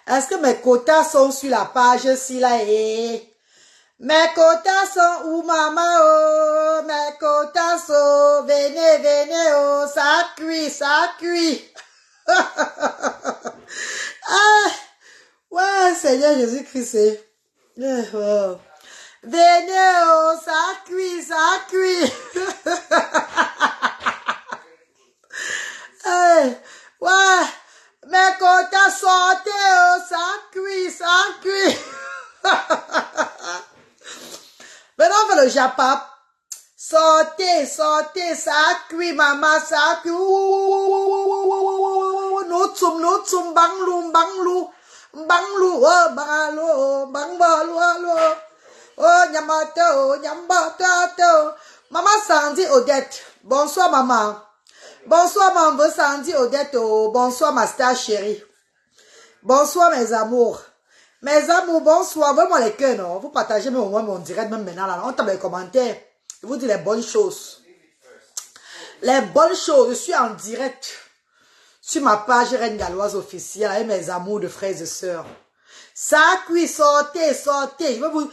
Est-ce que mes quotas sont sur la page si là mes quotas sont où maman oh, mes quotas sont, venez, venez oh, ça cuit, ça cuit. Ah, ouais, Seigneur Jésus-Christ. Oh. Venez oh, ça cuit, ça cuit. Hey, ouais, mes quotas sortez oh, ça cuit, ça cuit. Maintenant, on fait le japap. Sortez, sortez, ça cuit, maman, ça cuit. No tsum, banglu, banglu, banglu, oh, banglu, oh, nyambato. Maman Sandy Odette. Bonsoir, maman. Bonsoir, maman Sandy Odette. Oh, bonsoir, ma star chérie. Bonsoir, mes amours. Mes amours, bonsoir. Vraiment les cœurs, non? Vous partagez même au moins mon direct, même maintenant, là. On tape les commentaires. Je vous dis les bonnes choses. Les bonnes choses. Je suis en direct sur ma page Reine Galloise officielle avec mes amours de frères et sœurs. Ça cuit, sortez, sortez. Je vais vous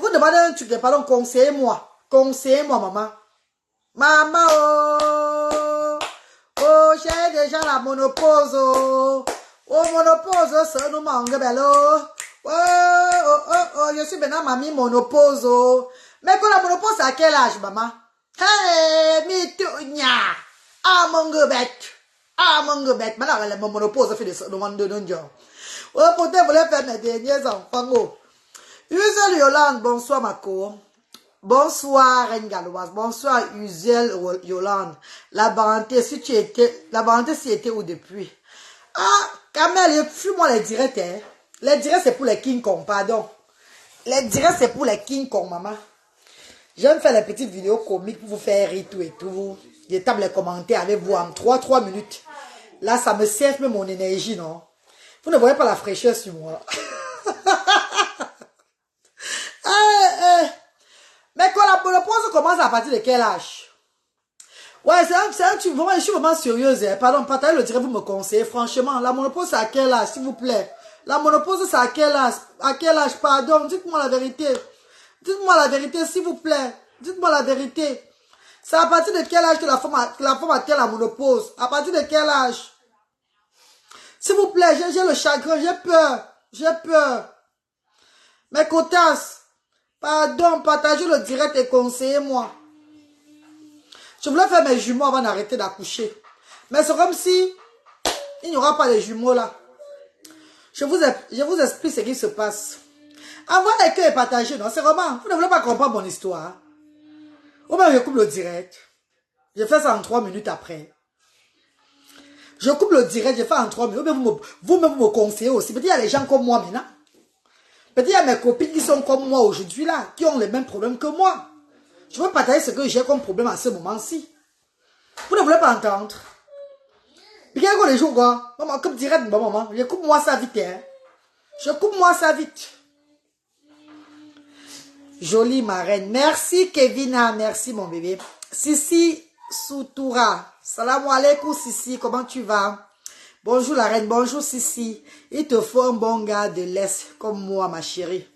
demander un truc, pardon, conseillez-moi. Conseillez-moi, maman. Maman, oh. Oh, j'ai déjà la monopause, oh. Oh, monopause, ça nous manque, bello. Oh, je suis maintenant mamie monopause. Mais quand la monopause, c'est à quel âge, maman? Hey, mitounia. Ah, mon gobette. Ah, mon gobette. Maintenant, la monopause, fait des demandes de non. Oh, peut-être vous voulez faire mes derniers enfants. Oh. Uzel Yolande, bonsoir, ma cour. Bonsoir, Reine Galloise. Bonsoir, Uzel Yolande. La parenté, si tu étais, la parenté, si était où depuis? Ah, Kamel, fuis-moi les directs, hein. Les directs, c'est pour les King Kong, pardon. Les directs, c'est pour les King Kong, maman. J'aime faire les petites vidéos comiques pour vous faire rire tout et tout. Je tape les commentaires avec vous en 3 minutes. Là, ça me sert même mon énergie, non? Vous ne voyez pas la fraîcheur sur moi. Mais quand la monopause commence à partir de quel âge? Ouais, c'est un truc, vraiment, je suis vraiment sérieuse. Hein. Pardon, partagez le direct, vous me conseillez. Franchement, la monopause, c'est à quel âge, s'il vous plaît? La monopause, c'est à quel âge? À quel âge, pardon? Dites-moi la vérité. Dites-moi la vérité, s'il vous plaît. Dites-moi la vérité. C'est à partir de quel âge que la femme atteint la monopause? À partir de quel âge? S'il vous plaît, j'ai le chagrin, j'ai peur. J'ai peur. Mes cotasses, pardon, partagez le direct et conseillez-moi. Je voulais faire mes jumeaux avant d'arrêter d'accoucher. Mais c'est comme si il n'y aura pas de jumeaux là. Je vous explique ce qui se passe. Avoir les cœurs et partager, non, c'est vraiment. Vous ne voulez pas comprendre mon histoire. Ou bien je coupe le direct. Je fais ça en 3 minutes après. Je coupe le direct, je fais en 3 minutes. Vous-même vous me conseillez aussi. Peut-être il y a les gens comme moi maintenant. Peut-être il y a mes copines qui sont comme moi aujourd'hui là, qui ont les mêmes problèmes que moi. Je veux partager ce que j'ai comme problème à ce moment-ci. Vous ne voulez pas entendre. Bien que les jours, quoi. Maman, comme direct, maman. Je coupe moi ça vite, hein. Je coupe moi ça vite. Jolie marraine. Merci, Kevina. Merci, mon bébé. Sissi Soutoura. Salam alaikum, Sissi. Comment tu vas? Bonjour, la reine. Bonjour, Sissi. Il te faut un bon gars de l'Est, comme moi, ma chérie.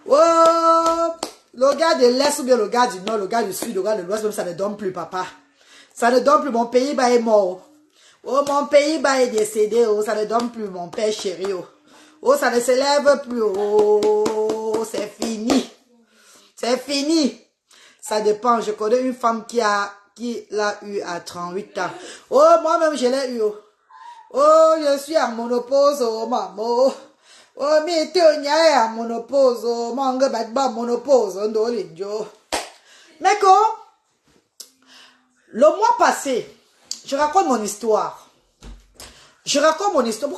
Oh! Le gars de l'Est ou bien le gars du Nord, le gars du Sud, le gars de l'Ouest, même ça ne donne plus, papa. Ça ne donne plus. Mon pays bah, est mort. Oh, mon pays bah, est décédé. Oh, ça ne donne plus, mon père chéri. Oh, oh ça ne s'élève plus. Oh, c'est fini. C'est fini. Ça dépend. Je connais une femme qui l'a eu à 38 ans. Oh, moi-même, je l'ai eu. Oh, je suis en monopause, oh, maman. Oh, mais tu es en monopause, oh, manga batba monopause, on doit l'idiot. Mais quoi? Le mois passé, je raconte mon histoire. Je raconte mon histoire.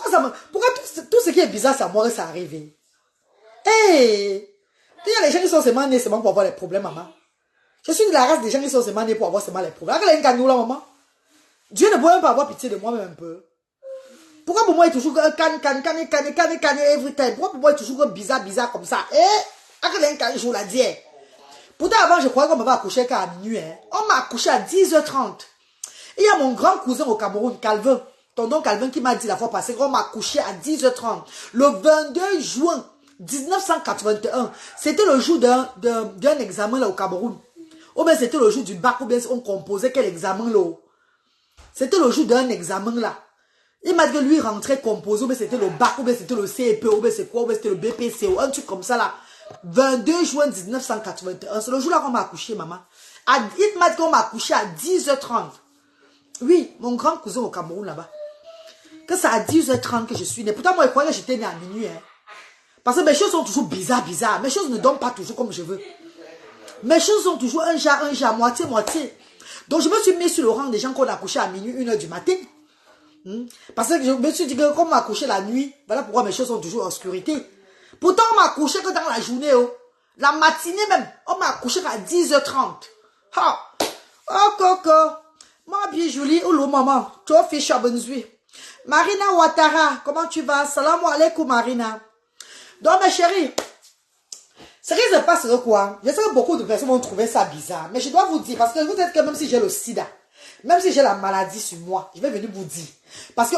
Pourquoi tout ce qui est bizarre, c'est à moi que ça arrive? Hey! Il y a les gens qui sont seulement nés seulement pour avoir des problèmes, maman. Je suis de la race des gens qui sont seulement nés pour avoir seulement les problèmes. Regarde les là, maman. Dieu ne peut même pas avoir pitié de moi-même un peu. Pourquoi pour moi il est toujours can every time? Pourquoi pour moi il est toujours bizarre comme ça? Regarde je vous l'ai dit. Pourtant avant je croyais qu'on m'avait accouché qu'à minuit. On m'a accouché à 10h30. Il y a mon grand cousin au Cameroun, Calvin. tonton Calvin qui m'a dit la fois passée qu'on m'a couché à 10h30. Le 22 juin 1981. C'était le jour d'un examen là au Cameroun. Ou bien c'était le jour du bac, ou bien on composait quel examen là. C'était le jour d'un examen là. Il m'a dit que lui rentrait composé, ou bien c'était le bac, ou bien c'était le CEP, ou bien c'est quoi, ou bien c'était le BPCO, un truc comme ça là. 22 juin 1981. C'est le jour là qu'on m'a accouché, maman. Il m'a dit qu'on m'a accouché à 10h30. Oui, mon grand cousin au Cameroun là-bas. Que c'est à 10h30 que je suis née. Pourtant, moi, je croyais que j'étais née à minuit. Hein. Parce que mes choses sont toujours bizarres. Mes choses ne dorment pas toujours comme je veux. Mes choses sont toujours un jas, moitié. Donc, je me suis mis sur le rang des gens qu'on a accouché à minuit, 1h du matin. Parce que je me suis dit que comme on m'a accouché la nuit, voilà pourquoi mes choses sont toujours en obscurité. Pourtant, on m'a accouché que dans la journée. Oh. La matinée même, on m'a accouché à 10h30. Ha! Oh, coco. Ma bien jolie, ou le maman. Tu as fait chabenzui. Marina Ouattara, comment tu vas? Salam alaikum, Marina. Donc, mes chéris, ce qui se passe, c'est quoi? Je sais que beaucoup de personnes vont trouver ça bizarre. Mais je dois vous dire, parce que vous êtes que même si j'ai le sida, même si j'ai la maladie sur moi, je vais venir vous dire. Parce que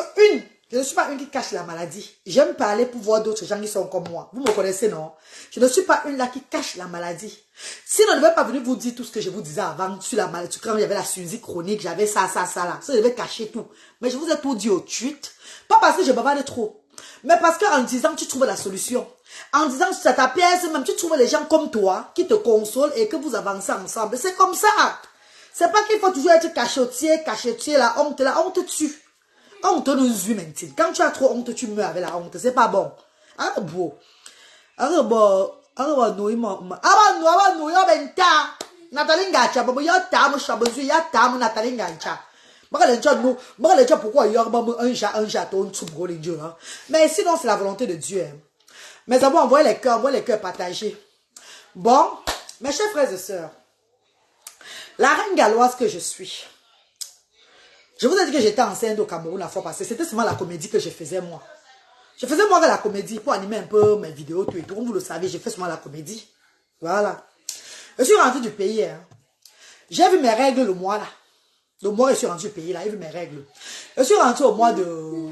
je ne suis pas une qui cache la maladie. J'aime parler pour voir d'autres gens qui sont comme moi. Vous me connaissez, non? Je ne suis pas une là qui cache la maladie. Si je ne vais pas venir vous dire tout ce que je vous disais avant sur la maladie, quand il y avait la sinusite chronique, j'avais ça là. Ça, je vais cacher tout. Mais je vous ai tout dit au tweet. Pas parce que je bavarde trop. Mais parce qu'en disant, tu trouves la solution. En disant, ça t'apaise, même tu trouves les gens comme toi qui te consolent et que vous avancez ensemble. C'est comme ça. C'est pas qu'il faut toujours être cachotier, la honte tue. Honte nous tue maintenant. Quand tu as trop honte, tu meurs avec la honte. C'est pas bon. Ah bon. Nathalie Ngacha, Nathalie Ngacha. Pourquoi il y a un jaton, mais sinon, c'est la volonté de Dieu. Hein. Mais d'abord, envoyez les cœurs partagés. Bon, mes chers frères et sœurs, la reine galloise que je suis, je vous ai dit que j'étais enceinte au Cameroun la fois passée. C'était seulement la comédie que je faisais moi. Je faisais moi la comédie pour animer un peu mes vidéos, tout et tout. Comme vous le savez, j'ai fait seulement la comédie. Voilà. Je suis rentrée du pays. Hein. J'ai vu mes règles le mois là. Le mois, je suis rentrée du pays là. J'ai vu mes règles. Je suis rentrée au mois de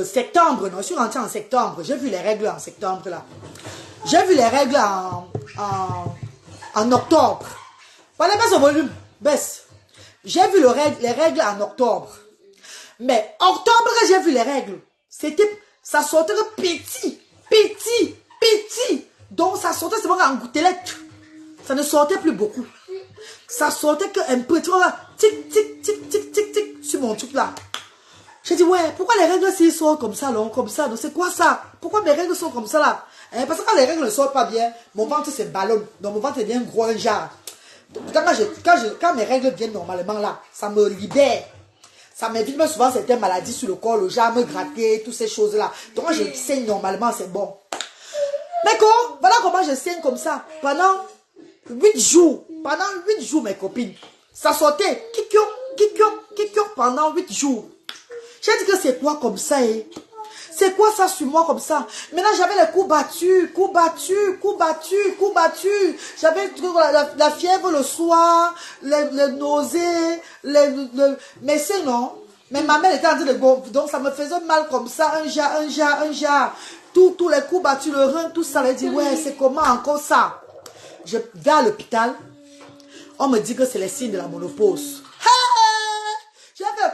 septembre. Non, je suis rentrée en septembre. J'ai vu les règles en septembre là. J'ai vu les règles en octobre. Voilà, baisse au volume. Baisse. J'ai vu les règles en octobre. Mais octobre, j'ai vu les règles. Ça sortait petit. Donc, ça sortait seulement en gouttelette. Ça ne sortait plus beaucoup. Ça sortait qu'un peu. Tu vois, tic, sur mon truc là. J'ai dit, ouais, pourquoi les règles s'ils sortent comme ça, là, comme ça, c'est quoi ça? Pourquoi mes règles sont comme ça là? Hein, parce que quand les règles ne sortent pas bien, mon ventre se ballonne. Donc, mon ventre devient gros, un genre. Quand mes règles viennent normalement là, ça me libère. Ça m'évite même souvent certaines maladies sur le corps, le genre me gratter, toutes ces choses-là. Donc quand je saigne normalement, c'est bon. Mais quoi, voilà comment je saigne comme ça. Pendant 8 jours. Pendant 8 jours, mes copines. Ça sortait. Kikyo, pendant 8 jours. J'ai dit que c'est quoi comme ça, hein? C'est quoi ça sur moi comme ça? Maintenant, j'avais les coups battus. J'avais la fièvre le soir, les nausées, mais sinon, mais ma mère était en train de go, donc ça me faisait mal comme ça, un jar. Tous les coups battus, le rein, tout ça. Elle dit, ouais, c'est comment encore ça? Je vais à l'hôpital. On me dit que c'est les signes de la ménopause. J'ai fait,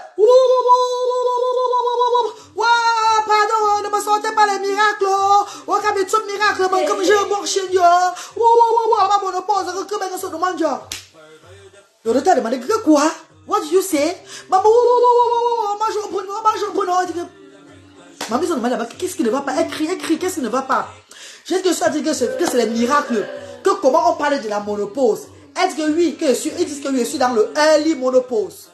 pardon, ne me sortez pas les miracles. Comme les miracles, comme j'ai un bon chien. Ma monopause, comme un son de manger. Le retard demandé que quoi? What did you say? Maman, maman, ils ont demandé là-bas, qu'est-ce qui ne va pas? Écris, qu'est-ce qui ne va pas? J'ai dit que ça dit que c'est les miracles. Que comment on parle de la monopause? Est-ce que oui, ils disent que oui, je suis dans le early monopause.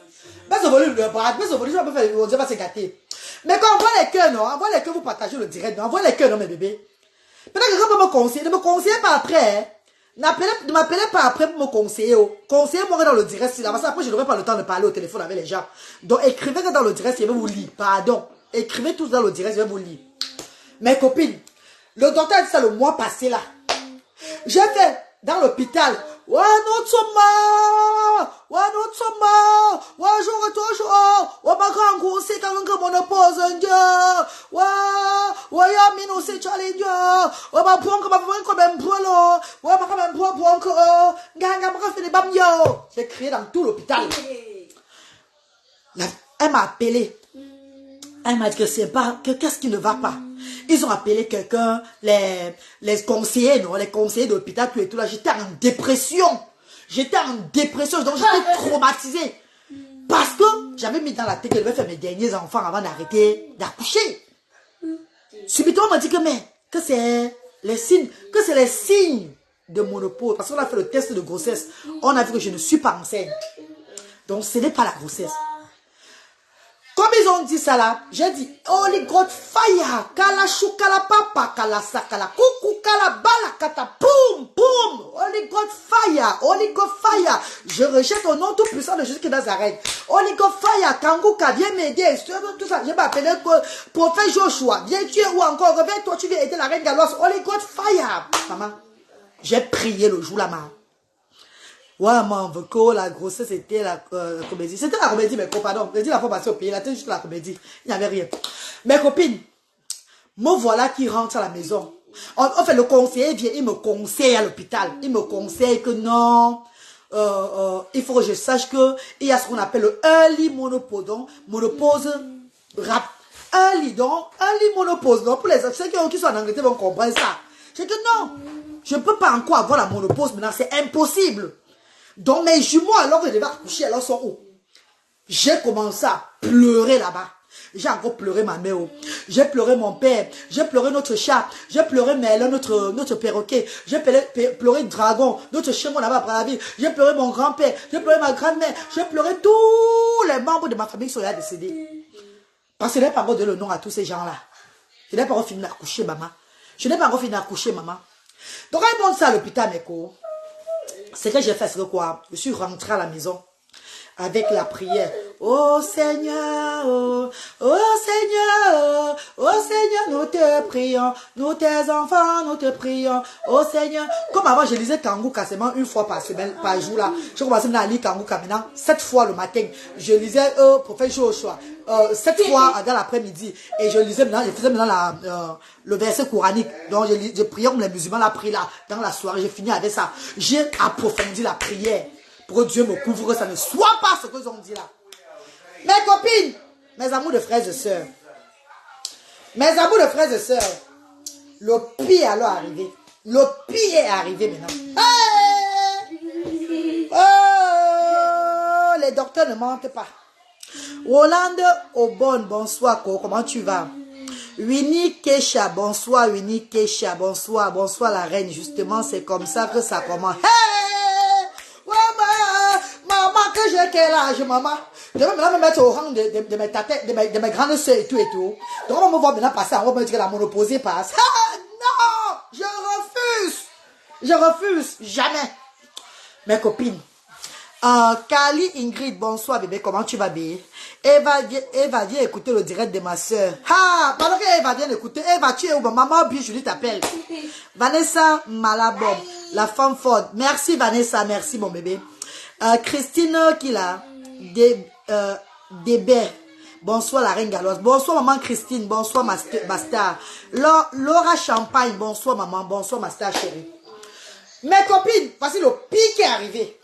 Mais ce volume, je vais se gâter. Mais quand on voit les cœurs, non, on voit les cœurs, vous partagez le direct, non, on voit les cœurs, non, mes bébés. Peut-être que quelqu'un peut me conseiller, ne me conseillez pas après, hein. Ne m'appelez pas après pour me conseiller. Conseillez-moi dans le direct, là, parce que après, je n'aurai pas le temps de parler au téléphone avec les gens. Donc, écrivez dans le direct, je vais vous lire. Pardon. Écrivez tous dans le direct, je vais vous lire. Mes copines, le docteur a dit ça le mois passé, là. J'ai fait dans l'hôpital, jour toujours, ma grand goût, c'est quand que monopose, ya mino, c'est challenge, ma point que ma point comme un brolo, ma comme un point que, ganga, ma fait des bamio. J'ai crié dans tout l'hôpital. Elle m'a appelé. Elle m'a dit que c'est pas, que qu'est-ce qui ne va pas. Ils ont appelé quelqu'un, les conseillers, non, les conseillers de l'hôpital, tout et tout là. J'étais en dépression. Donc j'étais traumatisée. Parce que j'avais mis dans la tête que je devais faire mes derniers enfants avant d'arrêter d'accoucher. Subitement, on m'a dit que c'est les signes de monopause. Parce qu'on a fait le test de grossesse. On a vu que je ne suis pas enceinte. Donc ce n'est pas la grossesse. Comme ils ont dit ça là, j'ai dit, Holy God fire, kala shukala papa, kala sakala kuku, kala bala kata, boum, boum, Holy God fire, je rejette au nom tout puissant de Jésus qui est Nazareth. Holy God fire, Kanguka, viens m'aider, tout ça, je m'appelle prophète Joshua, viens tuer ou encore, réveille-toi, tu viens aider la reine Galoise, Holy God fire. Maman, j'ai prié le jour là, maman. Ouais, mon voco, la grossesse, c'était la comédie. C'était la comédie, mes copains. Pardon, j'ai dit la fois passée au pays, là, c'était juste la comédie. Il n'y avait rien. Mes copines, me voilà qui rentre à la maison. En fait, le conseiller vient, il me conseille à l'hôpital. Il me conseille que non, il faut que je sache que il y a ce qu'on appelle le early monopause. Donc, monopause rap. Early monopause. Donc, pour les ceux qui sont en Angleterre vont comprendre ça. J'ai dit non, je ne peux pas encore avoir la monopause maintenant, c'est impossible. Donc mes jumeaux, alors que je devais accoucher, alors sont où? J'ai commencé à pleurer là-bas. J'ai encore pleuré ma mère. J'ai pleuré mon père. J'ai pleuré notre chat. J'ai pleuré Merlin, notre perroquet. J'ai pleuré Dragon, notre chien qu'on avait après la vie. J'ai pleuré mon grand-père. J'ai pleuré ma grand-mère. J'ai pleuré tous les membres de ma famille qui sont là décédés. Parce que je n'ai pas encore donné le nom à tous ces gens-là. Je n'ai pas encore fini d'accoucher, maman. Donc, quand ils montent ça à l'hôpital, mes cours, c'est que j'ai fait, c'est que quoi? Je suis rentrée à la maison avec la prière. Oh Seigneur, oh Seigneur, nous te prions, nous tes enfants, nous te prions, oh Seigneur. Comme avant, je lisais Kanguka seulement une fois par semaine, par jour là. Je commençais à lire Kanguka maintenant, 7 fois le matin. Je lisais prophète Joshua, 7 fois dans l'après-midi. Et je lisais maintenant, je faisais maintenant le verset coranique. Donc je priais comme les musulmans la prient là, dans la soirée. J'ai fini avec ça. J'ai approfondi la prière pour que Dieu me couvre, que ça ne soit pas ce qu'ils ont dit là. Mes copines, mes amours de frères et sœurs, le pire alors arrivé. Le pire est arrivé maintenant. Hey! Oh, les docteurs ne mentent pas. Rolande Aubonne, bonsoir, comment tu vas? Winnie Kesha, bonsoir Winnie Kesha, bonsoir la reine, justement c'est comme ça que ça commence. Hey! Maman, que j'ai quel âge, maman? Je vais maintenant me mettre au rang de mes tatettes, de mes grandes soeurs et tout et tout. Donc on va me voir maintenant passer, on va me dire que la monoposée passe. Ah, non! Je refuse. Jamais. Mes copines. Kali Ingrid, bonsoir bébé, comment tu vas bébé? Eva, viens écouter le direct de ma soeur. Ah, pendant que Eva vient écouter, Eva, tu es où? Maman, bien, Julie t'appelle. Vanessa Malabob, la femme forte. Merci Vanessa, merci mon bébé. Christine qui là, Débé. Bonsoir la reine Galoise. Bonsoir maman Christine. Bonsoir ma star. Laura Champagne. Bonsoir maman. Bonsoir ma star chérie. Mes copines, voici le pic qui est arrivé.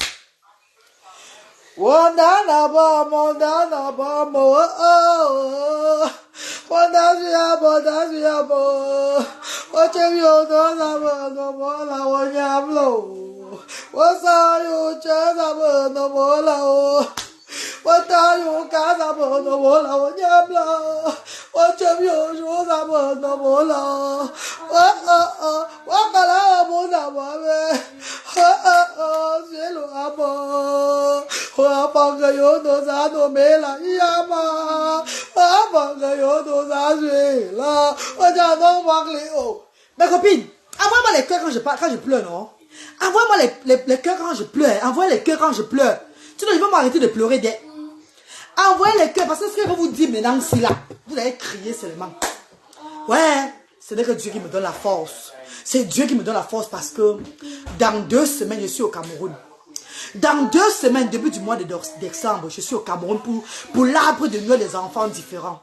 Mes copines, envoie-moi les cœurs quand je pleure, non? Envoie-moi les cœurs quand je pleure. Envoie les cœurs quand je pleure. Sinon, je vais m'arrêter de pleurer. Envoyez les cœurs, parce que ce que je vais vous dire maintenant, c'est là. Vous allez crier seulement. Ouais. ce n'est que Dieu qui me donne la force. C'est Dieu qui me donne la force parce que dans 2 semaines, je suis au Cameroun. Dans 2 semaines, début du mois de décembre, je suis au Cameroun pour l'arbre de Noël des enfants différents.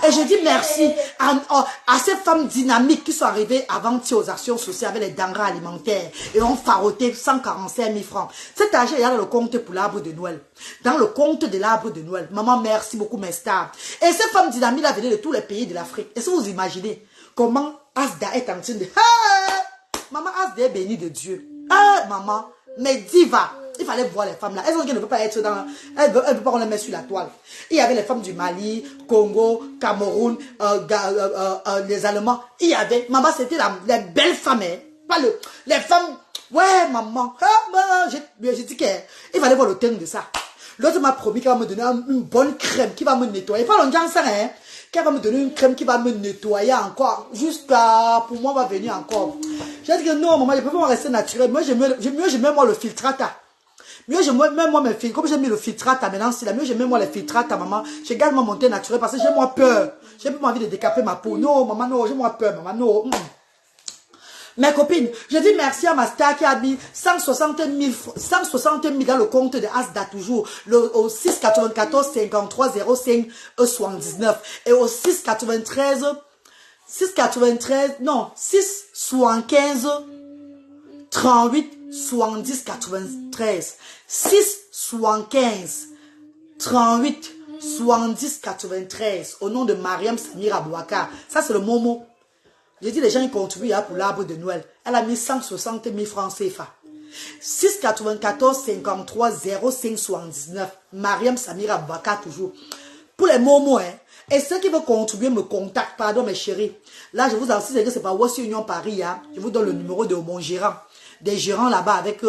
Et je dis merci à ces femmes dynamiques qui sont arrivées avant-hier aux actions sociales avec les denrées alimentaires et ont faroté 145 000 francs. Cet argent est dans le compte pour l'arbre de Noël. Dans le compte de l'arbre de Noël. Maman, merci beaucoup, mes stars. Et ces femmes dynamiques là venaient de tous les pays de l'Afrique. Est-ce que vous imaginez comment Asda est en train de... Maman Asda est bénie de Dieu. Maman, mais diva. Il fallait voir les femmes là. Elles ne veulent pas être dans... Elles ne veulent pas qu'on les mette sur la toile. Il y avait les femmes du Mali, Congo, Cameroun, les Allemands. Il y avait... Maman, c'était les belles femmes. Hein. Pas les femmes... Ouais, maman. J'ai dit qu'il fallait voir le thème de ça. L'autre m'a promis qu'elle va me donner une bonne crème qui va me nettoyer. Pas longtemps ça, hein. Qu'elle va me donner une crème qui va me nettoyer encore. Jusqu'à... Pour moi, on va venir encore. J'ai dit que non, maman, je peux pas rester naturel. Moi, j'aime moi le filtrata. Mieux je mets moi mes filtres, comme j'ai mis le filtrate maintenant, c'est là, mieux je mets moi les filtrates à maman. Je garde mon teint naturel parce que j'ai moi peur. J'ai pas envie de décaper ma peau. Non, maman, non, j'ai moi peur, maman, non. Mes copines, je dis merci à ma star qui a mis 160 000 dans le compte de Asda toujours, au 694 53 05 79 et au 693 675 38 70 93 6 75 38 70 93 au nom de Mariam Samira Bouaka. Ça c'est le Momo. J'ai dit les gens ils contribuent pour l'arbre de Noël. Elle a mis 160 000 francs CFA. 6 94 53 05 79 Mariam Samira Bouaka toujours. Pour les Momo, hein. Et ceux qui veulent contribuer me contactent. Pardon mes chéris. Là je vous assure que c'est pas West Union Paris. Hein. Je vous donne le numéro de mon gérant. Des gérants là-bas avec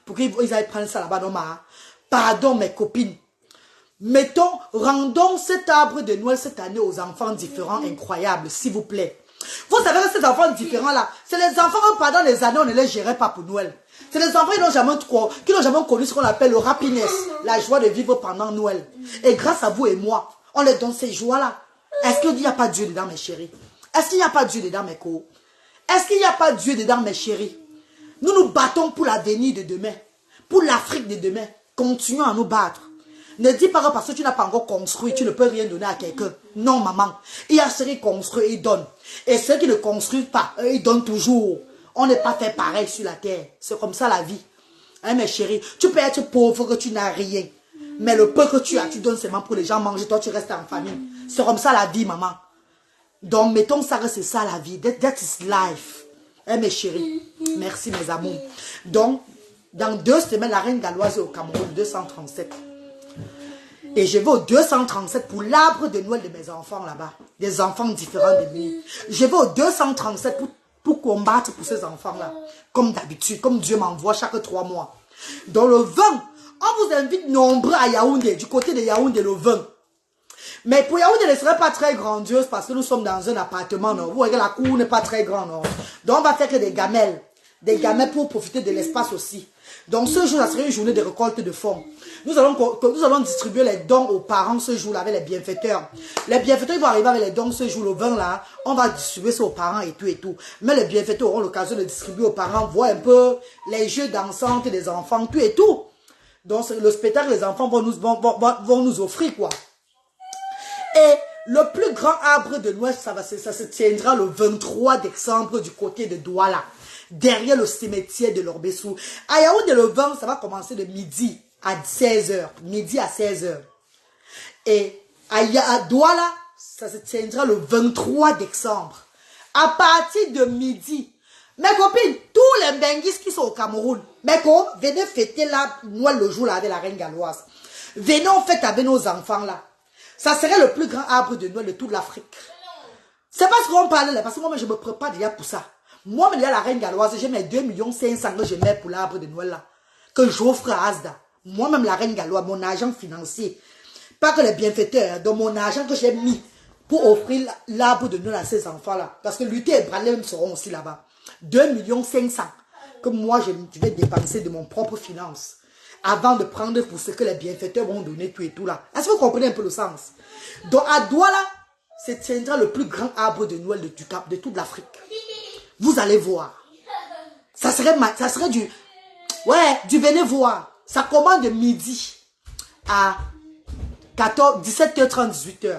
pour qu'ils aillent prendre ça là-bas. Non, pardon mes copines. Mettons, rendons cet arbre de Noël cette année aux enfants différents incroyables, s'il vous plaît. Vous savez que ces enfants différents là, c'est les enfants que pendant les années on ne les gérait pas pour Noël. C'est les enfants qui n'ont jamais connu ce qu'on appelle le happiness, la joie de vivre pendant Noël. Et grâce à vous et moi, on les donne ces joies-là. Est-ce qu'il n'y a pas Dieu dedans mes chéris? Est-ce qu'il n'y a pas Dieu dedans mes co? Est-ce qu'il n'y a pas Dieu dedans mes chéris? Nous nous battons pour l'avenir de demain, pour l'Afrique de demain. Continuons à nous battre. Ne dis pas que parce que tu n'as pas encore construit, tu ne peux rien donner à quelqu'un. Non, maman. Il y a ceux qui construisent, ils donnent. Et ceux qui ne construisent pas, eux, ils donnent toujours. On n'est pas fait pareil sur la terre. C'est comme ça la vie. Hein, mes chéris, tu peux être pauvre que tu n'as rien. Mais le peu que tu as, tu donnes seulement pour les gens manger. Toi, tu restes en famille. C'est comme ça la vie, maman. Donc, mettons ça que c'est ça la vie. That is life. Hein, mes chéris. Merci, mes amours. Donc, dans 2 semaines, la reine galloise est au Cameroun, 237. Et je vais au 237 pour l'arbre de Noël de mes enfants là-bas. Des enfants différents de lui. Je vais au 237 pour combattre pour ces enfants-là. Comme d'habitude, comme Dieu m'envoie chaque 3 mois. Dans le 20, on vous invite nombreux à Yaoundé, du côté de Yaoundé, le 20. Mais pour Yaoundé, ne serait pas très grandiose parce que nous sommes dans un appartement, non. Vous voyez que la cour n'est pas très grande, non. Donc on va faire que des gamelles. Des gamelles pour profiter de l'espace aussi. Donc ce jour, ça serait une journée de récolte de fonds. Nous allons distribuer les dons aux parents ce jour-là avec les bienfaiteurs. Les bienfaiteurs ils vont arriver avec les dons ce jour, le 20 là. On va distribuer ça aux parents et tout et tout. Mais les bienfaiteurs auront l'occasion de distribuer aux parents, voir un peu les jeux dansants des enfants, tout et tout. Donc le spectacle, les enfants vont nous offrir quoi. Et le plus grand arbre de Noël, ça se tiendra le 23 décembre du côté de Douala. Derrière le cimetière de l'Orbessou. À Yaoundé le 20, ça va commencer de midi à 16h. Midi à 16h. Et à Douala, ça se tiendra le 23 décembre. À partir de midi. Mes copines, tous les benguis qui sont au Cameroun, venez fêter la Noël le jour là avec la reine galloise. Venez en fête avec nos enfants là. Ça serait le plus grand arbre de Noël de toute l'Afrique. C'est parce qu'on parle là, parce que moi je me prépare déjà pour ça. Moi, il y a la reine galloise, j'ai mes 2 500 000 que je mets pour l'arbre de Noël là. Que j'offre à Asda. Moi-même, la reine galloise, mon agent financier. Pas que les bienfaiteurs, donc mon argent que j'ai mis pour offrir l'arbre de Noël à ces enfants-là. Parce que Lutter et Bradley même seront aussi là-bas. 2 500 000 que moi, je vais dépenser de mon propre finance. Avant de prendre pour ce que les bienfaiteurs vont donner tout et tout là. Est-ce que vous comprenez un peu le sens? Donc, à Douala, se tiendra le plus grand arbre de Noël de toute l'Afrique. Vous allez voir. Ça serait du... Ouais, du venez voir. Ça commence de midi à 17h30, 18h.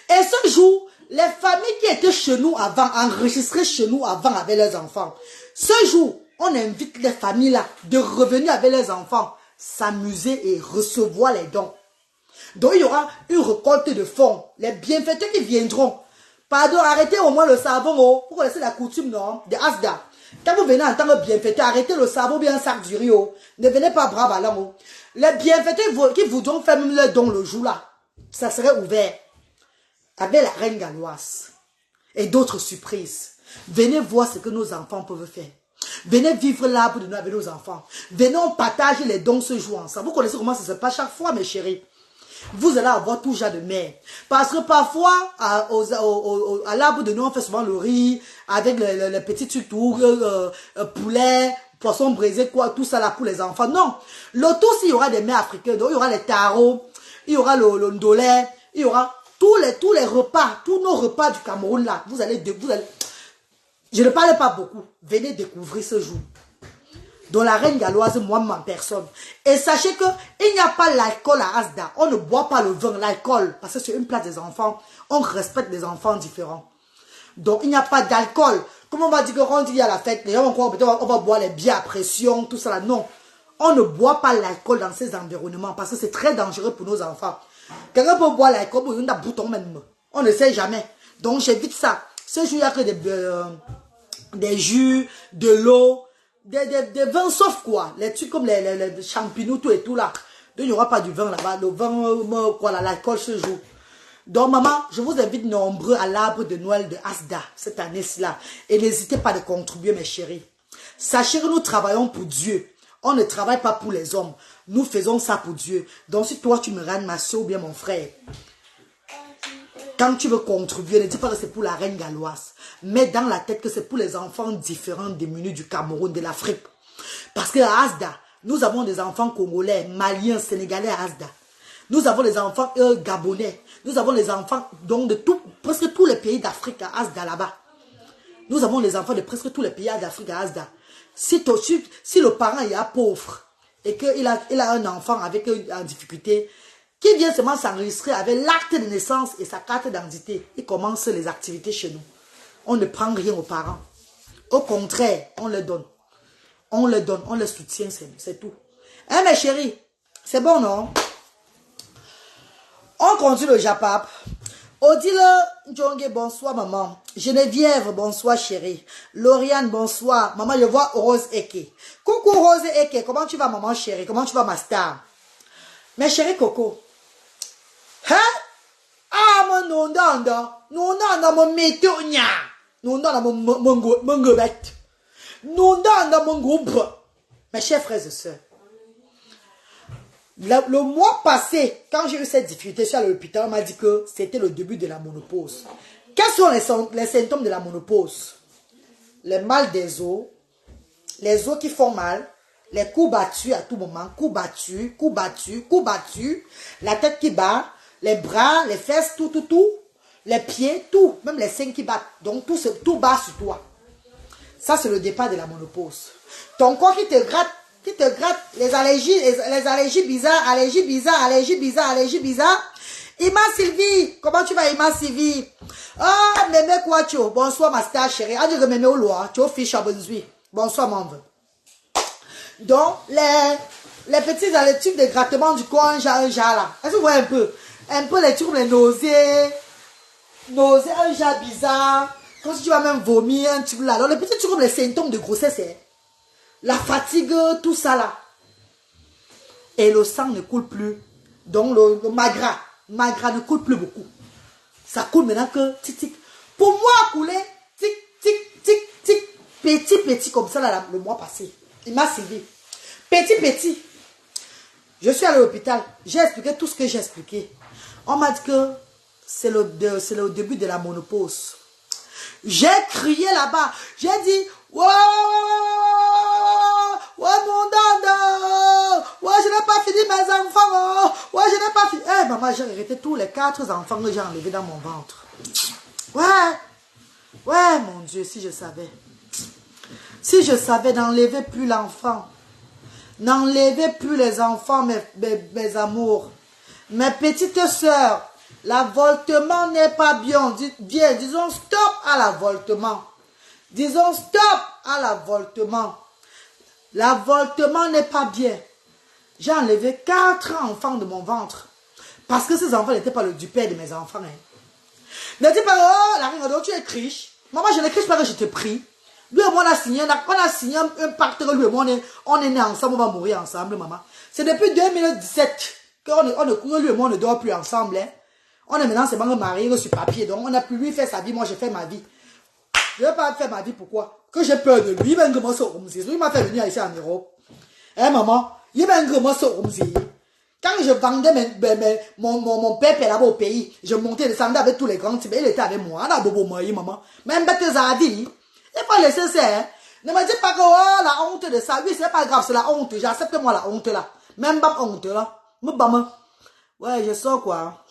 Et ce jour, les familles qui étaient chez nous avant, enregistrées chez nous avant avec leurs enfants, ce jour, on invite les familles là de revenir avec leurs enfants, s'amuser et recevoir les dons. Donc il y aura une récolte de fonds. Les bienfaiteurs qui viendront. Pardon, arrêtez au moins le savon, oh, pour laisser la coutume, non, de Asda. Quand vous venez en tant que bienfaiteur, arrêtez le savon bien un sac du riz, oh. Ne venez pas bras ballants, oh. Les bienfaiteurs qui voudront faire même leur don le jour là, ça serait ouvert. Avec la reine galloise. Et d'autres surprises. Venez voir ce que nos enfants peuvent faire. Venez vivre l'arbre de Noël avec nos enfants. Venez on partage les dons ce jour ensemble. Vous connaissez comment ça se passe chaque fois, mes chéris. Vous allez avoir tout genre de mère. Parce que parfois, à l'arbre de Noël, on fait souvent le riz, avec le petit truc tout, poulet, poisson braisé, quoi, tout ça là pour les enfants. Non. L'autre aussi, il y aura des mères africaines. Donc, il y aura les tarots, il y aura le ndolé, il y aura tous les repas, tous nos repas du Cameroun là. Vous allez, je ne parle pas beaucoup. Venez découvrir ce jour. Dans la reine galloise, moi-même en personne. Et sachez que il n'y a pas l'alcool à Asda. On ne boit pas le vin, l'alcool. Parce que c'est une place des enfants. On respecte les enfants différents. Donc, il n'y a pas d'alcool. Comme on va dire que quand il y a la fête, les gens vont croire on va boire les bières à pression, tout ça là. Non. On ne boit pas l'alcool dans ces environnements. Parce que c'est très dangereux pour nos enfants. Quelqu'un peut boire l'alcool pour une bouton même. On ne sait jamais. Donc, j'évite ça. Ce jour, il n'y a que des jus, de l'eau. Des vins sauf quoi, les trucs comme les champignons, tout et tout là. Donc il n'y aura pas du vin là-bas, le vin, quoi, l'alcool ce jour. Donc maman, je vous invite nombreux à l'arbre de Noël de Asda cette année-ci là. Et n'hésitez pas de contribuer mes chéris. Sachez que nous travaillons pour Dieu. On ne travaille pas pour les hommes. Nous faisons ça pour Dieu. Donc si toi tu me rends ma soeur ou bien mon frère, quand tu veux contribuer, ne dis pas que c'est pour la reine galloise. Mets dans la tête que c'est pour les enfants différents démunis du Cameroun, de l'Afrique. Parce qu'à Asda, nous avons des enfants congolais, maliens, sénégalais à Asda. Nous avons des enfants gabonais. Nous avons des enfants donc, de presque tous les pays d'Afrique à Asda là-bas. Nous avons des enfants de presque tous les pays d'Afrique à Asda. Si le parent est pauvre et qu'il a un enfant avec en difficulté, qui vient seulement s'enregistrer avec l'acte de naissance et sa carte d'identité, il commence les activités chez nous. On ne prend rien aux parents. Au contraire, on leur donne. On leur donne, on les soutient, c'est tout. Hein, mes chéris? C'est bon, non? On continue le Japap. Odile Djonge, bonsoir, maman. Geneviève, bonsoir, chérie. Lauriane, bonsoir. Maman, je vois Rose Eke. Coucou, Rose Eke. Comment tu vas, maman, chérie? Comment tu vas, ma star? Mes chéris Coco. Hein? Ah, mon non-danda. Non-danda, mon métonia. Non-danda, mon gobette. Non-danda, mon groupe. Mes chers frères et sœurs. Le mois passé, quand j'ai eu cette difficulté, je suis allé à l'hôpital, on m'a dit que c'était le début de la ménopause. Quels sont les symptômes de la ménopause? Le mal des os, les os qui font mal, les coups battus à tout moment, coups battus, coups battus, coups battus, la tête qui bat, les bras, les fesses, tout, les pieds, tout, même les seins qui battent. Donc tout bat sur toi. Ça, c'est le départ de la ménopause. Ton corps qui te gratte, les allergies bizarres. Ima Sylvie, comment tu vas, Ima Sylvie? Ah, Mémé Kouacho, bonsoir, ma star chérie. Adieu, Mémé Oloa, tu as fiche à Benzui. Bonsoir, mon vœu. Donc, les petits types de grattement du corps, un genre là. Est-ce que vous voyez un peu les trucs, les nausées, un genre bizarre. Quand tu vas même vomir, un truc là. Donc, les petits trucs comme les symptômes de grossesse, la fatigue, tout ça là. Et le sang ne coule plus. Donc, le magra ne coule plus beaucoup. Ça coule maintenant que tic tic. Pour moi, couler, tic tic tic tic, petit comme ça là, le mois passé. Il m'a suivi. Petit. Je suis allé à l'hôpital. J'ai expliqué tout ce que j'ai expliqué. On m'a dit que c'est le début de la ménopause. J'ai crié là-bas. J'ai dit, ouais, mon dada. Ouais, je n'ai pas fini mes enfants. Ouais, je n'ai pas fini. Eh, maman, j'ai arrêté tous les 4 enfants que j'ai enlevés dans mon ventre. Ouais. Ouais, mon Dieu, si je savais. Si je savais, n'enlevez plus l'enfant. N'enlevez plus les enfants, mes amours. Mes petites sœurs, l'avortement n'est pas bien. Bien, disons stop à l'avortement. Disons stop à l'avortement. L'avortement n'est pas bien. J'ai enlevé 4 enfants de mon ventre. Parce que ces enfants n'étaient pas le du père de mes enfants. Hein. Ne dis pas, oh, la reine, tu es triche. Maman, je ne triche pas que je te prie. Lui et moi, on a signé un pacte que lui et moi, on est nés ensemble, on va mourir ensemble, maman. C'est depuis 2017 que lui et moi, on ne dort plus ensemble. Hein. On est maintenant seulement mariés sur papier. Donc, on a pu lui faire sa vie, moi, j'ai fait ma vie. Je ne vais pas faire ma vie, pourquoi? Que j'ai peur de lui, il m'a fait venir ici en Europe. Hein, maman? Il m'a quand je vendais mon père là-bas au pays, je montais, descendais avec tous les grands types, il était avec moi. On a bobo maman. Même bête Zadi. Il faut laisser ça. Hein. Ne me dis pas que oh, la honte de ça. Oui, c'est pas grave, c'est la honte. J'accepte moi la honte là. Même pas honte là. Ouais, je sors quoi.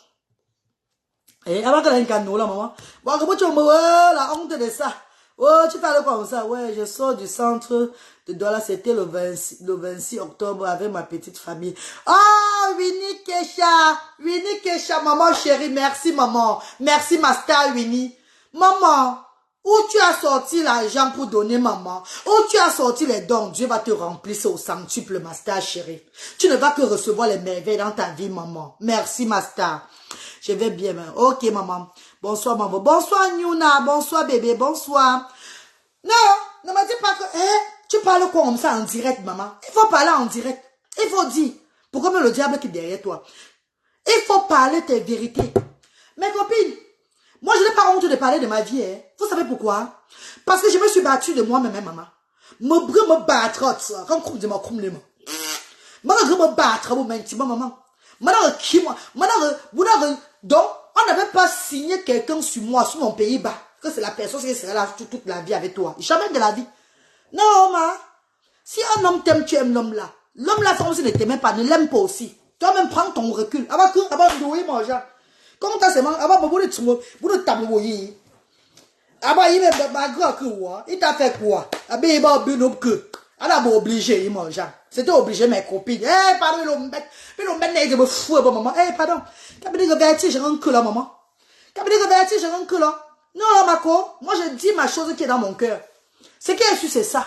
Et avant que la canne là, maman. Bon, comment tu me la honte de ça. Oh, tu parles comme ça. Ouais, je sors du centre de Douala. C'était le 26 octobre avec ma petite famille. Oh, Winnie Kesha, maman chérie. Merci, maman. Merci, ma star, Winnie. Maman, où tu as sorti l'argent pour donner, maman? Où tu as sorti les dons? Dieu va te remplir au centuple, ma star, chérie. Tu ne vas que recevoir les merveilles dans ta vie, maman. Merci, ma star. Je vais bien, maman. Ok, maman. Bonsoir, maman. Bonsoir, Nyouna. Bonsoir, bébé. Bonsoir. Non, ne me dis pas que... tu parles comme ça en direct, maman. Il faut parler en direct. Il faut dire. Pourquoi même le diable qui est derrière toi? Il faut parler tes vérités. Mes copines, moi, je n'ai pas honte de parler de ma vie. Hein. Vous savez pourquoi? Parce que je me suis battue de moi-même, maman. Me battre, comme je me battre, maman. Donc, on n'avait pas signé quelqu'un sur moi, sur mon pays-bas, que c'est la personne qui serait là toute la vie avec toi. Jamais de la vie. Non, ma. Si un homme t'aime, tu aimes l'homme là. L'homme là, si ne t'aime pas, ne l'aime pas aussi. Toi-même, prends ton recul. Comment t'as seulement, il t'a fait quoi? Obligé, il mange. C'était obligé, mes copines. Eh, pardon, il me fou, maman. Eh, pardon. J'ai un cul là, maman. J'ai un cul là. Non, Mako, moi je dis ma chose qui est dans mon cœur. Ce qui est sûr, c'est ça.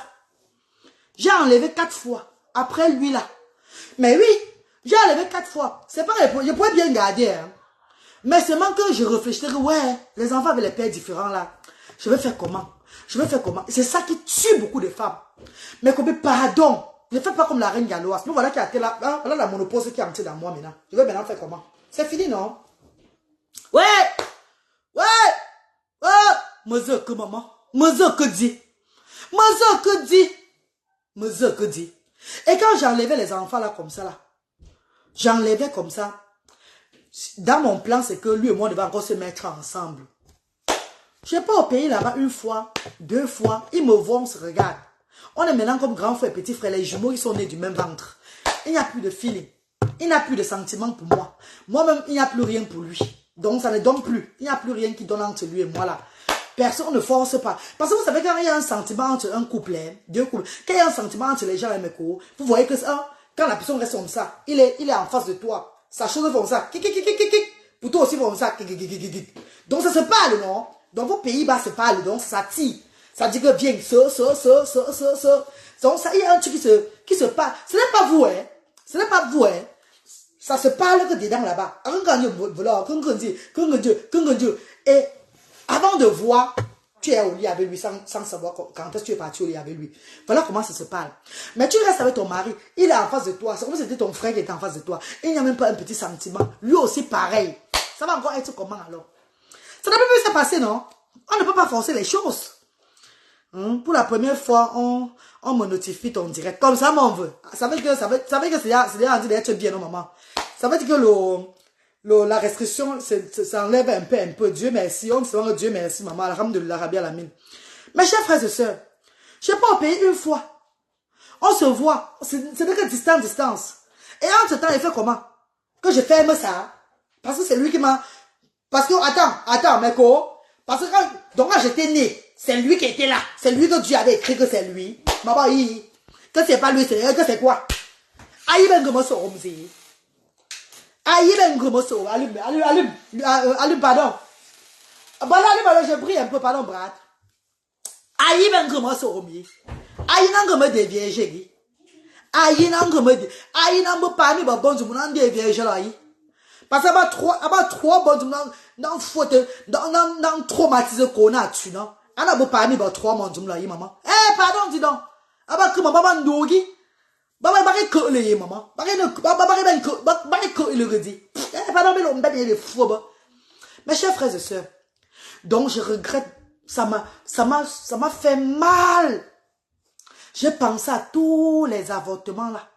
J'ai enlevé 4 fois. Après lui là. Mais oui, j'ai enlevé 4 fois. C'est pas, je pourrais bien garder. Hein. Mais seulement que je réfléchissais que, ouais, les enfants avec les pères différents là. Je vais faire comment? C'est ça qui tue beaucoup de femmes. Mais comme pardon, ne fais pas comme la reine galloise. Mais voilà qui a été là. Voilà la monopause qui est entrée dans moi maintenant. Je vais maintenant faire comment? C'est fini, non? Ouais! Mesure que maman. Mesure que dit. Et quand j'enlevais les enfants là comme ça là. J'enlevais comme ça. Dans mon plan, c'est que lui et moi, on devait encore se mettre ensemble. Je ne vais pas au pays là-bas 1 fois, 2 fois. Ils me voient, on se regarde. On est maintenant comme grand frère et petit frère. Les jumeaux, ils sont nés du même ventre. Il n'y a plus de feeling. Il n'y a plus de sentiments pour moi. Moi-même, il n'y a plus rien pour lui. Donc, ça ne donne plus. Il n'y a plus rien qui donne entre lui et moi là. Personne ne force pas. Parce que vous savez, quand il y a un sentiment entre un couple, hein, 2 couples, quand il y a un sentiment entre les gens et mes cours, vous voyez que ça, quand la personne reste comme ça, il est en face de toi. Sa chose font ça. Pour toi aussi, font ça. Donc, ça se parle, non? Dans vos pays-bas, ça se parle. Donc, ça tire. Ça dit que viens, ça. Donc, ça, il y a un truc qui se parle. Ce n'est pas vous, hein. Ça se parle que dedans là-bas. Et avant de voir, tu es au lit avec lui sans savoir quand est-ce que tu es parti au lit avec lui. Voilà comment ça se parle. Mais tu restes avec ton mari, il est en face de toi. C'est comme si c'était ton frère qui était en face de toi. Il n'y a même pas un petit sentiment. Lui aussi pareil. Ça va encore être comment alors? Ça ne peut plus se passer, non? On ne peut pas forcer les choses. Pour la première fois, on me notifie ton direct. Comme ça, mon veut. Ça veut dire que c'est en train d'être bien, non, maman? Ça veut dire que la restriction, ça enlève un peu. Dieu merci. On se rend Dieu merci, maman. Alhamdulillah, Rabbi Alamine. Mes chers frères et sœurs, je n'ai pas au pays 1 fois. On se voit. C'est que distance. Et entre temps, il fait comment? Que je ferme ça. Parce que c'est lui qui m'a... Parce que, attends, Meko. Parce que quand j'étais né, c'est lui qui était là. C'est lui que Dieu avait écrit que c'est lui. Maman, que c'est pas lui, que c'est quoi? Aïe, ben, comment ça, on me dit? Aïe, ben, comment ça? Allume, pardon. Voilà, allez, je prie un peu, pardon, Brad. Aïe, ben, comment ça, on me dit? Aïe, non, comment des vierges, aïe, non, comment des... Aïe, non, pas parmi, bon, du monde, des vierges, là, aïe. Parce que trois bonnes dans faute dans traumatisé qu'on a tu non on a beau parmi trois mondes là maman pardon dis donc que maman ndogi baba que le maman que le redit pardon mais l'homme bien les fou mes chers frères et sœurs donc je regrette ça m'a fait mal. J'ai pensé à tous les avortements là.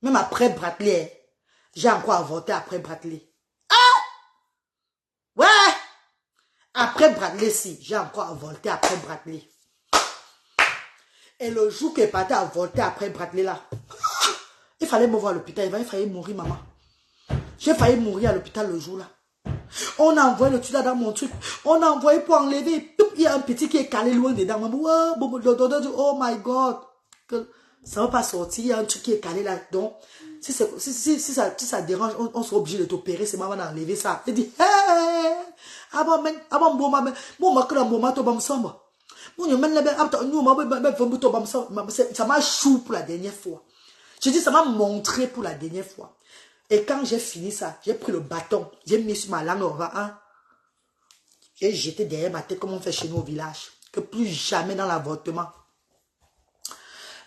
Même après Bradley, j'ai encore avorté après Bradley. Ah! Ouais! Après Bradley, si, j'ai encore avorté après Bradley. Et le jour que parti avorter après Bradley là, il fallait me voir à l'hôpital, il fallait mourir, maman. J'ai failli mourir à l'hôpital le jour là. On a envoyé le tueur dans mon truc. On a envoyé pour enlever. Il y a un petit qui est calé loin dedans. Oh my God. Ça ne va pas sortir. Il y a un truc qui est calé là. Donc, si ça dérange, on sera obligé de t'opérer. C'est maman d'enlever ça. Il dit, hey! Ça m'a chou pour la dernière fois. Je dis, ça m'a montré pour la dernière fois. Et quand j'ai fini ça, j'ai pris le bâton, j'ai mis sur ma langue, j'ai jeté derrière ma tête comme on fait chez nous au village. Que plus jamais dans l'avortement.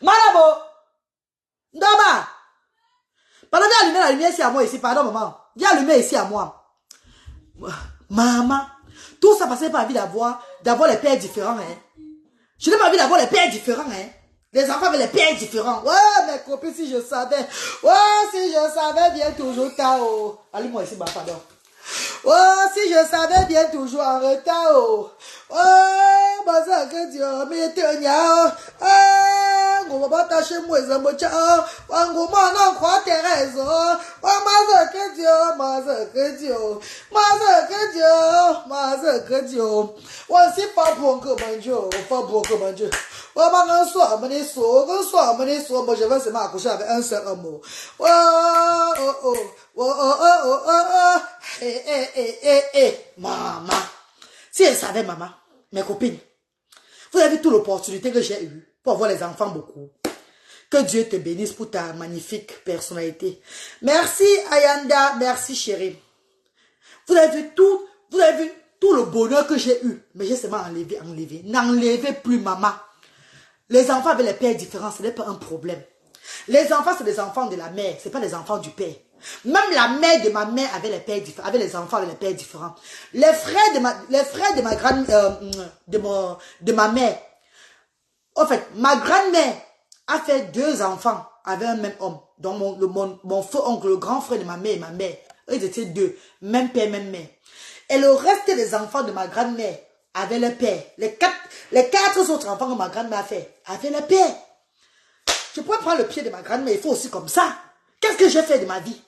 Malabo! Ndoma! Pardon, viens allumer la lumière ici à moi ici, pardon maman. Viens allumer ici à moi. Maman, tout ça passait par la vie d'avoir les pères différents. Hein. Je n'ai pas envie d'avoir les pères différents. Hein. Les enfants avaient les pères différents. Ouais, mes copines, si je savais. Ouais, si je savais bien toujours tard. Oh. Allume-moi ici, pardon. Oh, si je savais bien toujours en retard. Oh, oh, bah ça que Dieu m'est tenu. Oh, on va pas tâcher moi, ça me tient. Oh, on va non croire Thérèse. Oh, ma que Dieu, ma que Dieu, ma que Dieu, ma que Dieu. Oh, c'est pas bon que mon Dieu, pas bon que mon Dieu. Oh, ma soir, moi je vais seulement accoucher avec un seul homme. Oh, oh, oh. Maman. Si elle savait, maman, mes copines, vous avez toute l'opportunité que j'ai eue pour avoir les enfants beaucoup. Que Dieu te bénisse pour ta magnifique personnalité. Merci Ayanda, merci chérie. Vous avez vu tout le bonheur que j'ai eu. Mais j'ai seulement enlevé. N'enlevez plus, maman. Les enfants avec les pères différents, ce n'est pas un problème. Les enfants, c'est les enfants de la mère, ce n'est pas les enfants du père. Même la mère de ma mère avait les pères différents, avait les enfants avec les pères différents. Les frères de ma grand de ma mère. En fait, ma grand-mère a fait 2 enfants avec un même homme. Donc mon feu oncle, le grand frère de ma mère et ma mère, ils étaient 2, même père, même mère. Et le reste des enfants de ma grand-mère avaient le père. Les 4 autres enfants que ma grand-mère a fait avaient le père. Je pourrais prendre le pied de ma grand-mère, il faut aussi comme ça. Qu'est-ce que j'ai fait de ma vie?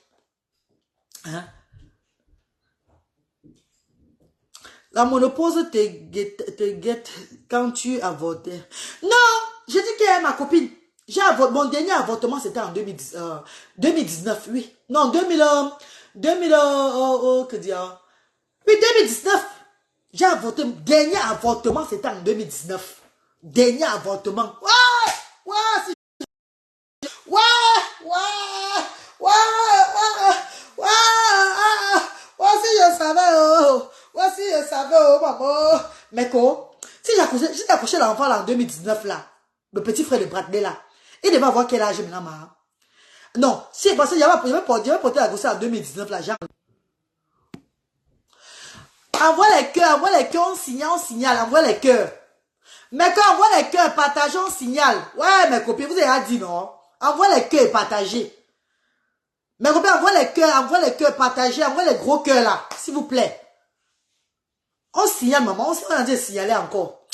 Hein? La monopause te guette quand tu avortes. Non, je dis qu'elle est ma copine. Mon dernier avortement, c'était en 2019, oui. Non, que dire? Oui, 2019. J'ai avorté. Dernier avortement, c'était en 2019. Dernier avortement. Ouais, ouais, si. Ouais, si je savais, si je savais, maman. Mais quoi? Si j'ai accouché l'enfant là en 2019 là, le petit frère de Bradley là, il devait avoir quel âge maintenant, maman? Non, si, parce qu'il y avait porté la grossesse en 2019 là, genre. Envoie les cœurs, on signale, envoie les cœurs. Mais quand on envoie les cœurs, partageons, on signale. Ouais, mes copines, vous avez dit non? Envoie les cœurs et partagez. Mes copines, envoie les cœurs, partagez, envoie les gros cœurs là, s'il vous plaît. On signale, maman, on a dit signaler encore.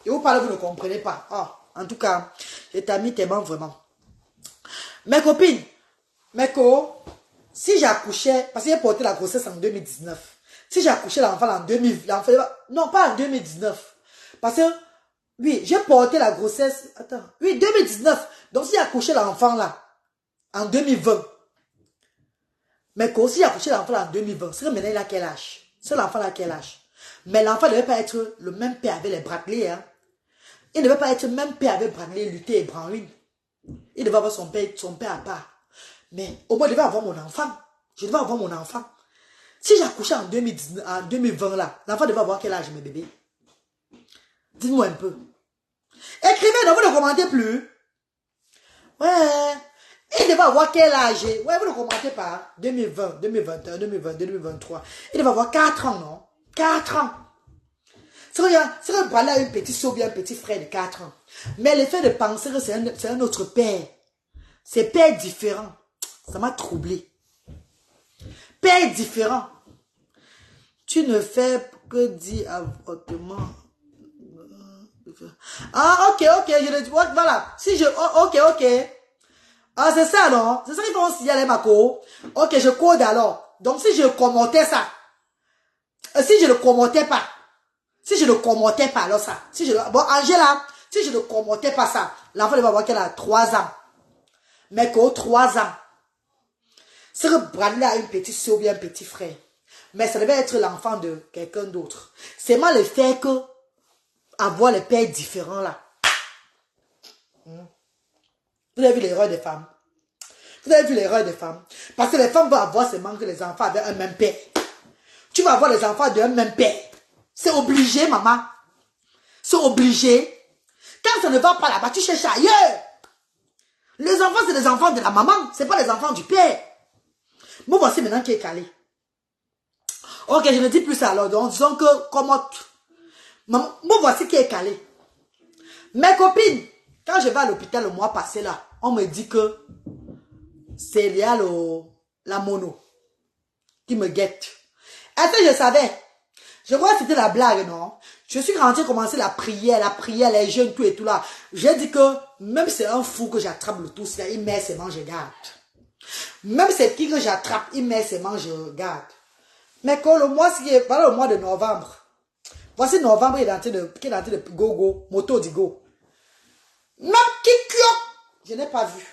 Et vous parlez, vous ne comprenez pas. Ah, en tout cas, je t'ai mis tellement vraiment. Mes copines, si j'accouchais, parce que j'ai porté la grossesse en 2019, Si j'ai accouché l'enfant en 2000, non, pas en 2019. Parce que, oui, j'ai porté la grossesse, attends, oui, 2019. Donc, si j'ai accouché l'enfant là, en 2020, mais si j'ai accouché l'enfant là en 2020, c'est que maintenant il a quel âge? C'est l'enfant là à quel âge? Mais l'enfant ne devait pas être le même père avec les bracelets, hein. Il ne devait pas être le même père avec bracelet, lutter et branline. Il devait avoir son père à part. Mais au moins, je devais avoir mon enfant. Je devais avoir mon enfant. Si j'ai accouché en 2020 là, l'enfant devait avoir quel âge, mes bébés? Dites-moi un peu. Écrivez, ne vous ne commentez plus. Ouais. Il devait avoir quel âge? Ouais, vous ne commentez pas. 2020, 2021, 2022, 2023. Il devait avoir 4 ans, non? 4 ans. C'est que Bala a une petite soeur, bien un petit frère de 4 ans. Mais le fait de penser que c'est un autre père. C'est père différent. Ça m'a troublé. Père différent. Tu ne fais que dire avortement. Ah, ok, je le dis. Voilà. Si je. Oh, ok. Ah, c'est ça, non? C'est ça qu'il faut signaler, ma co. Ok, je code alors. Donc, si je commentais ça. Si je ne commentais pas. Si je ne commentais pas, alors ça. Bon, Angela, si je ne commentais pas ça, l'enfant va voir qu'elle a 3 ans. Mais qu'au 3 ans. C'est que Bradley a une petite soeur ou bien un petit frère. Mais ça devait être l'enfant de quelqu'un d'autre. C'est mal le fait que avoir les pères différents là. Vous avez vu l'erreur des femmes? Vous avez vu l'erreur des femmes? Parce que les femmes vont avoir seulement que les enfants avec un même père. Tu vas avoir les enfants d'un même père. C'est obligé, maman. C'est obligé. Quand ça ne va pas là-bas, tu cherches ailleurs. Les enfants, c'est les enfants de la maman. Ce n'est pas les enfants du père. Moi, voici maintenant qui est calé. Ok, je ne dis plus ça alors. Donc, disons que, comment... Moi, voici qui est calé. Mes copines, quand je vais à l'hôpital le mois passé là, on me dit que c'est lié à la mono qui me guette. Est-ce que je savais? Je crois que c'était la blague, non? Je suis rentrée commencer la prière, les jeûnes, tout et tout là. J'ai dit que même c'est un fou que j'attrape le tout, il met ses mains, je garde. Même c'est qui que j'attrape, il met ses mains, je garde. Mais quand le mois, voilà le mois de novembre. Voici novembre, il est en train de go, moto du go. Même qui je n'ai pas vu.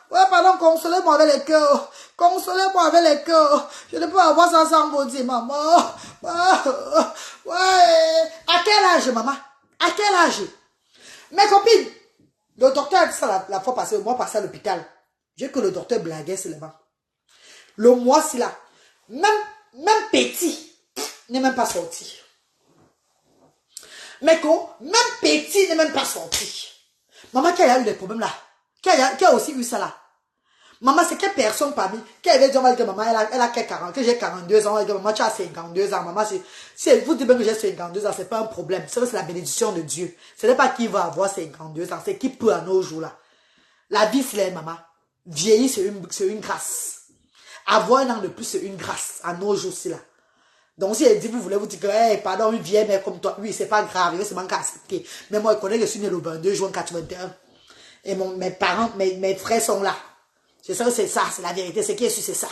Ouais, pardon, consolez-moi avec les cœurs. Consolez-moi avec les cœurs. Je ne peux pas avoir ça sans vous dire, maman. Ouais. À quel âge, maman? À quel âge? Mes copines, le docteur a dit ça la fois passée, le mois passé à l'hôpital. J'ai que le docteur blaguait seulement. Le mois, c'est là. Même petit n'est même pas sorti. Mais même petit n'est même pas sorti. Maman, qui a eu des problèmes là? Qui a aussi eu ça là? Maman, c'est quelle personne parmi? Qui avait dit, maman, elle a 40, que j'ai 42 ans, elle dit, maman, tu as 52 ans. Maman, si vous dites que j'ai 52 ans, c'est pas un problème. C'est la bénédiction de Dieu. Ce n'est pas qui va avoir 52 ans, c'est qui peut à nos jours là. La vie, c'est maman. Vieillir, c'est une grâce. Avoir un an de plus, c'est une grâce à nos jours, c'est là. Donc, si elle dit, vous voulez vous dire que, hey, pardon, une vieille mère comme toi, oui, c'est pas grave, c'est manque à accepter. Mais moi, je connais que je suis né le 22 juin 81. Et mes parents, mes frères sont là. C'est ça, c'est la vérité, c'est qui est sûr, c'est ça.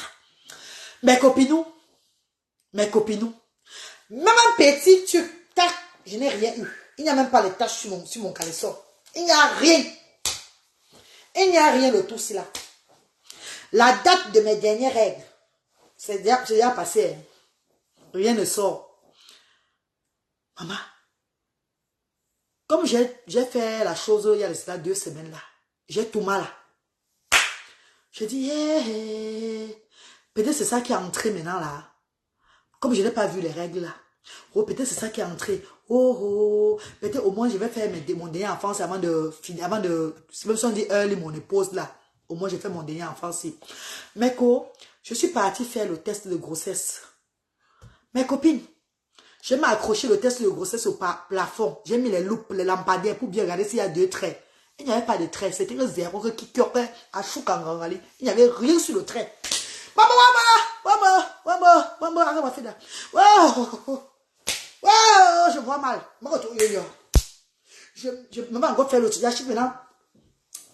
Mes copinous, même un petit, je n'ai rien eu. Il n'y a même pas les taches sur mon caleçon. Il n'y a rien. Il n'y a rien de tout cela. La date de mes dernières règles, c'est déjà passé. Hein. Rien ne sort. Maman, comme j'ai fait la chose il y a cela 2 semaines là, j'ai tout mal. Je dis, peut-être c'est ça qui est entré maintenant là. Comme je n'ai pas vu les règles là. Oh, peut-être c'est ça qui est entré. Oh, peut-être au moins je vais faire mon dernier enfance avant de finir, même si on dit early mon épouse là. Au moins j'ai fait mon dernier enfance. Mais je suis partie faire le test de grossesse. Mes copines, j'ai mis accroché le test de grossesse au plafond. J'ai mis les loupes, les lampadaires pour bien regarder s'il y a 2 traits. Il n'y avait pas de trait. C'était le zéro qui cœurait à Choukangangali. Il n'y avait rien sur le trait. Maman, je vois mal. Je vais encore faire l'autre. Maintenant,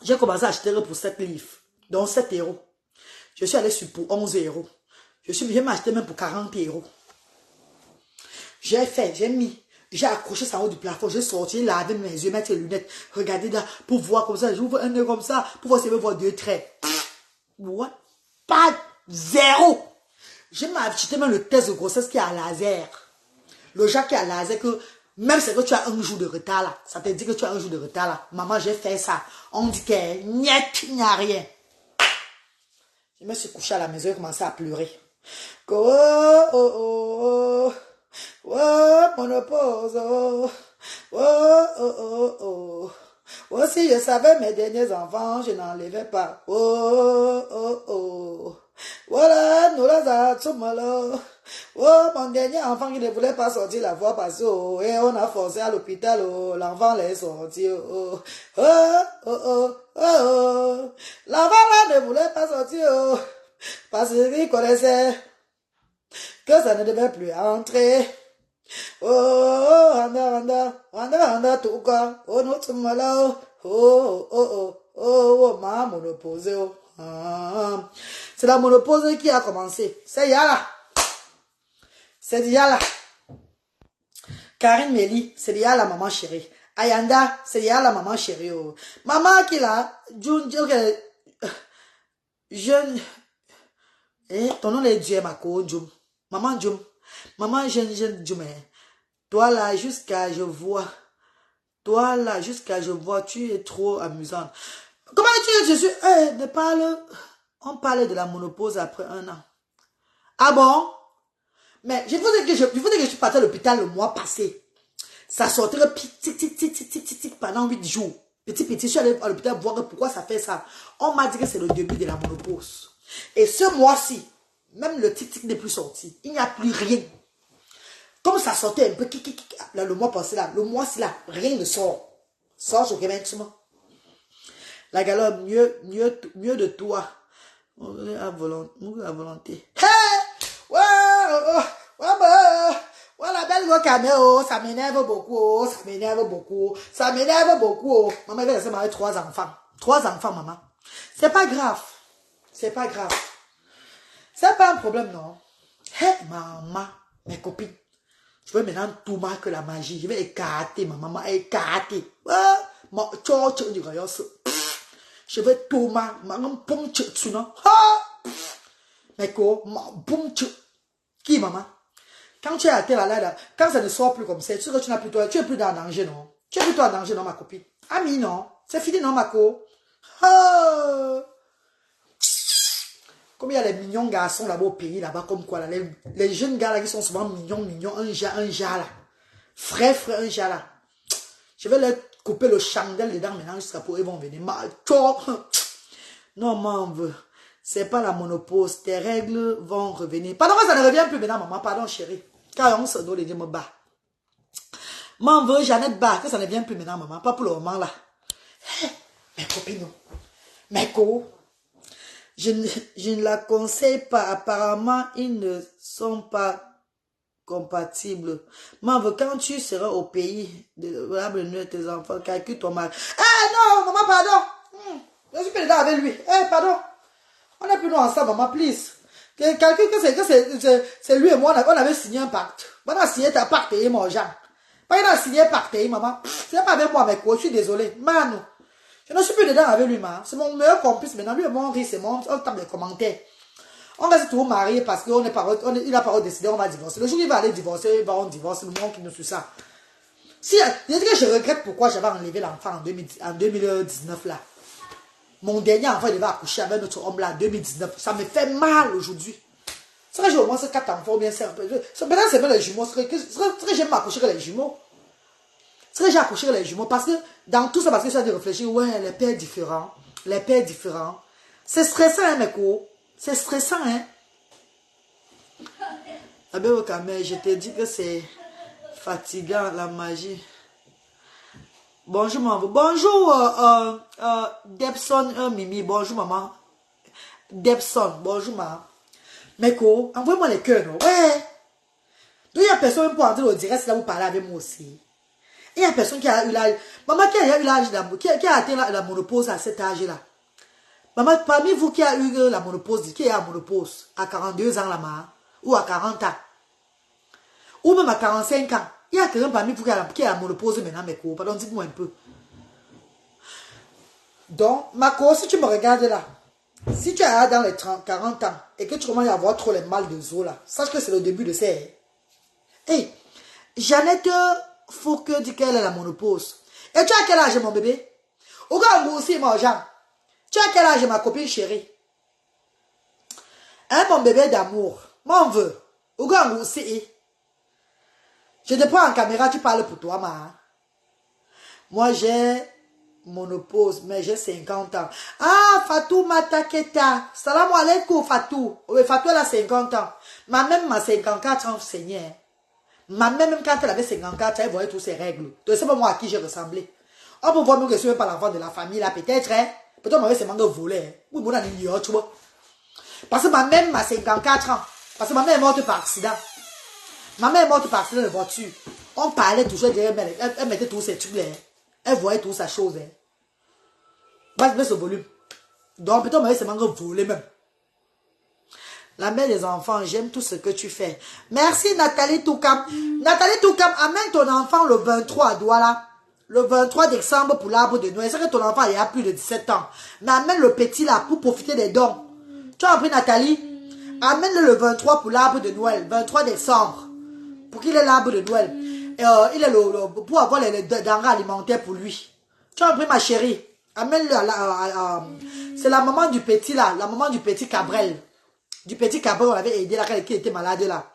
j'ai commencé à acheter pour 7 livres. Donc 7 €. Je suis allé sur pour 11 euros. J'ai acheté même pour 40 euros. J'ai fait, j'ai mis, j'ai accroché ça en haut du plafond, j'ai sorti, lavé mes yeux, mettre les lunettes, regardez là, pour voir comme ça, j'ouvre un œil comme ça, pour voir si je veux voir 2 traits. What? Pas zéro. J'ai acheté même le test de grossesse qui est à laser. Le genre qui est à laser que, même si tu as un jour de retard là, ça te dit que tu as un jour de retard là. Maman, j'ai fait ça. On dit que, niet, il n'y a rien. Je me suis couché à la maison et commencé à pleurer. Oh, oh, oh, oh, oh, monopause, oh, oh, oh, oh, oh. Oh, si je savais mes derniers enfants, je n'enlevais pas. Oh, oh, oh. Voilà, nous là, tout malo. Oh, mon dernier enfant qui ne voulait pas sortir la fois passée, oh, et on a forcé à l'hôpital, oh, l'enfant l'est sorti, oh, oh, oh, oh, oh, oh. L'enfant là ne voulait pas sortir, oh, parce qu'il connaissait que ça ne devait plus entrer. Oh, oh, anda, tout quoi, oh, notre malo, oh, oh, oh, oh, ma monopause, oh. C'est la monopause qui a commencé. C'est Yala. C'est Yala. Karine Méli, c'est Yala, maman chérie. Ayanda, c'est Yala, maman chérie. Oh. Maman qui l'a, jeune, ton nom est Dieu, ma co, Djoum. Maman Djoum. Maman jeune Djoum. Toi là, jusqu'à je vois. Toi là, jusqu'à je vois, tu es trop amusante. Comment tu es, je suis, on parlait de la monopause après 1 an. Ah bon? Mais je vous dis que je suis partie à l'hôpital le mois passé. Ça sortait pendant 8 jours. Petit, je suis allée à l'hôpital voir pourquoi ça fait ça. On m'a dit que c'est le début de la monopause. Et ce mois-ci, même le tic-tic n'est plus sorti. Il n'y a plus rien. Comme ça sortait un peu, là, le mois passé là, le mois-ci là, rien ne sort. Sors, je reviens tout. La galope, mieux de toi. À volonté. Hey! Ouais, la belle voix caméo, ça m'énerve beaucoup, ça m'énerve beaucoup, ça m'énerve beaucoup. Maman, elle va laisser marier 3 enfants. 3 enfants, maman. C'est pas grave. C'est pas grave. C'est pas un problème, non. Hey, maman, mes copines. Je vais maintenant tout marquer la magie. Je vais écarter ma maman, écarter. Mon tchotch du rayon. Je vais tout marquer. Maman, bon tchotch, non. Mais quoi, bon tchotch. Qui, maman? Quand tu es à terre là, quand ça ne sort plus comme ça, tu n'as plus toi, tu es plus dans danger, non? Tu es plus toi en danger, non, ma copine? Ami, non? C'est fini, non, ma co? Comme il y a les mignons garçons là-bas au pays, là-bas, comme quoi, là, les jeunes gars là qui sont souvent mignons, un jar là. Frère, un jar là. Je vais leur couper le chandelle dedans maintenant jusqu'à pour ils vont venir. Non, m'en veux. C'est pas la monopause. Tes règles vont revenir. Pardon, ça ne revient plus maintenant, maman. Pardon, chérie. Car on se doit les dire, me bat. M'en veux, Jeannette bat. Que ça ne vient plus maintenant, maman. Pas pour le moment là. Hey, mes copines, mes co. Je ne la conseille pas. Apparemment, ils ne sont pas compatibles. M'en veux, quand tu seras au pays de tes enfants, calcule ton mari. Eh non, maman, pardon. Je suis plus dedans avec lui. Eh, pardon. On n'est plus nous ensemble, maman, please. Calcule que c'est lui et moi, on avait signé un pacte. On a signé un pacte et mon Jean. Pas il a signé un pacte et maman. C'est pas avec moi, mais quoi, je suis désolé. Manu. Je ne suis plus dedans avec lui, maman. C'est mon meilleur complice maintenant. Lui et moi, on rit, c'est mon, on tape les commentaires. On va se trouver mariés parce qu'il n'a pas décidé, on va divorcer. Le jour où il va aller divorcer, il va en divorcer, le monde qui nous suit ça. Si, je dis que je regrette pourquoi j'avais enlevé l'enfant en 2019 là. Mon dernier enfant, il devait accoucher avec notre homme là en 2019. Ça me fait mal aujourd'hui. C'est vrai que j'ai au moins 4 enfants, bien c'est un peu. Maintenant, c'est même les jumeaux. C'est vrai que j'aime accoucher avec les jumeaux. C'est vrai que j'ai accouché avec les jumeaux parce que dans tout ça, parce que j'ai de réfléchir, ouais, les pères différents. Les pères différents. C'est stressant, hein, mes co. C'est stressant, hein. Ah ben, je te dis que c'est fatigant, la magie. Bonjour, maman. Bonjour, Debson, Mimi. Bonjour, maman. Debson, bonjour, maman. Meko, envoyez-moi les cœurs, non? Ouais. Donc, il y a personne pour entrer au direct, là, vous parlez avec moi aussi. Il y a personne qui a eu l'âge. Maman, qui a eu l'âge d'amour, qui a atteint la monopause à cet âge-là. Maman, parmi vous qui a eu la monopause, qui est à monopause, à 42 ans là-bas, ou à 40 ans, ou même à 45 ans, il y a quelqu'un parmi vous qui a la monopause maintenant, mes cours. Pardon, dites-moi un peu. Donc, ma cour, si tu me regardes là, si tu es dans les 30, 40 ans et que tu commences à avoir trop les mal de zo là, sache que c'est le début de ces. Hey, Jeannette Fouque dit qu'elle a la monopause. Et tu as quel âge, mon bébé? Ou quand vous aussi, mon Jean? Tu as quel âge, ma copine chérie? Hein, mon bébé d'amour? Mon vœu. Ou quand vous aussi? Je te prends en caméra, tu parles pour toi, ma. Moi, j'ai monopause, mais j'ai 50 ans. Ah, Fatou Mataketa. Salam alaikum, Fatou. Oui, Fatou, elle a 50 ans. Ma même m'a 54 ans, Seigneur. Ma même quand elle avait 54 ans, elle voyait tous ses règles. Tu sais pas moi à qui j'ai ressemblé. On peut voir même que je suis même pas l'enfant de la famille, là, peut-être, hein. Peut-être m'avait seulement volé. Oui, moi, tu vois. Parce que ma mère m'a 54 ans. Parce que ma mère est morte par accident. Ma mère est morte par accident de voiture. On parlait toujours derrière elle. Elle mettait tous ses trucs là. Elle voyait toute sa chose. Vas-y, ce volume. Donc, peut-être m'avait seulement volé même. La mère des enfants, j'aime tout ce que tu fais. Merci Nathalie Toukam. Nathalie Toukam, amène ton enfant le 23 à Douala. Le 23 décembre pour l'arbre de Noël. C'est que ton enfant il a plus de 17 ans. Mais amène le petit là pour profiter des dons. Tu as appris Nathalie? Amène-le le 23 pour l'arbre de Noël. 23 décembre. Pour qu'il ait l'arbre de Noël. Il est pour avoir les denrées alimentaires pour lui. Tu as appris ma chérie? Amène-le c'est la maman du petit là. La maman du petit Cabrel. Du petit Cabrel, on l'avait aidé là, qui était malade là.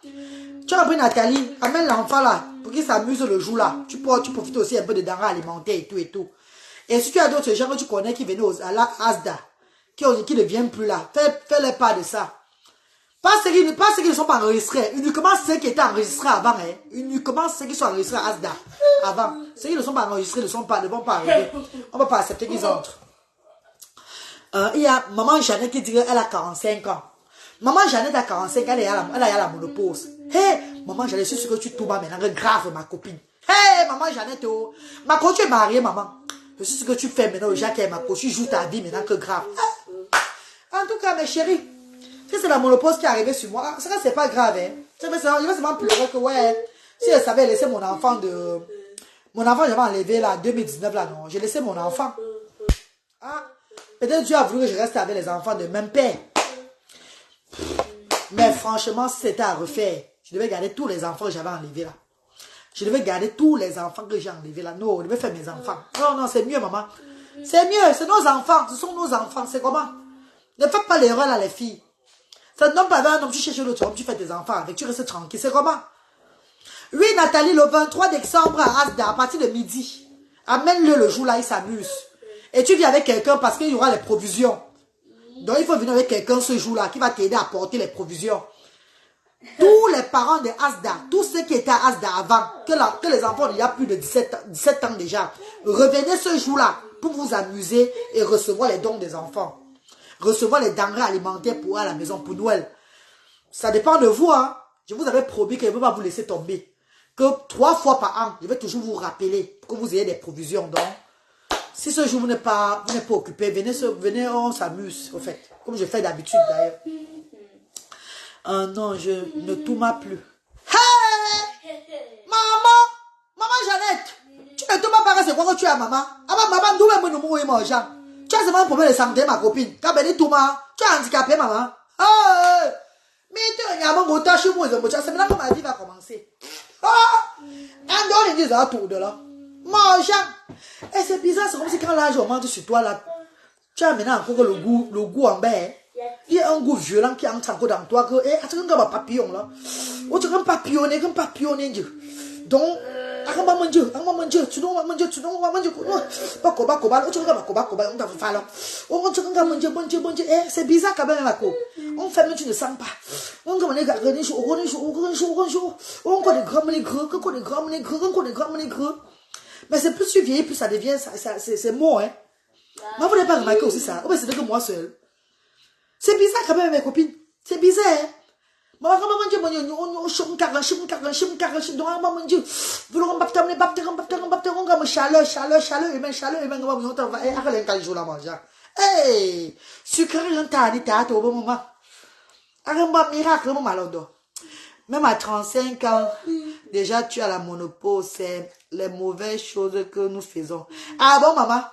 Tu as appris Nathalie? Amène l'enfant là. Pour qu'il s'amuse le jour là. Tu profites aussi un peu de denrées alimentaires et tout et tout. Et si tu as d'autres gens que tu connais qui venaient à la Asda. Qui ne viennent plus là. Fais-les pas de ça. Pas ceux qui ne sont pas enregistrés. Uniquement ceux qui étaient enregistrés avant. Hein. Uniquement ceux qui sont enregistrés à Asda. Avant. Ceux qui ne sont pas enregistrés ne vont pas arriver. On ne va pas accepter qu'ils entrent. Il y a maman Jeannette qui dit qu'elle a 45 ans. Maman Jeannette a 45 ans, elle a la monopause. Hé, maman Jeannette, je suis sûr que tu tombes maintenant grave, ma copine. Hé, maman Jeannette, oh. Ma copine, tu es mariée, maman. Je suis sûr que tu fais maintenant, Jacques et ma copine, tu joues ta vie maintenant que grave. En tout cas, mes chéris, si c'est la monopause qui est arrivée sur moi, c'est pas grave, hein. Je vais seulement pleurer que, ouais, si je savais laisser mon enfant de... Mon enfant, j'avais enlevé là, 2019 là, non. J'ai laissé mon enfant. Ah, peut-être Dieu a voulu que je reste avec les enfants de même père. Mais franchement, si c'était à refaire, je devais garder tous les enfants que j'avais enlevés là. Je devais garder tous les enfants que j'ai enlevés là. Non, je devais faire mes enfants. Non, non, c'est mieux, maman. C'est mieux, c'est nos enfants. Ce sont nos enfants. C'est comment? Ne faites pas l'erreur là, les filles. Ça ne donne pas un homme, tu cherches l'autre homme, tu fais tes enfants avec, tu restes tranquille. C'est comment? Oui, Nathalie, le 23 décembre à Asda, à partir de midi. Amène-le le jour là, il s'amuse. Et tu viens avec quelqu'un parce qu'il y aura les provisions. Donc, il faut venir avec quelqu'un ce jour-là qui va t'aider à porter les provisions. Tous les parents de Asda, tous ceux qui étaient à Asda avant, que les enfants il y a plus de 17 ans déjà, revenez ce jour-là pour vous amuser et recevoir les dons des enfants. Recevoir les denrées alimentaires pour à la maison pour Noël. Ça dépend de vous, hein. Je vous avais promis que je ne vais pas vous laisser tomber. Que 3 fois par an, je vais toujours vous rappeler pour que vous ayez des provisions. Donc, si ce jour vous n'êtes pas occupé, venez, on s'amuse, au fait. Comme je fais d'habitude d'ailleurs. Non, je ne tout m'a plus. Hey! Maman Jeannette, tu ne tout m'as pas, c'est quoi que tu as, maman? Ah, maman, d'où est-ce que nous mourons, gens? Tu as seulement un problème de santé, ma copine. Quand ben tout ma, tu es handicapé, maman. Oh! Mais tu as un montage chez moi, c'est maintenant que ma vie va commencer. Oh! Un don, ils disent à tout de là. Mon Jean. Et c'est bizarre, c'est comme si quand l'âge augmente sur toi, là, tu as maintenant encore le goût en bas. Il y a un goût violent qui entre encore dans toi. Tu as un papillon là. Ou tu as un papillonné, donc, c'est bizarre quand même, on fait, mais tu ne sens pas. On connaît les gros. Mais c'est plus tu vieillis, plus ça devient, c'est mort, hein. Mais vous n'avez pas remarqué aussi ça. Ou c'était que moi seul. C'est bizarre quand même, mes copines. C'est bizarre, hein. Chaleur, Hey! Sucré, j'entends, t'as au bon moment. Un miracle, mon malade. Même à 35 ans, déjà tu as la monopole, c'est les mauvaises choses que nous faisons. Ah bon, maman?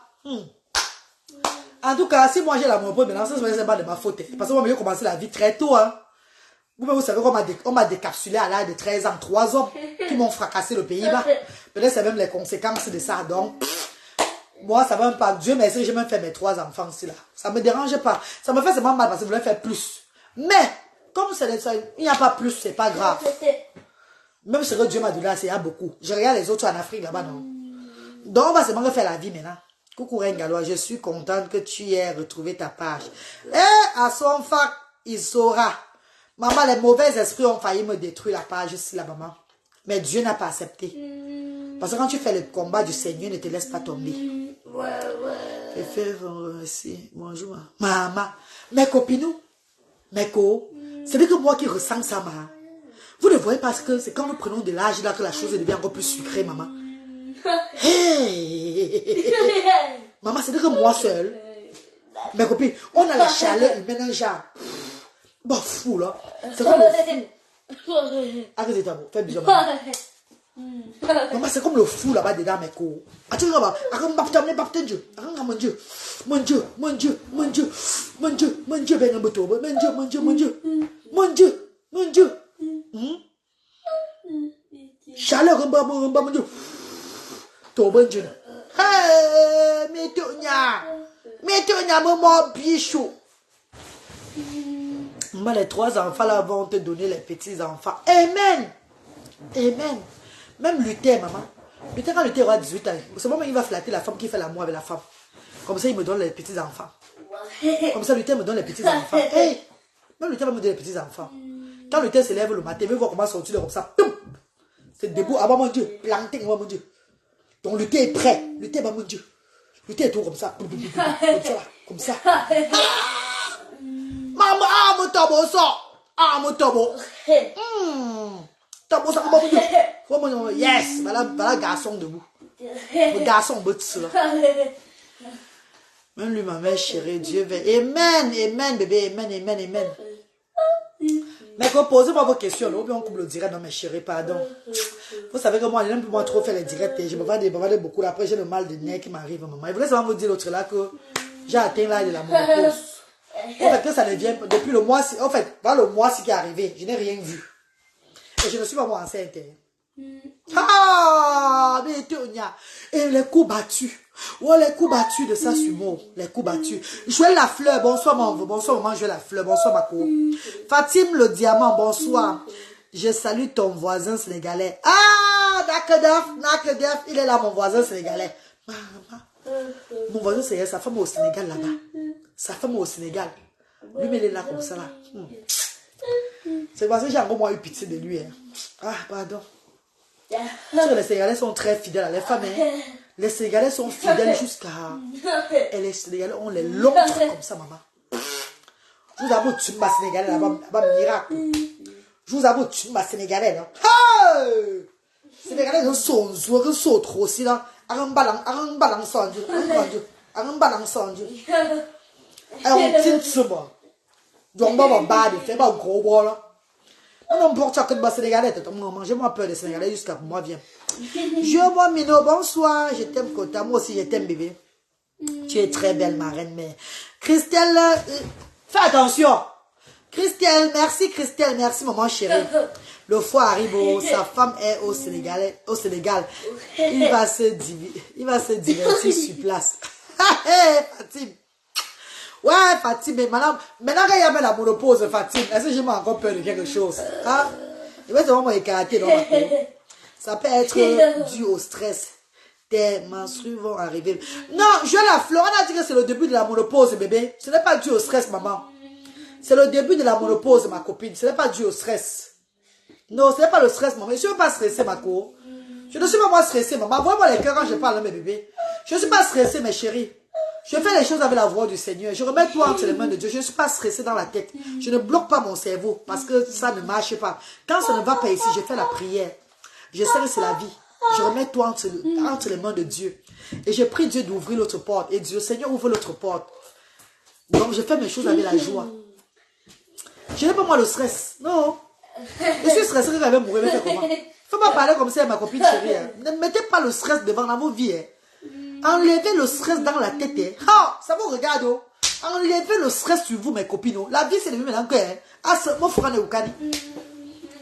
En tout cas, si moi j'ai la monopole, maintenant, ça c'est pas de ma faute. Parce que moi, j'ai commencé la vie très tôt. Hein. Vous savez qu'on m'a décapsulé à l'âge de 13 ans. 3 hommes qui m'ont fracassé le Pays-Bas. Peut-être c'est même les conséquences de ça. Donc, moi, ça va même pas. Dieu merci, j'ai même fait mes 3 enfants aussi là. Ça me dérange pas. Ça me fait seulement mal parce que je voulais faire plus. Mais, comme c'est il n'y a pas plus, c'est pas grave. Même ce que Dieu m'a donné là, c'est il y a beaucoup. Je regarde les autres en Afrique là-bas, non. Donc, on va seulement refaire la vie maintenant. Coucou Rengalois, je suis contente que tu aies retrouvé ta page. Et à son fac, il saura. Maman, les mauvais esprits ont failli me détruire la page ici, la maman. Mais Dieu n'a pas accepté. Parce que quand tu fais le combat du Seigneur, ne te laisse pas tomber. Et faire ici, bonjour. Maman, mes copines, mes co, c'est que moi qui ressens ça, maman. Vous ne voyez pas que c'est quand nous prenons de l'âge là que la chose devient encore plus sucrée, maman. Hey! Maman, c'est que moi seule, mes copines, on a la chaleur humaine, genre. Bah, fou là. C'est comme le fou. Arrêtez ta boue, fais bizarre, maman. Maman, c'est comme le fou là-bas dedans, mes cours. Attends, là-bas. Arrête, Dieu. Arrête, mon Dieu. Mon Dieu, mon Dieu, mon Dieu. Mon Dieu, mon Dieu, ben, mon Dieu, mon Dieu, mon Dieu, mon Dieu. Mon Dieu, mon Dieu. Chaleur, mon Dieu. Ton bon Dieu. Hey, mais Tonya, maman, bichou. Maman, les 3 enfants là vont te donner les petits enfants. Amen. Amen. Même Luther, maman. Luther, quand Luther aura 18 ans, c'est moment il va flatter la femme qui fait l'amour avec la femme. Comme ça, il me donne les petits enfants. Comme ça, Luther me donne les petits enfants. Hey, même Luther va me donner les petits enfants. Quand Luther se lève le matin, il veut voir comment sortir comme ça. C'est debout. Ah, mon Dieu. Planté, mon Dieu. Donc, Luther est prêt. Luther, mon Dieu. Luther est tout comme ça. Comme ça. Maman, ah, mon tobo, ça. Ah, mon tobo. Tobo, ça, mon Dieu. Yes. Voilà, garçon debout. Le garçon, bouts, là. Même lui, ma mère chérie, Dieu veut. Amen, amen, bébé, amen, amen, amen. Mais posez-moi vos questions, là, ou bien on coupe le direct, non, mes chéris, pardon. Vous savez que moi, je n'aime pas trop faire les directs, je me bavade beaucoup, là, après j'ai le mal de nez qui m'arrive, maman. Je voulais seulement vous dire l'autre là que j'ai atteint l'âge de la ménopause. En fait, que ça devient, depuis le mois, en fait, voilà le mois-ci qui est arrivé, je n'ai rien vu. Et je ne suis pas moi enceinte. Ah, mais Tonya. Et les coups battus. Oh, les coups battus de ça sur moi. Les coups battus. Joël la fleur. Bonsoir, maman. Joël la fleur. Bonsoir, ma co. Fatime le diamant. Bonsoir. Je salue ton voisin sénégalais. Ah, Nakedef. Il est là, mon voisin sénégalais. Maman. Mon voisin sénégalais, sa femme est au Sénégal là-bas. Sa femme est au Sénégal. Lui, mais il est là comme ça là. C'est parce que j'ai encore moi eu pitié de lui. Hein. Ah, pardon. Les Sénégalais sont très fidèles à les femmes. Hein. Les Sénégalais sont fidèles jusqu'à... Et les Sénégalais ont les longs trucs comme ça, maman. Je vous avoue, tu m'as Sénégalais là-bas, miracle. Je vous avoue, tu m'as Sénégalais là. Hey! Sénégalais, ils sont trop aussi là. Arran balang son Dieu. Alors, on tient ce bois. Donc, on va battre, c'est pas un gros bois là. Non, pour ça que les Sénégalais, j'ai-moi peur des Sénégalais jusqu'à moi, viens. Je vois Mino, bonsoir, je t'aime Kota, moi aussi je t'aime bébé. Tu es très belle ma reine, mais Christelle, fais attention. Christelle, merci maman chérie. Le foie arrive, sa femme est au Sénégal. Il va se divertir sur place. Fatim. Ouais, Fatim, mais maintenant qu'il y a la monopause, Fatim, est-ce que j'ai encore peur de quelque chose? Hein? Il va vraiment écarter dans ma peau. Ça peut être dû au stress. Tes menstrues vont arriver. Non, la fleur, on a dit que c'est le début de la monopause, bébé. Ce n'est pas dû au stress, maman. C'est le début de la monopause, ma copine. Ce n'est pas dû au stress. Non, ce n'est pas le stress, maman. Je ne suis pas stressée, ma co. Je ne suis pas moi stressée, maman. Vois-moi les cœurs quand je parle à mes bébés. Je ne suis pas stressée, mes chéris. Je fais les choses avec la voix du Seigneur. Je remets tout entre les mains de Dieu. Je ne suis pas stressée dans la tête. Je ne bloque pas mon cerveau parce que ça ne marche pas. Quand ça ne va pas ici, je fais la prière. Je sais que c'est la vie. Je remets tout entre les mains de Dieu. Et je prie Dieu d'ouvrir l'autre porte. Et Dieu, Seigneur, ouvre l'autre porte. Donc, je fais mes choses avec la joie. Je n'ai pas moi le stress. Non. Je suis stressé que j'avais mourir. Mais comment? Faut pas parler comme ça à ma copine chérie. Hein. Ne mettez pas le stress devant dans vos vies. Hein. Enlevez le stress dans la tête. Hein. Ah, ça vous regarde. Oh. Enlevez le stress sur vous, mes copines. Oh. La vie, c'est le même maintenant que. Hein. Ah, mon frère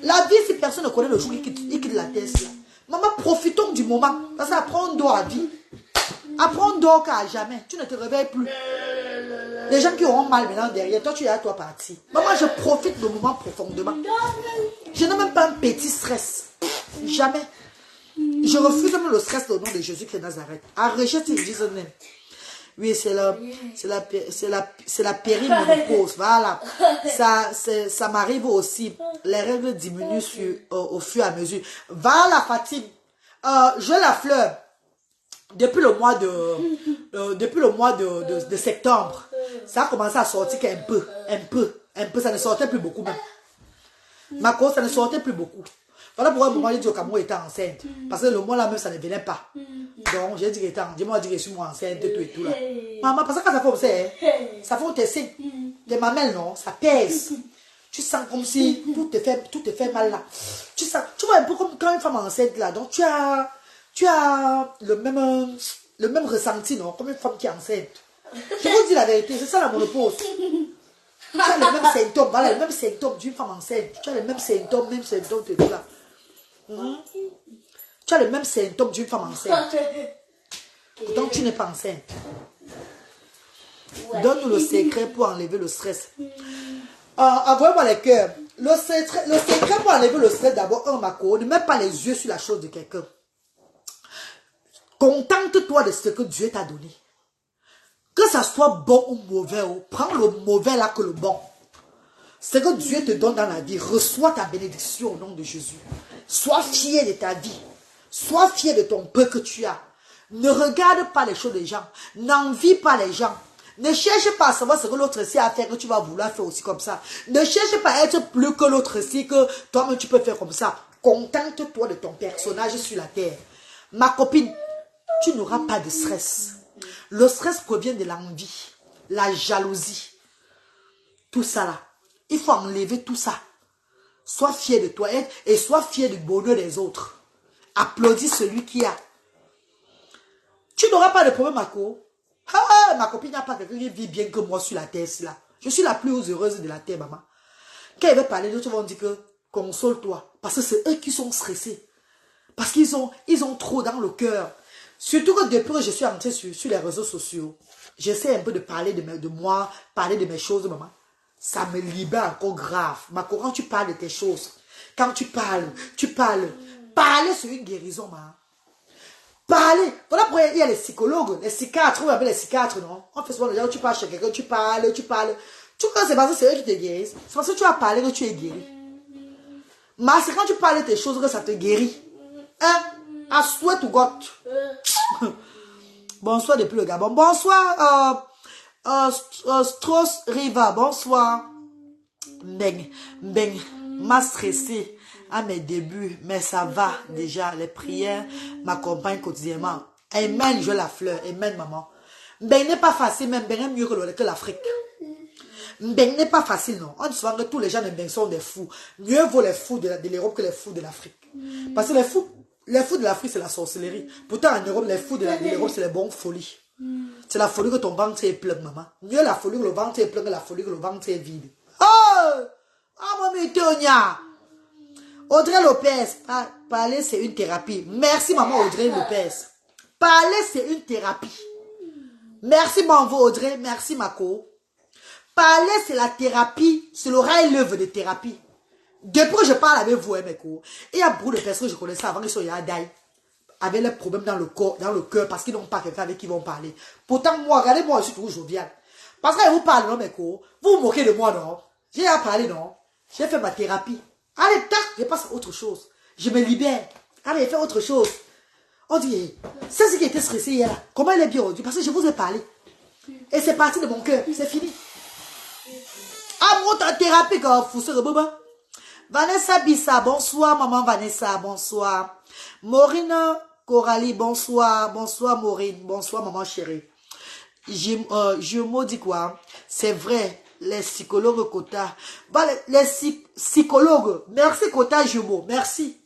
la vie, si personne ne connaît le jour, il quitte la terre. Maman, profitons du moment. Parce qu'après, on dort à vie. Après, on dort qu'à jamais. Tu ne te réveilles plus. Les gens qui auront mal maintenant derrière, toi, tu es à toi parti. Maman, je profite du moment profondément. Je n'ai même pas un petit stress. Jamais. Je refuse même le stress au nom de Jésus-Christ de Nazareth. Arrêtez de dire même. Oui, c'est la périménopause. Voilà. Ça m'arrive aussi. Les règles diminuent au fur et à mesure. Voilà, Fatime. Je la fleur. Depuis le mois de septembre, ça a commencé à sortir un peu. Ça ne sortait plus beaucoup même. Ma cause, ça ne sortait plus beaucoup. Voilà pourquoi moi j'ai dit au Cameroun était enceinte. Parce que le mois là même ça ne venait pas. Donc j'ai dit que je suis enceinte et tout là. Maman, parce que quand ça fait comme ça, ça fait un tessin. Les mamelles non, ça pèse. Tu sens comme si tout te fait mal là. Tu vois un peu comme quand une femme enceinte là. Donc tu as le même ressenti non, comme une femme qui est enceinte. Je vous dis la vérité, c'est ça la monopause. Tu as les mêmes symptômes, voilà, les mêmes symptômes d'une femme enceinte. Tu as les mêmes symptômes de tout là. Tu as les mêmes symptômes d'une femme enceinte. Pourtant, tu n'es pas enceinte. Donne-nous le secret pour enlever le stress. Envoyez-moi les cœurs. Le secret pour enlever le stress, d'abord, ne mets pas les yeux sur la chose de quelqu'un. Contente-toi de ce que Dieu t'a donné. Que ça soit bon ou mauvais, prends le mauvais là que le bon. Ce que Dieu te donne dans la vie, reçois ta bénédiction au nom de Jésus. Sois fier de ta vie. Sois fier de ton peu que tu as. Ne regarde pas les choses des gens. N'envie pas les gens. Ne cherche pas à savoir ce que l'autre sait à faire, que tu vas vouloir faire aussi comme ça. Ne cherche pas à être plus que l'autre sait, que toi-même tu peux faire comme ça. Contente-toi de ton personnage sur la terre. Ma copine, tu n'auras pas de stress. Le stress provient de l'envie, la jalousie. Tout ça là. Il faut enlever tout ça. Sois fier de toi et sois fier du bonheur des autres. Applaudis celui qui a. Tu n'auras pas de problème, ma copine n'a pas quelqu'un qui vit bien que moi sur la terre. Là. Je suis la plus heureuse de la terre, maman. Quand elle va parler d'autres, ils vont dire que console-toi. Parce que c'est eux qui sont stressés. Parce qu'ils ont trop dans le cœur. Surtout que depuis que je suis entrée sur les réseaux sociaux, j'essaie un peu de parler de moi, parler de mes choses, maman. Ça me libère encore grave. Quand tu parles de tes choses, quand tu parles. Parler sur une guérison, maman. Parler. Voilà pourquoi il y a les psychologues, les psychiatres, on appelle les psychiatres, non? On fait souvent le genre, tu parles chez quelqu'un, tu parles. Tu vois, c'est parce que c'est eux qui te guérissent. C'est parce que tu as parlé que tu es guéri. Mais c'est quand tu parles de tes choses que ça te guérit. Hein? I swear to God. Bonsoir depuis le Gabon. Bonsoir, Strauss Riva. Bonsoir. M'a stressé à mes débuts, mais ça va déjà. Les prières m'accompagnent quotidiennement. Amen, je la fleur. Amen, maman. N'est pas facile, même est mieux que l'Afrique. N'est pas facile, non. On dit souvent que tous les gens de sont des fous. Mieux vaut les fous de l'Europe que les fous de l'Afrique. Parce que les fous de l'Afrique, c'est la sorcellerie. Pourtant, en Europe, les fous de l'Europe, c'est les bonnes folies. C'est la folie que ton ventre est plein, maman. Mieux la folie que le ventre est plein que la folie que le ventre est vide. Oh! Ah, mon Tonya! Audrey Lopez, parler, c'est une thérapie. Merci, maman Audrey Lopez. Parler, c'est une thérapie. Merci, maman Audrey. Merci, Mako. Parler, c'est la thérapie. C'est l'oreille l'œuvre de thérapie. Depuis que je parle avec vous, mes cours, il y a beaucoup de personnes que je connaissais avant qu'ils soient Yadaï, avec les problèmes dans le corps, dans le cœur, parce qu'ils n'ont pas quelqu'un avec qui ils vont parler. Pourtant, moi, regardez-moi, je suis toujours jovial. Parce que vous parlez, non, mes cours, vous vous moquez de moi, non? J'ai à parler, non? J'ai fait ma thérapie. Allez, tac, je passe à autre chose. Je me libère. Allez, fais autre chose. On dit, c'est ce qui était stressé hier. Comment il est bien aujourd'hui? Parce que je vous ai parlé. Et c'est parti de mon cœur. C'est fini. Ah, mon thérapie, quand vous serez bon, Vanessa Bissa, bonsoir, maman Vanessa, bonsoir. Maureen Coralie, bonsoir. Bonsoir, Maureen. Bonsoir, maman chérie. Jumeau dit quoi? C'est vrai, les psychologues quota. Bah, les psychologues, merci quota Jumeau, merci.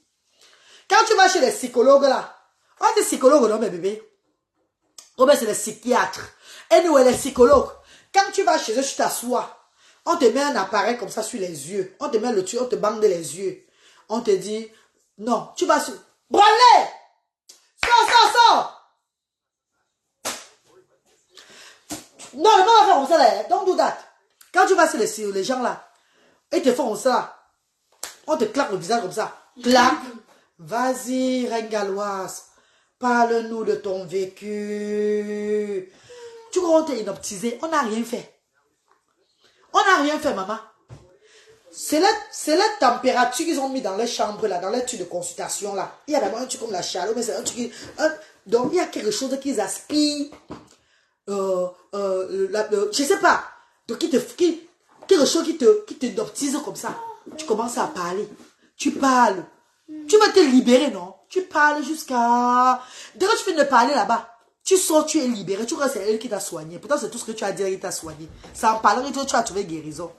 Quand tu vas chez les psychologues là, on dit psychologue non mes bébés. Oh ben c'est les psychiatres. Et nous les psychologues, quand tu vas chez eux, tu t'assois. On te met un appareil comme ça sur les yeux. On te met le tuyau, on te bande les yeux. On te dit, non, tu vas sur... Branlez! Sors! Non, le pas faire comme ça là. Don't do that. Quand tu vas sur les gens là, ils te font ça. On te claque le visage comme ça. Claque. Vas-y, reine galloise. Parle-nous de ton vécu. Tu crois qu'on t'est inoptisé? On n'a rien fait. On n'a rien fait, maman. C'est la température qu'ils ont mis dans les chambres, là, dans les trucs de consultation, là. Il y a d'abord un truc comme la chaleur, mais c'est un truc... donc, il y a quelque chose qu'ils aspirent. Je sais pas. Donc, quelque chose qui te noctise comme ça. Tu commences à parler. Tu parles. Tu vas te libérer, non? Tu parles jusqu'à... Dès que tu finis de parler là-bas, tu sors, tu es libéré. Tu crois que c'est elle qui t'a soigné. Pourtant, c'est tout ce que tu as dit qui t'a soigné. C'est en parlant que tu as trouvé guérison.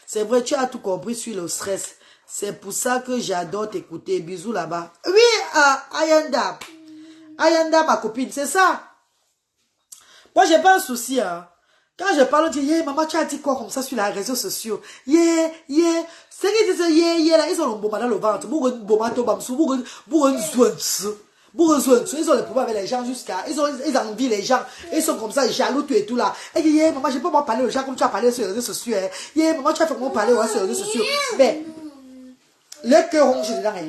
C'est vrai, tu as tout compris sur le stress. C'est pour ça que j'adore t'écouter. Bisous là-bas. Oui, Ayanda. Ayanda, ma copine, c'est ça. Moi, j'ai pas un souci, hein. Quand je parle, je dis, yeah, maman, tu as dit quoi comme ça sur les réseaux sociaux? Yeah. C'est qu'ils disent, yeah, là, ils ont le boma dans le ventre. Ils ont les problèmes avec les gens jusqu'à. Ils envient les gens. Ils sont comme ça, jaloux, tout et tout là. Et dit, yeah, maman, je peux pas parler aux gens comme tu as parlé sur les réseaux sociaux. Hein. Yeah, maman, tu as fait comment parler sur les réseaux sociaux. Mais, le cœur ronge dedans, hein.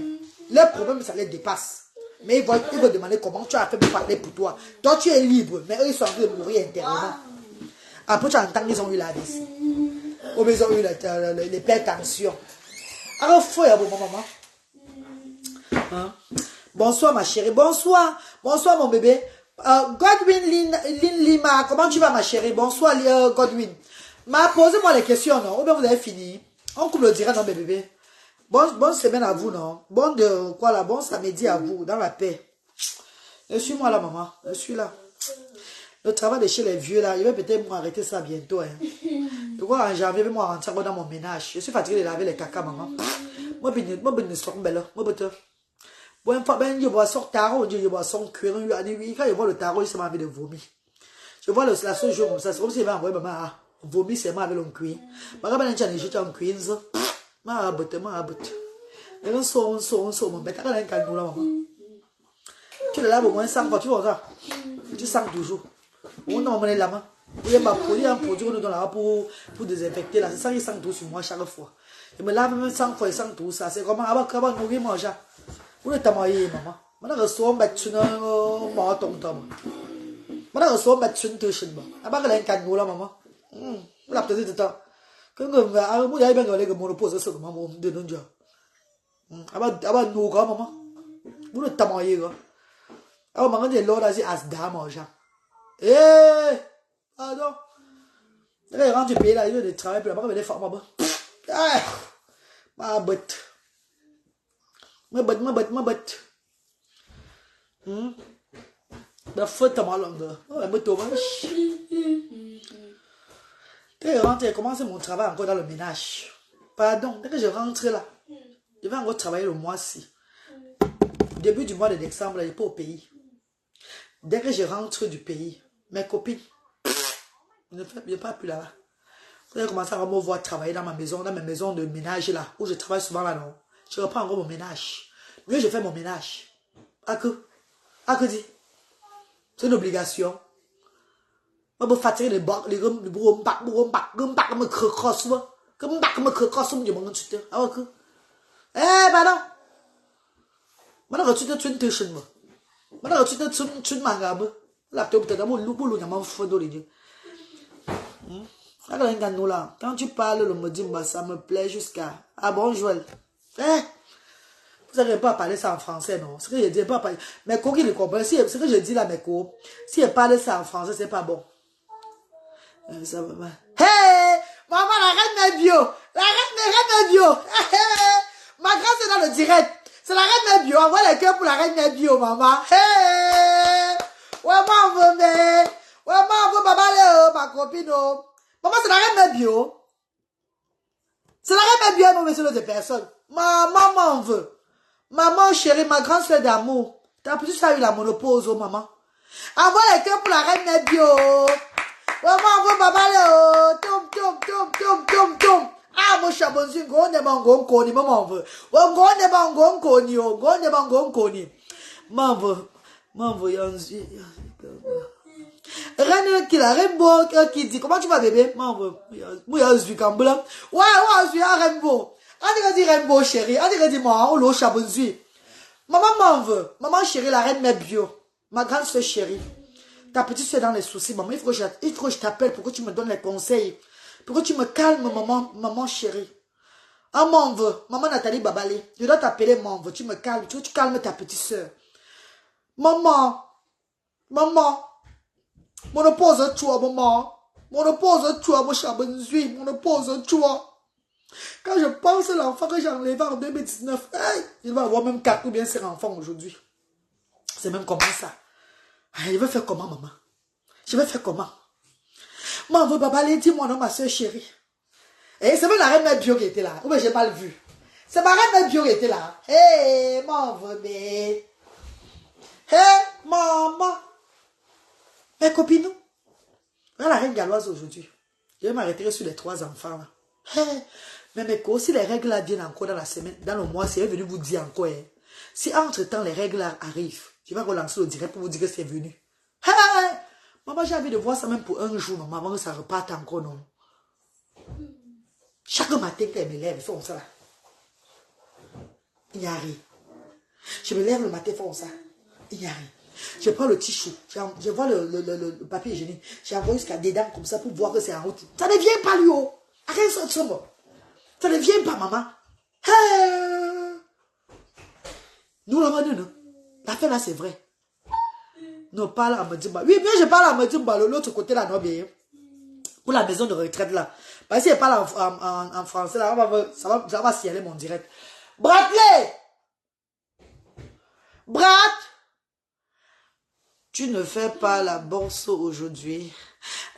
Le problème, ça les dépasse. Mais ils vont demander comment tu as fait pour parler pour toi. Toi, tu es libre, mais eux, ils sont en train de mourir intérieurement. Après, tu entends qu'ils ont eu la baisse. Ou ils ont eu l'hypertension. Alors, il faut y avoir maman. Hein? Bonsoir, ma chérie. Bonsoir. Bonsoir, mon bébé. Godwin Lynn Lima. Comment tu vas, ma chérie? Bonsoir, Godwin. Posez-moi les questions, non? Ou bien vous avez fini. On coupe le direct, non, mes bébés. Bonne semaine à vous, non? Bon samedi à vous, dans la paix. Je suis moi là, maman. Je suis là. Le travail de chez les vieux là, il va peut-être m'arrêter ça bientôt. Hein. Tu vois, en janvier, je vais rentrer dans mon ménage. Je suis fatigué de laver les caca, maman. Moi, je ne suis pas belle. Moi, je vois son tarot, je vois son cuir. Quand je vois le tarot, il se m'a envie de vomir. Je vois la seule jour comme ça. C'est comme s'il va envoyer maman vomir, c'est moi avec le cuir. Je vais aller jeter un cuir. Je vais aboter. Je vais son, mon bête. Tu le laves au moins 100 fois, tu vois ça. Tu sens toujours. On a emmené la main. Il y a un produit qu'on nous donne là pour désinfecter là. C'est ça qui sent tout sur moi chaque fois. Je me lave même 100 fois, il sent tout ça. C'est comment avant nourrir manger. Où est ta maille, maman? Je reçois un bâton mort ton tom. Je reçois un bâton de chez moi. Avant que l'un canne là, maman. La petite de temps. Quand vous avez bien regardé que mon repose sur maman de non job. Avant nous, maman. Où est ta maille, gars? Alors, maman dit l'autre, c'est Asda, manger. Eh, pardon. Quand il rentre du pays là, il veut de travail, puis là-bas, il veut des femmes là-bas. Ah, ma bête. Ma bête. La faute à ma langue. Oh, la bête au manche. Quand il rentre, il commence mon travail encore dans le ménage. Pardon, dès que je rentre là, je vais encore travailler le mois-ci. Début du mois de décembre, je n'ai pas au pays. Dès que je rentre du pays, mes copines, je ne pas plus là-bas. Vous allez commencer à me voir travailler dans mes maisons de ménage là, où je travaille souvent là, non. Je reprends encore mon ménage. Mieux je fais mon ménage. À que dit? C'est une obligation. Je me fatigue de boire, les gommes, me crosse, je m'en suis ah que. Eh, pardon. Maintenant, tu te tues, tu es moi. Maintenant, tu te tues, magabe. La tête de mon loup, il y a mon feu d'origine. Quand tu parles le modimba, ça me plaît jusqu'à. Ah bon, Joël? Eh? Vous n'arrivez pas à parler ça en français, non? Ce que je dis pas parler. Mais quoi qu'il comprenne, ce que je dis là, mes co, si elle parle ça en français, c'est pas bon. Ça va mal. Hey! Maman, la reine mes bio! La reine mes bio! Ma grâce est dans le direct. C'est la reine mes bio. Envoie les cœurs pour la reine mes bio, maman. Hey! Ouais, maman, Ouais, maman, papa, allez, ma copine, oh. Maman, c'est la reine de bio. C'est la reine de bio, mon monsieur de personne. Maman m'en veut. Maman chérie, ma grande soeur d'amour. T'as plus ça eu la monopause, oh, maman. Envoie les cœurs pour la reine de bio. Maman, veut papa, allez, oh. Tom. Ah, mon chabon, c'est gros, n'est pas un gros coni, maman veut. Oh, gros, n'est pas un gros coni, oh. Gros, n'est pas un gros coni. Maman veut, Reine qui la Rainbow qui dit comment tu vas bébé? Maman, moi je suis comme blanc. Ouais, je suis un Rainbow. On dit Rainbow chérie, on dit moi, on l'eau chabonzui. Maman m'en veut. Maman chérie, la reine met bio. Ma grande soeur chérie. Ta petite soeur dans les soucis, maman, il faut que je t'appelle pour que tu me donnes les conseils. Pour que tu me calmes, maman chérie. Ah, m'en veut. Maman Nathalie Babali. Je dois t'appeler m'en veut. Tu me calmes. Tu calmes ta petite soeur. Maman. Monopause toi, maman. Monopause toi, mon chabonzui. Monopause toi. Quand je pense à l'enfant que j'ai enlevé en 2019, hey, il va avoir même 4 ou bien 5 enfants aujourd'hui. C'est même comment ça. Je vais faire comment, maman? Je vais faire comment? Maman, papa, allez, dis-moi, non, ma soeur chérie. Et c'est même la reine bio qui était là. Ou bien j'ai mal vu. C'est ma reine bio qui était là. Hé, maman, bébé. Hé, maman. Mes copines, voilà la reine galloise aujourd'hui. Je vais m'arrêter sur les 3 enfants là. Hey, mais mes co, si les règles là viennent encore dans la semaine, dans le mois, c'est venu vous dire encore. Hein. Si entre-temps les règles là arrivent, je vais relancer le direct pour vous dire que c'est venu. Hey, maman, j'ai envie de voir ça même pour un jour, non, maman, que ça reparte encore, non. Chaque matin quand elle me lève, ils font ça là. Il y a rien. Je me lève le matin, ils font ça. Il y a rien. Je prends le tissu, je vois le papier hygiénique, j'envoie jusqu'à dedans comme ça pour voir que c'est en route. Ça ne vient pas, lui, oh. Arrête ça, ça ne vient pas, maman. Hey. Nous, là, non. La fin, là, c'est vrai. Non, pas là, à Medimba. Oui, bien, je parle à Medimba, l'autre côté, là, non, bien. Pour la maison de retraite, là. Parce que si elle parle en français, là, ça va signaler mon direct. Bratley! Tu ne fais pas la bourse aujourd'hui.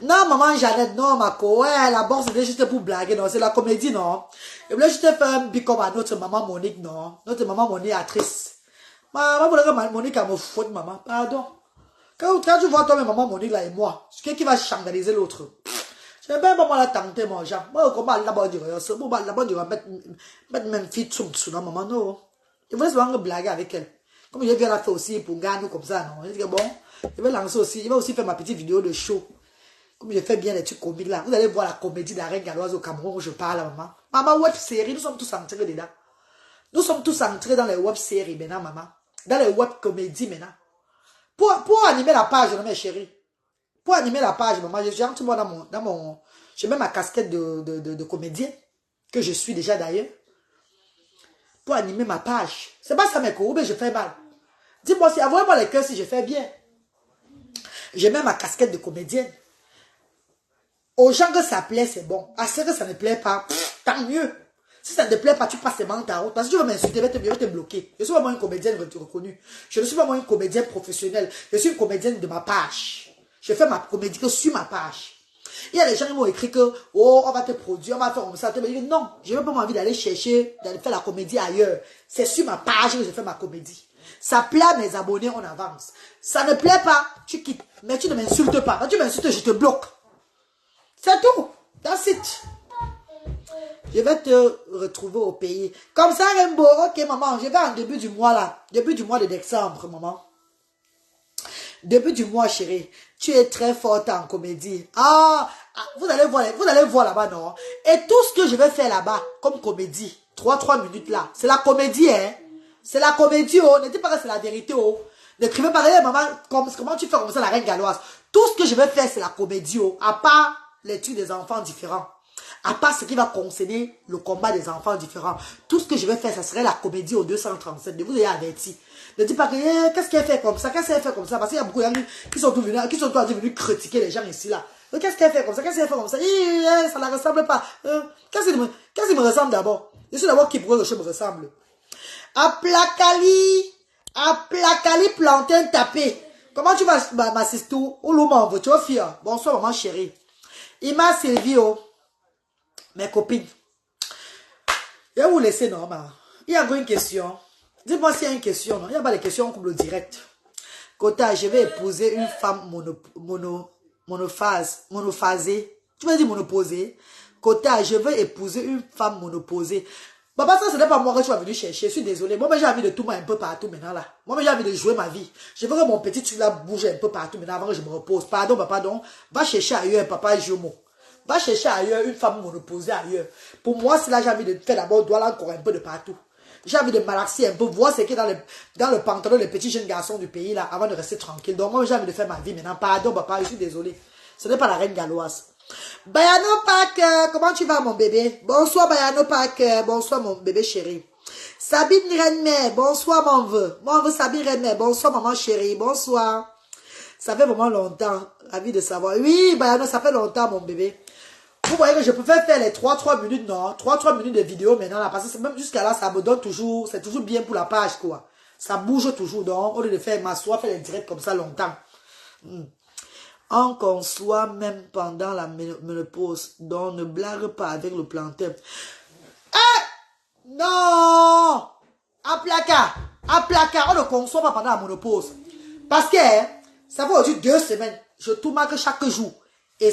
Non, maman Jeannette, non, ma co. Ouais, la bourse, c'était juste pour blaguer, non. C'est la comédie, non. Et là, je te fais un bicom à notre maman Monique, non. Notre maman Monique actrice. Maman, voulait que Monique a me foutre, maman. Pardon. Quand tu vois toi, maman Monique, là, et moi, c'est qui va scandaliser l'autre. Je ne vais pas la tenter, mon genre. Moi, comment là-bas dire ça? Moi, là-bas dire mettre même fille sous la maman, non. Je voulais souvent blaguer avec elle. Comme je viens la faire aussi pour gagner comme ça, non. Je dis bon. Je vais lancer aussi, je vais aussi faire ma petite vidéo de show. Comme je fais bien les trucs comiques là. Vous allez voir la comédie de la reine galloise au Cameroun où je parle à maman. Maman, web série, nous sommes tous entrés dedans. Nous sommes tous entrés dans les web séries maintenant, maman. Dans les web comédies maintenant. Pour animer la page, non, mes chéris. Pour animer la page, maman, je suis entre moi dans mon je mets ma casquette de comédien, que je suis déjà d'ailleurs. Pour animer ma page. C'est pas ça mes coups, mais je fais mal. Dis-moi si, envoyez-moi les cœurs si je fais bien. Je mets ma casquette de comédienne. Aux gens que ça plaît, c'est bon. À ceux que ça ne plaît pas, tant mieux. Si ça ne te plaît pas, tu passes tes mains ta route. Parce que tu veux m'insulter, je vais te bloquer. Je suis vraiment une comédienne reconnue. Je ne suis pas moi une comédienne professionnelle. Je suis une comédienne de ma page. Je fais ma comédie que sur ma page. Il y a des gens qui m'ont écrit que, oh, on va te produire, on va faire comme ça. Je dis, non, je n'ai pas envie d'aller chercher, d'aller faire la comédie ailleurs. C'est sur ma page que je fais ma comédie. Ça plaît à mes abonnés, on avance. Ça ne plaît pas, tu quittes. Mais tu ne m'insultes pas. Quand tu m'insultes, je te bloque. C'est tout. That's it. Je vais te retrouver au pays. Comme ça, Rainbow. Ok, maman, je vais en début du mois là. Début du mois de décembre, maman. Début du mois, chérie. Tu es très forte en comédie. Ah, vous allez voir là-bas, non? Et tout ce que je vais faire là-bas, comme comédie, 3 minutes là, c'est la comédie, hein? C'est la comédie, oh. Ne dites pas que c'est la vérité, oh. N'écrivez pas, maman, comment tu fais comme ça, la reine galloise? Tout ce que je vais faire, c'est la comédie, oh. À part les trucs des enfants différents. À part ce qui va concerner le combat des enfants différents. Tout ce que je vais faire, ça serait la comédie au 237. Je vous ai averti. Ne dites pas que, qu'est-ce qu'elle fait comme ça? Qu'est-ce qu'elle fait comme ça? Parce qu'il y a beaucoup de gens qui sont tous venus critiquer les gens ici, là. Qu'est-ce qu'elle fait comme ça? Qu'est-ce qu'elle fait comme ça? Ça ne la ressemble pas. Qu'est-ce qui me ressemble d'abord? Je suis d'abord qui pourrait me ressemble. À Placali, plantain tapé. Comment tu vas, ma sister? Où l'homme veut tu fille? Bonsoir, maman chérie. Ima Silvio, mes copines. Je vais vous laisser, non, ma. Il y a encore une question. Dis-moi s'il y a une question, non? Il n'y a pas de questions en couple direct. Kota, je vais épouser une femme monophasée. Tu veux dire monoposée? Kota, je veux épouser une femme monoposée. Papa, ça, ce n'est pas moi que tu vas venir chercher. Je suis désolé. Moi, j'ai envie de tout un peu partout maintenant là. Moi, j'ai envie de jouer ma vie. Je veux que mon petit truc là bouge un peu partout maintenant avant que je me repose. Pardon, pardon. Va chercher ailleurs, papa et jumeau. Va chercher ailleurs une femme monoposée ailleurs. Pour moi, c'est là j'ai envie de faire d'abord doigt là encore un peu de partout. J'ai envie de malaxer un peu, voir ce qui est dans le pantalon des petits jeunes garçons du pays là avant de rester tranquille. Donc, moi, j'ai envie de faire ma vie maintenant. Pardon, papa, je suis désolé. Ce n'est pas la reine galloise. Bayano Park, comment tu vas mon bébé? Bonsoir Bayano Park, bonsoir mon bébé chéri. Sabine Renme, bonsoir mon vœu. Mon vœu Sabine Renme, bonsoir maman chérie, bonsoir. Ça fait vraiment longtemps, envie de savoir. Oui, Bayano, ça fait longtemps mon bébé. Vous voyez que je préfère faire les 3 minutes, non? 3 minutes de vidéo maintenant là, parce que même jusqu'à là, ça me donne toujours, c'est toujours bien pour la page quoi. Ça bouge toujours, donc au lieu de faire m'asseoir, faire les directs comme ça longtemps. On conçoit même pendant la ménopause. Donc, ne blague pas avec le plantain. Non! À placard, on ne conçoit pas pendant la ménopause. Parce que, ça va aujourd'hui 2 semaines. Je tout marque chaque jour. Et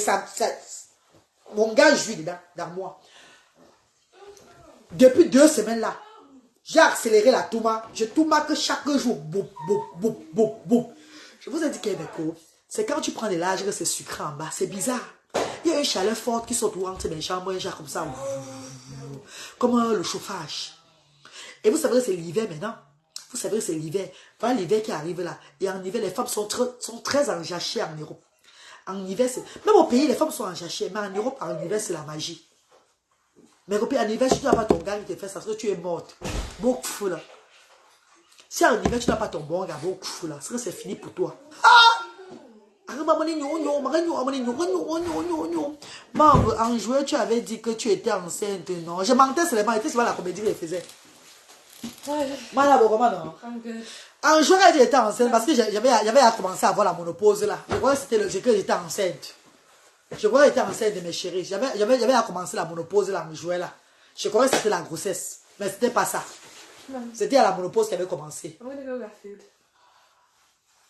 mon gars jouit dans moi. Depuis 2 semaines là, j'ai accéléré la touma. Je tout marque chaque jour. Boum, boum, boum, boum, boum. Je vous ai dit qu'il y a des cours. C'est quand tu prends des larges que c'est sucré en bas. C'est bizarre. Il y a une chaleur forte qui saute entre les chambres, genre comme ça. Comme le chauffage. Et vous savez que c'est l'hiver maintenant. Vous savez que c'est l'hiver. Voilà l'hiver qui arrive là. Et en hiver, les femmes sont très enjachées en Europe. En hiver, c'est... Même au pays, les femmes sont enjachées. Mais en Europe, en hiver, c'est la magie. Mais au pays, en hiver, si tu n'as pas ton gars qui te fait ça, parce que tu es morte. Beaucoup fou là. Si en hiver, tu n'as pas ton bon gars, beaucoup fou là. Parce que c'est fini pour toi. En joueur, tu avais dit que tu étais enceinte, non? Je mentais seulement, c'était sur la comédie que je faisais. En joueur, elle était enceinte parce que j'avais commencé à avoir la monopause là. Je crois que j'étais enceinte. Je crois que j'étais enceinte de mes chéris. J'avais à commencer la monopause là, en joueur là. Je croyais que c'était la grossesse, mais c'était pas ça. C'était à la monopause qui avait commencé.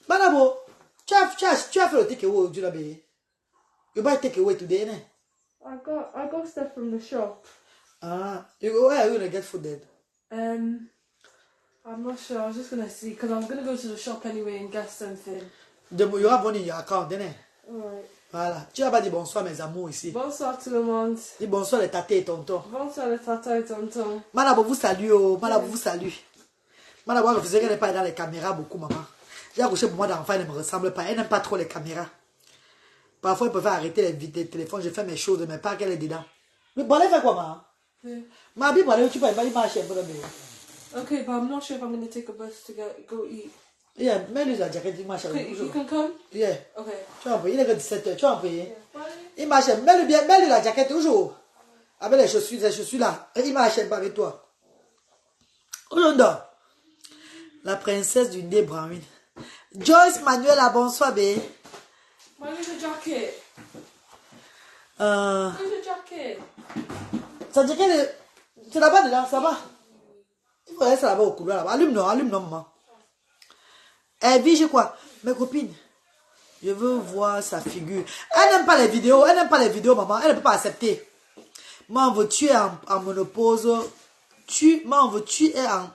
Manabo. Tu as fait le takeaway aujourd'hui là, bébé. You buy takeaway today, ne? I got stuff from the shop. Where are you gonna get food then? I'm not sure. I was just gonna see because I was gonna go to the shop anyway and get something. You have money in your account, ne? Alright. Voilà. Tu n'as pas dit bonsoir mes amours ici. Bonsoir tout le monde. Dis bonsoir les tatés et tontons. Bonsoir les tata et tonton. Manabo vous salue, oh. Manabo vous salue. Manabo refusait qu'elle n'est pas dans les caméras beaucoup, maman. J'ai accouché pour moi d'enfant, elle ne me ressemble pas. Elle n'aime pas trop les caméras. Parfois, elle peut faire arrêter les téléphones. Je fais mes choses, mais pas qu'elle est dedans. Mais bon, elle fait quoi, maman? Ma vie, tu peux aller marcher un peu. Okay, but I'm not sure if I'm going to take a bus to go eat. Yeah, mets-lui la jaquette, il marche. Okay, you can come? Yeah. Okay. Tu vas envoyer, il est que 17h, tu vas envoyer. Yeah. Il marche, mets-lui la jaquette toujours. Avec les chaussures là. Il marche pas avec toi. Aujourd'hui, la princesse du nez brun. Joyce Manuela, bonsoir, bé. Where's the jacket? Euh, Where's the jacket? Ça jaquette, c'est là-bas dedans, ça va. Il faut aller là-bas au couloir là-bas. Allume non, maman. Eh, Vige quoi? Mes copines, je veux voir sa figure. Elle n'aime pas les vidéos, maman. Elle ne peut pas accepter. Maman, tu es en monopause. Maman, tu es en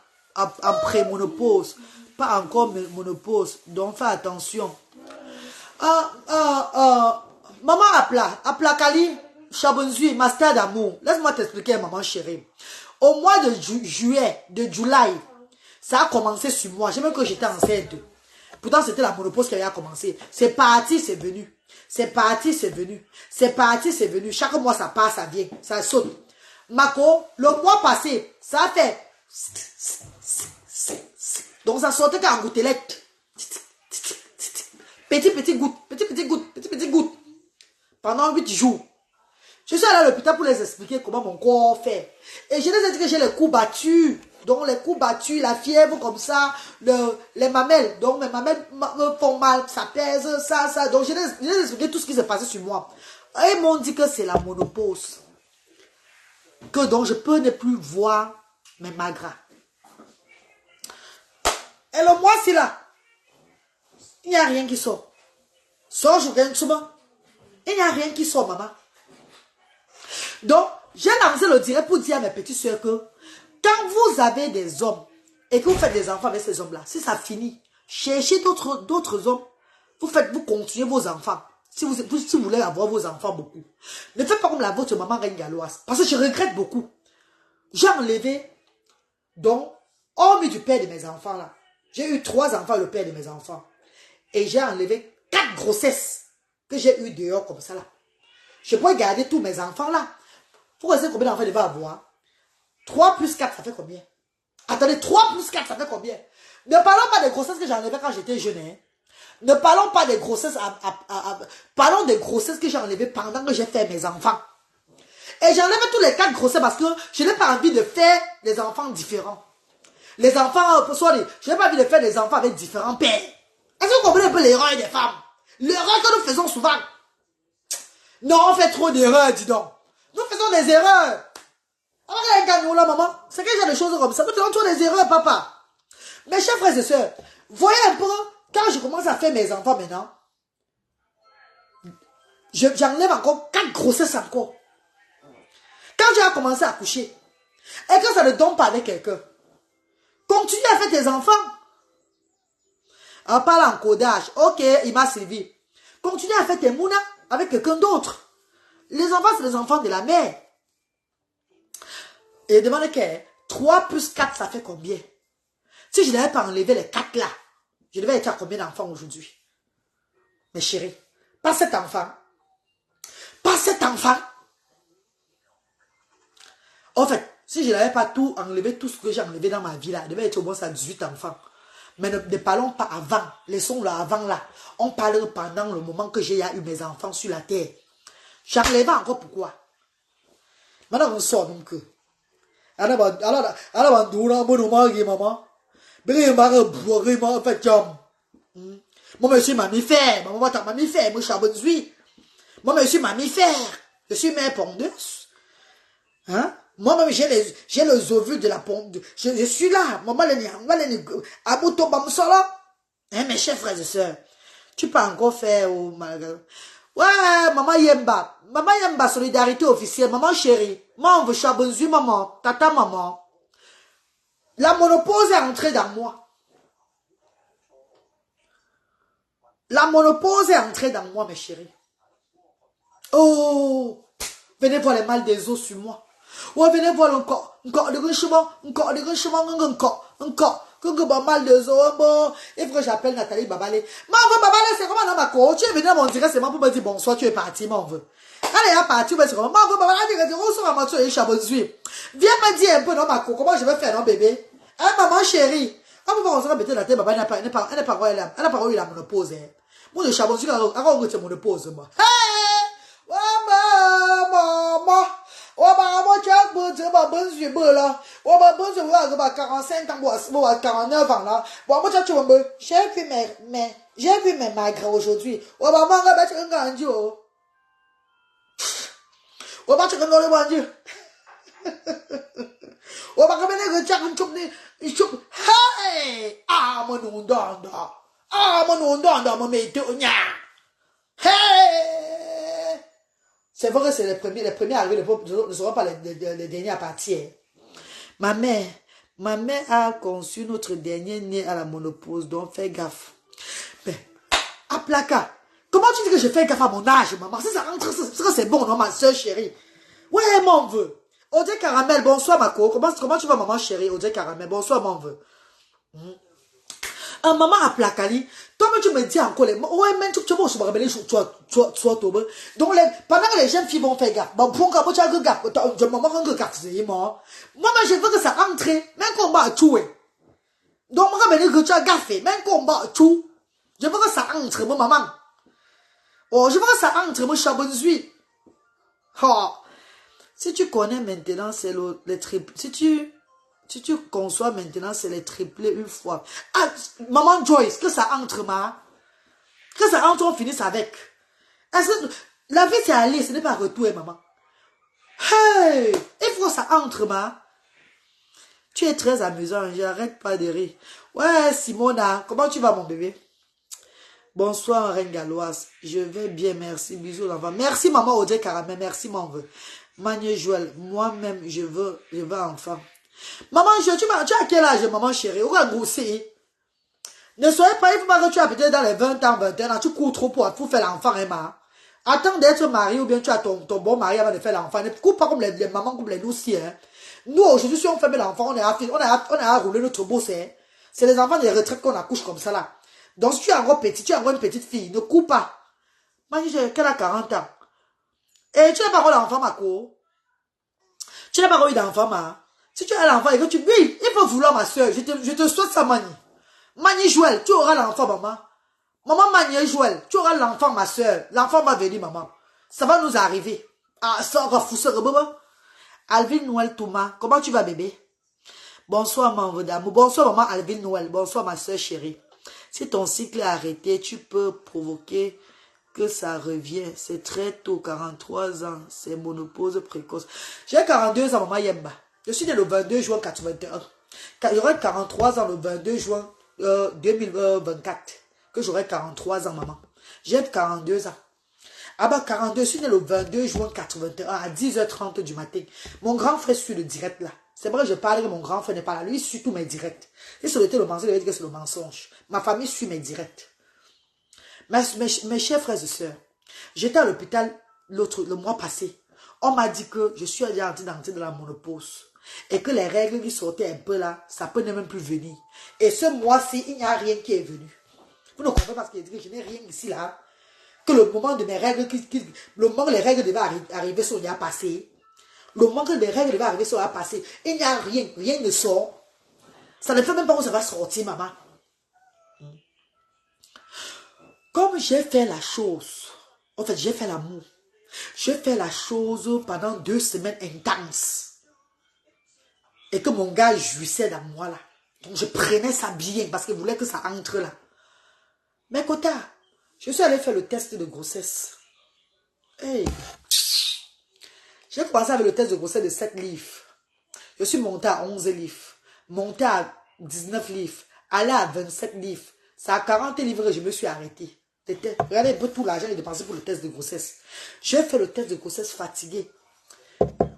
pré-monopause. Pas encore monopause. Donc, fais attention. Maman Apla Kali, Chabonzui, master d'amour. Laisse-moi t'expliquer, maman chérie. Au mois de juillet, ça a commencé sur moi. J'ai même que j'étais enceinte. Pourtant, c'était la monopause qui avait commencé. C'est parti, c'est venu. C'est parti, c'est venu. C'est parti, c'est venu. Chaque mois, ça passe, ça vient. Ça saute. Mako, le mois passé, ça a fait... Donc, ça sortait qu'en gouttelette. Petit goutte. Pendant 8 jours. Je suis allé à l'hôpital pour les expliquer comment mon corps fait. Et je les ai dit que j'ai les coups battus. Donc les coups battus, la fièvre comme ça, les mamelles. Donc mes mamelles me font mal, ça pèse, ça. Donc je les ai expliqué tout ce qui s'est passé sur moi. Et ils m'ont dit que c'est la ménopause. Que donc je peux ne plus voir mes magras. Et le mois-ci là, il n'y a rien qui sort. Sors, je gagne souvent. Il n'y a rien qui sort, maman. Donc, j'ai lancé le direct pour dire à mes petites soeurs que quand vous avez des hommes et que vous faites des enfants avec ces hommes-là, si ça finit, cherchez d'autres hommes. Vous continuez vos enfants. Si vous voulez avoir vos enfants beaucoup. Ne faites pas comme la vôtre maman reine galloise. Parce que je regrette beaucoup. J'ai enlevé, donc, hormis du père de mes enfants là. J'ai eu 3 enfants, le père de mes enfants. Et j'ai enlevé 4 grossesses que j'ai eu dehors comme ça là. Je pourrais garder tous mes enfants là. Vous voyez combien d'enfants il va avoir? 3 plus 4, ça fait combien? Attendez, 3 plus 4, ça fait combien? Ne parlons pas des grossesses que j'enlevais quand j'étais jeune. Hein. Ne parlons pas des grossesses, parlons des grossesses que j'ai enlevées pendant que j'ai fait mes enfants. Et j'enlève tous les 4 grossesses parce que je n'ai pas envie de faire des enfants différents. Les enfants, je n'ai pas envie de faire des enfants avec différents pères. Est-ce que vous comprenez un peu l'erreur des femmes? L'erreur que nous faisons souvent. Non, on fait trop d'erreurs, dis donc. Nous faisons des erreurs. Alors, gagnons là, maman. C'est que j'ai des choses comme ça. Nous faisons toujours des erreurs, papa. Mes chers frères et sœurs, voyez un peu, quand je commence à faire mes enfants maintenant, j'enlève encore 4 grossesses encore. Quand tu as commencé à coucher, et que ça ne donne pas avec quelqu'un, continue à faire tes enfants. On parle en codage. Ok, il m'a servi. Continue à faire tes mounas avec quelqu'un d'autre. Les enfants, c'est les enfants de la mère. Et demande que 3 plus 4, ça fait combien? Si je n'avais pas enlevé les 4 là, je devais être à combien d'enfants aujourd'hui? Mes chéris, pas 7 enfants. Pas 7 enfants. En fait, si je n'avais pas tout enlevé, tout ce que j'ai enlevé dans ma vie là, je devais être au moins à 18 enfants. Mais ne parlons pas avant. Laissons-le avant là. On parle pendant le moment que j'ai eu mes enfants sur la terre. J'enlève encore pourquoi? Maintenant, on sort donc. Alors, maman. Moi, je suis mammifère. Maman, ta mammifère. Moi, je suis abonné. Moi, je suis mammifère. Je suis mère pondeuse. Hein? Moi-même, j'ai les ovules de la ponde. Je suis là. Maman, hein, mes chers frères et sœurs, tu peux encore faire au malgré. Ouais, maman Yemba. Maman Yemba, solidarité officielle. Maman chérie. Maman, je suis abonné, maman. Tata, maman. La monopause est entrée dans moi. La monopause est entrée dans moi, mes chéris. Oh, venez voir les mal des os sur moi. Ouais, venez voir encore de mal de os. Bon, il faut que j'appelle Nathalie Babalé. Maman, Babalé, c'est comment dans ma cour? Tu es venu à mon direct, c'est moi pour me dire bonsoir, tu es parti, mon veut. Allez, à partir, c'est comment? Maman, Babalé, viens me dire un peu dans ma cour, comment je vais faire, non, bébé? Hein, maman chérie? Ah, vous pensez que peut-être Nathalie Babalé elle n'a pas eu la monopause, hein? Moi, je suis alors, on te monopause, moi. Hey! Maman! Maman, tu as besoin là. 45 ans, 49 ans là. Moi, j'ai vu mes magres aujourd'hui. Maman, tu as grandi. Maman, tu as grandi. Hey! Ah, mon nom d'anda. Ah, mon nom d'anda, mon métonia. Hey! C'est vrai que c'est les premiers arrivés ne seront pas les derniers à partir. Ma mère a conçu notre dernier né à la monopause, donc fais gaffe. Mais, à placard, comment tu dis que je fais gaffe à mon âge, maman? Si ça rentre, c'est bon, non, ma soeur chérie? Ouais, mon vœu. Audrey Caramel, bonsoir, ma co. Comment tu vas, maman chérie? Audrey Caramel, bonsoir, mon vœu. Maman a placali. Toi, tu me dis encore les. Ouais, même tu vas se rebeller sur toi. Donc, pendant que les jeunes filles vont faire gaffe, bon, pour que tu aies gaffe, maman va gaffe, c'est moi. Moi, je veux que ça rentre, même qu'on va tuer. Donc, moi, je veux que tu as gaffé, même qu'on va tuer. Je veux que ça entre, moi, maman. Oh, je veux que ça entre, moi, chabonne-suis. Oh. Si tu connais maintenant, c'est les tripes. Si tu Si tu conçois maintenant, c'est les tripler une fois. Ah, maman Joyce, que ça entre, ma. Que ça entre, on finisse avec. Est-ce que la vie, c'est aller, ce n'est pas retour, maman. Hey! Il faut que ça entre, ma. Tu es très amusant, j'arrête pas de rire. Ouais, Simona, comment tu vas, mon bébé? Bonsoir, Reine Galloise. Je vais bien, merci. Bisous, l'enfant. Merci, maman Audrey Caramel. Merci, mon vœu. Magne Joël, moi-même, je veux enfant. Maman, tu as quel âge, maman chérie? Où a grossi? Ne soyez pas, il faut pas que tu as peut-être dans les 20 ans, 21 ans, tu cours trop pour faire l'enfant, Emma. Attends d'être marié ou bien tu as ton bon mari avant de faire l'enfant. Ne cours pas comme les mamans, comme les nous aussi, hein. Nous, aujourd'hui, si on fait l'enfant, on a roulé notre boss, hein. C'est les enfants des retraites qu'on accouche comme ça, là. Donc, si tu es encore petit, tu as encore une petite fille, ne cours pas. Moi, qu'elle a 40 ans. Et tu n'as pas encore d'enfant, ma cour. Tu n'as pas encore eu d'enfant, ma. Si tu as l'enfant et que tu... Oui, il faut vouloir, ma soeur. Je te souhaite ça, Mani. Mani Joël, tu auras l'enfant, maman. Maman Mani Joël, tu auras l'enfant, ma soeur. L'enfant va venir, maman. Ça va nous arriver. Ah, ça va foutre, maman. Alvin Noël Touma, comment tu vas, bébé? Bonsoir, maman d'amour. Bonsoir, maman Alvin Noël. Bonsoir, ma soeur chérie. Si ton cycle est arrêté, tu peux provoquer que ça revienne. C'est très tôt, 43 ans. C'est monopause précoce. J'ai 42 ans, maman Yemba. Je suis né le 22 juin 81. J'aurai 43 ans le 22 juin 2024. Que j'aurai 43 ans, maman. J'ai 42 ans. Ah bah 42, je suis né le 22 juin 81 à 10h30 du matin. Mon grand frère suit le direct là. C'est vrai que je parle que mon grand frère n'est pas là. Lui, il suit tous mes directs. Et sur le mensonge, il veut dire que c'est le mensonge. Ma famille suit mes directs. Mes chers frères et sœurs, j'étais à l'hôpital le mois passé. On m'a dit que je suis en train d'entrer dans la ménopause. Et que les règles qui sortaient un peu là, ça peut ne même plus venir. Et ce mois-ci, il n'y a rien qui est venu. Vous ne comprenez pas parce qu'il dit que je n'ai rien ici là. Que le moment de mes règles, le moment que les règles devaient arriver, ça y a passé. Le moment que les règles devaient arriver, ça y a passé. Il n'y a rien, rien ne sort. Ça ne fait même pas où ça va sortir, maman. Comme j'ai fait la chose, en fait, j'ai fait l'amour. J'ai fait la chose pendant 2 semaines intenses. Et que mon gars jouissait dans moi là. Donc je prenais ça bien parce qu'il voulait que ça entre là. Mais Kota, je suis allé faire le test de grossesse. Hey. J'ai commencé avec le test de grossesse de 7 livres. Je suis montée à 11 livres. Montée à 19 livres. Allée à 27 livres. C'est à 40 livres que je me suis arrêtée. Regardez un peu tout l'argent que j'ai dépensé pour le test de grossesse. J'ai fait le test de grossesse fatigué.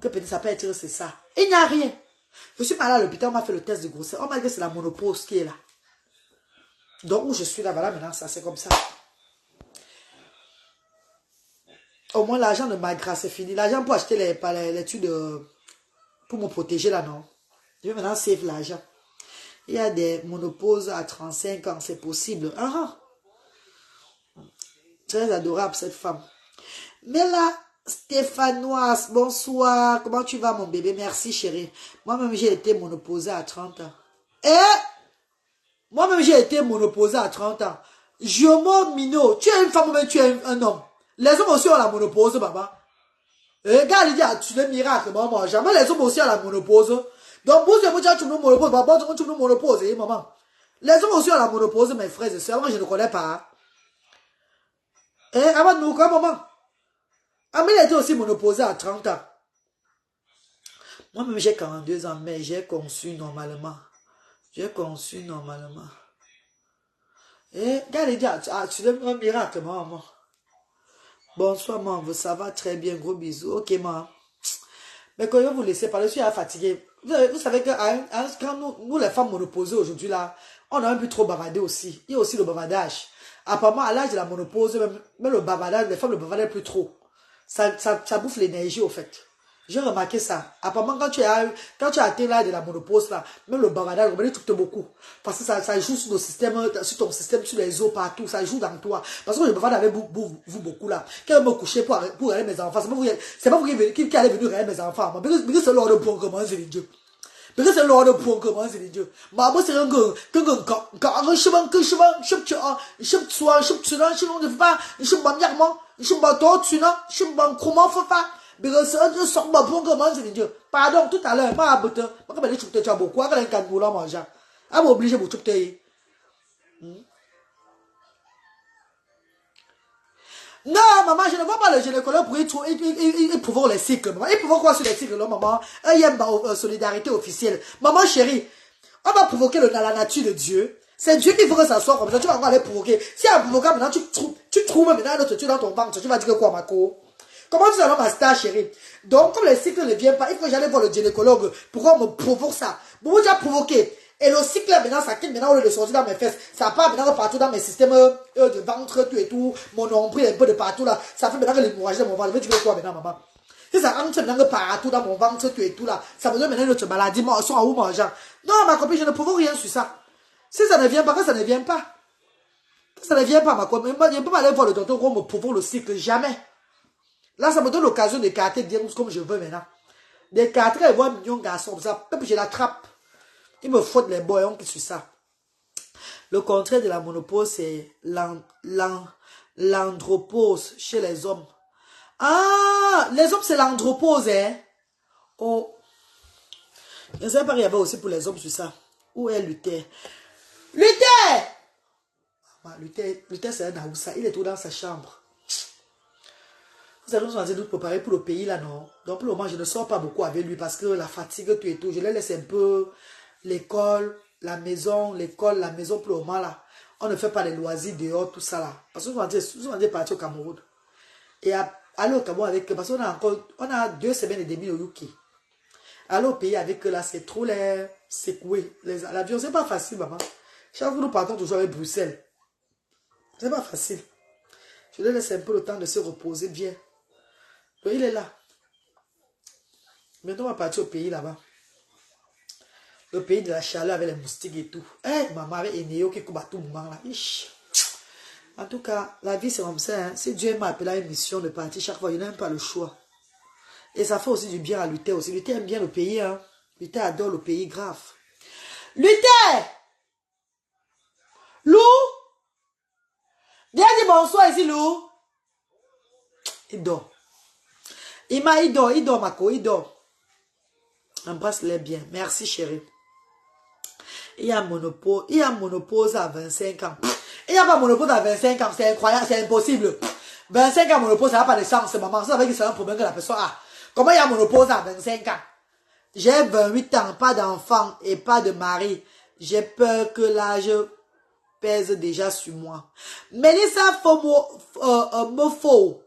Que peut-être ça peut être c'est ça. Il n'y a rien. Je suis allée à l'hôpital, on m'a fait le test de grossesse. On m'a dit que c'est la ménopause qui est là. Donc où je suis là, voilà maintenant, ça c'est comme ça. Au moins l'argent de ma grâce c'est fini. L'argent pour acheter les trucs pour me protéger là, non. Je vais maintenant save l'argent. Il y a des monopauses à 35 ans, c'est possible. Très adorable cette femme. Mais là, Stéphanoise, bonsoir. Comment tu vas mon bébé? Merci chérie. Moi-même j'ai été monopausée à 30 ans. Moi-même j'ai été monopausée à 30 ans. Jomo Mino, tu es une femme ou bien tu es un homme? Les hommes aussi ont la monopause, papa. Regarde, il dit, tu es miracle, maman. Jamais les hommes aussi ont la monopause. Donc, vous, tu nous monopause, papa, tu nous monopause, maman. Les hommes aussi ont la monopause, mes frères et sœurs. Moi, je ne connais pas. Avant nous, quoi, maman? Amélie a été aussi monopausée à 30 ans. Moi-même, j'ai 42 ans, mais j'ai conçu normalement. J'ai conçu normalement. Regarde, il dit, tu es un miracle, maman. Bonsoir, maman, ça va très bien, gros bisous. Ok, maman. Mais quand je vais vous laisser parler, je suis fatiguée. Vous savez que quand nous, les femmes monopausées aujourd'hui, là, on a un peu trop bavardé aussi. Il y a aussi le bavardage. Apparemment, à l'âge de la monopause, même le bavardage, les femmes ne bavardaient plus trop. Ça bouffe l'énergie, au fait. J'ai remarqué ça. Apparemment, quand tu as atteint l'âge de la monopause, là, même le bavardage, on va dire beaucoup. Parce que ça joue sur nos systèmes, sur ton système, sur les os, partout. Ça joue dans toi. Parce que je bavarde avec vous beaucoup, là. Quand je me coucher pour regarder mes enfants, c'est pas vous qui allez venir regarder mes enfants. Parce que c'est l'ordre pour commencer, les dieux. Parce que c'est l'ordre pour commencer, les dieux. Mais moi, c'est un gars, Pardon, tout à l'heure, ma botte, ma cabane chupte, tu as beaucoup, à un canne boulot mangeant. Ah, m'oblige vous chupte. Non, maman, je ne vois pas le gynécologue pour pouvoir les cycles, maman. Ils pouvoir quoi sur les cycles, là, maman? Il y a une solidarité officielle. Maman chérie, on va provoquer la nature de Dieu. C'est Dieu qui veut que ça soit comme ça. Tu vas encore aller provoquer. Si un provoquer maintenant, tu trouves maintenant un autre truc dans ton ventre, tu vas dire que quoi, ma co? Comment tu vas ma star, chérie? Donc, comme les cycles ne viennent pas, il faut que j'aille voir le gynécologue. Pourquoi on me provoque ça? Vous déjà provoqué. Et le cycle, maintenant, ça quitte maintenant au lieu de sortir dans mes fesses. Ça part maintenant partout dans mes systèmes de ventre, tout et tout. Mon nombril un peu de partout là. Ça fait maintenant que l'hémorragie dans mon ventre. Tu veux quoi maintenant, maman? Si ça entre maintenant partout dans mon ventre, tout et tout là. Ça me donne maintenant une autre maladie. Soit où mangeant. Non, ma copine, je ne provoque rien sur ça. Si ça ne vient pas, ça ne vient pas. Ça ne vient pas, ma copine. Je ne peux pas aller voir le docteur pour me provoque le cycle. Jamais. Là, ça me donne l'occasion d'écarter, de dire comme je veux maintenant. D'écarter et voir un million de garçons. Ça, puis je l'attrape. Il me faut les boyons qui sont ça. Le contraire de la monopause, c'est l'andropause chez les hommes. Ah, les hommes, c'est l'andropause, hein. Oh. Je ne sais pas, il y avait aussi pour les hommes sur ça. Où est Luther? Luther! Luther, c'est un Aoussa. Il est tout dans sa chambre. Vous allez nous en dire préparer pour le pays là, non? Donc pour le moment, je ne sors pas beaucoup avec lui parce que la fatigue, tout et tout. Je les laisse un peu l'école, la maison, pour le moment là. On ne fait pas les loisirs dehors, tout ça là. Parce que nous allons dire partir au Cameroun. Et aller au Cameroun avec eux, parce qu'on a 2 semaines et demie au UK. Aller au pays avec eux là, c'est trop les secouer. L'avion, c'est pas facile, maman. Chaque fois nous partons toujours avec Bruxelles. C'est pas facile. Je lui laisse un peu le temps de se reposer bien. Donc, il est là. Maintenant, on va partir au pays là-bas. Le pays de la chaleur avec les moustiques et tout. Maman avec Eneo qui coupe à tout moment là. En tout cas, la vie c'est comme ça. Hein. Si Dieu m'a appelé à une mission de partir chaque fois, je n'ai même pas le choix. Et ça fait aussi du bien à Luther aussi. Luther aime bien le pays. Hein. Luther adore le pays grave. Luther! Lou! Viens dire bonsoir ici, Lou. Il dort. Il dort, Mako, il dort. Embrasse-les bien. Merci, chérie. Il y a monopause à 25 ans. Il n'y a pas monopause à 25 ans. C'est incroyable, c'est impossible. 25 ans, monopause, ça n'a pas de sens, maman. Ça veut dire que c'est un problème que la personne a. Comment il y a monopause à 25 ans? J'ai 28 ans, pas d'enfant et pas de mari. J'ai peur que l'âge pèse déjà sur moi. Mélissa, faux.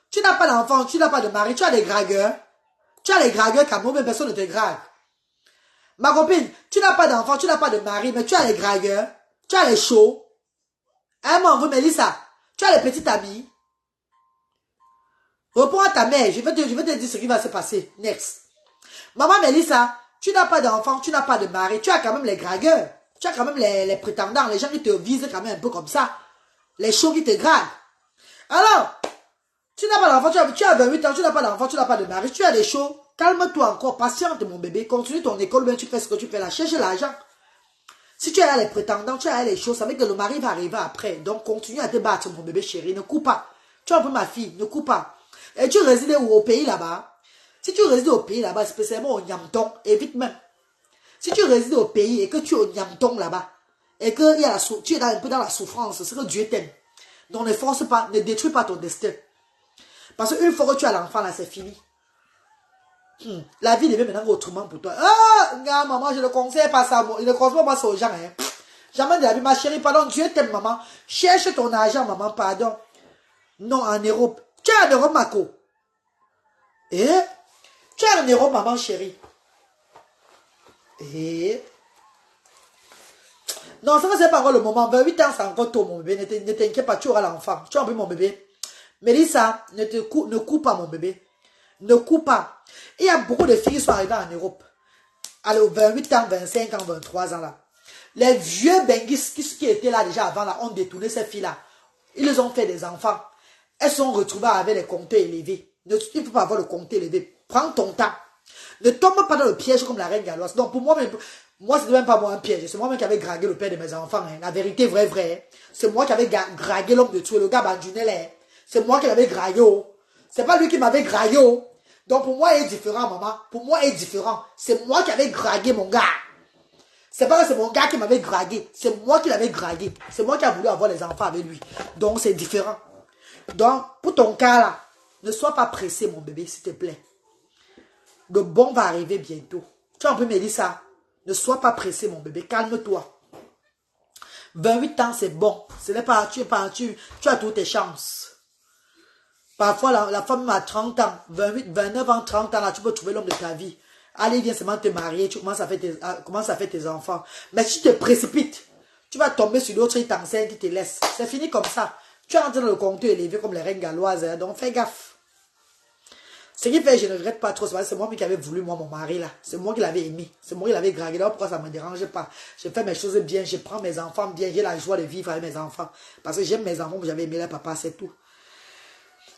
Tu n'as pas d'enfant, tu n'as pas de mari, tu as des dragueurs. Tu as les dragueurs quand même, personne ne te drague. Ma copine, tu n'as pas d'enfant, tu n'as pas de mari, mais tu as les dragueurs. Tu as les shows. Hein, mon veut Mélissa, tu as les petites amies. Réponds à ta mère, je vais te dire ce qui va se passer. Next. Maman Mélissa, tu n'as pas d'enfant, tu n'as pas de mari, tu as quand même les dragueurs. Tu as quand même les prétendants, les gens qui te visent quand même un peu comme ça. Les shows qui te draguent. Alors, tu n'as pas d'enfant, tu as 28 ans, tu n'as pas d'enfant, tu n'as pas de mari, tu as des shows. Calme-toi encore, patiente mon bébé, continue ton école, bien tu fais ce que tu fais là, cherche l'argent. Si tu as les prétendants, tu as les choses, ça veut dire que le mari va arriver après. Donc continue à te battre mon bébé chéri, ne coupe pas. Tu es un peu ma fille, ne coupe pas. Et tu résides où au pays là-bas? Si tu résides au pays là-bas, spécialement au Niamton, évite même. Si tu résides au pays et que tu es au Niamton là-bas, et que tu es un peu dans la souffrance, c'est que Dieu t'aime. Donc ne force pas, ne détruis pas ton destin. Parce qu'une fois que tu as l'enfant là, c'est fini. La vie devient maintenant autrement pour toi. Ah, maman, je ne conseille pas ça. Je ne conseille pas ça aux gens. Hein. Jamais de la vie, ma chérie, pardon, Dieu t'aime, maman. Cherche ton argent, maman, pardon. Non, en Europe. Tu es en Europe, Mako. Tu es en Europe, maman, chérie. Non, ça, c'est pas encore le moment. 28 ans, c'est encore tôt, mon bébé. Ne t'inquiète pas, tu auras l'enfant. Tu as envie, mon bébé. Mélissa, ne coupe pas, mon bébé. Ne coupe pas. Il y a beaucoup de filles qui sont arrivées en Europe. Alors, 28 ans, 25 ans, 23 ans là. Les vieux benguis qui étaient là déjà avant là, ont détourné ces filles-là. Ils les ont fait des enfants. Elles sont retrouvées avec les comptes élevés. Il ne faut pas avoir le compte élevé. Prends ton temps. Ne tombe pas dans le piège comme la reine galloise. Donc pour moi, c'était même pas moi un piège. C'est moi-même qui avais dragué le père de mes enfants. Hein. La vérité, vrai. C'est moi qui avais dragué l'homme de tuer, le gars Bandunel. Hein. C'est moi qui l'avais graillé. C'est pas lui qui m'avait graillé. Donc pour moi, il est différent, maman. Pour moi, il est différent. C'est moi qui avais dragué mon gars. C'est pas que c'est mon gars qui m'avait dragué. C'est moi qui l'avais dragué. C'est moi qui a voulu avoir les enfants avec lui. Donc c'est différent. Donc pour ton cas là, ne sois pas pressé mon bébé, s'il te plaît. Le bon va arriver bientôt. Tu as un peu me dire ça. Ne sois pas pressé mon bébé, calme-toi. 28 ans c'est bon. Ce n'est pas, tu as toutes tes chances. Parfois la femme a 30 ans, 28, 29 ans, 30 ans là, tu peux trouver l'homme de ta vie. Allez, viens seulement te marier, tu commences à faire tes enfants. Mais si tu te précipites, tu vas tomber sur l'autre, il t'enseigne, il te laisse. C'est fini comme ça. Tu es en train de le compter élevé comme les reines galloises, hein, donc fais gaffe. Ce qui fait, je ne regrette pas trop, c'est moi qui avais voulu, moi, mon mari là. C'est moi qui l'avais aimé. C'est moi qui l'avais dragué. Donc pourquoi ça ne me dérange pas? Je fais mes choses bien, je prends mes enfants bien, j'ai la joie de vivre avec mes enfants. Parce que j'aime mes enfants, j'avais aimé leur papa, c'est tout.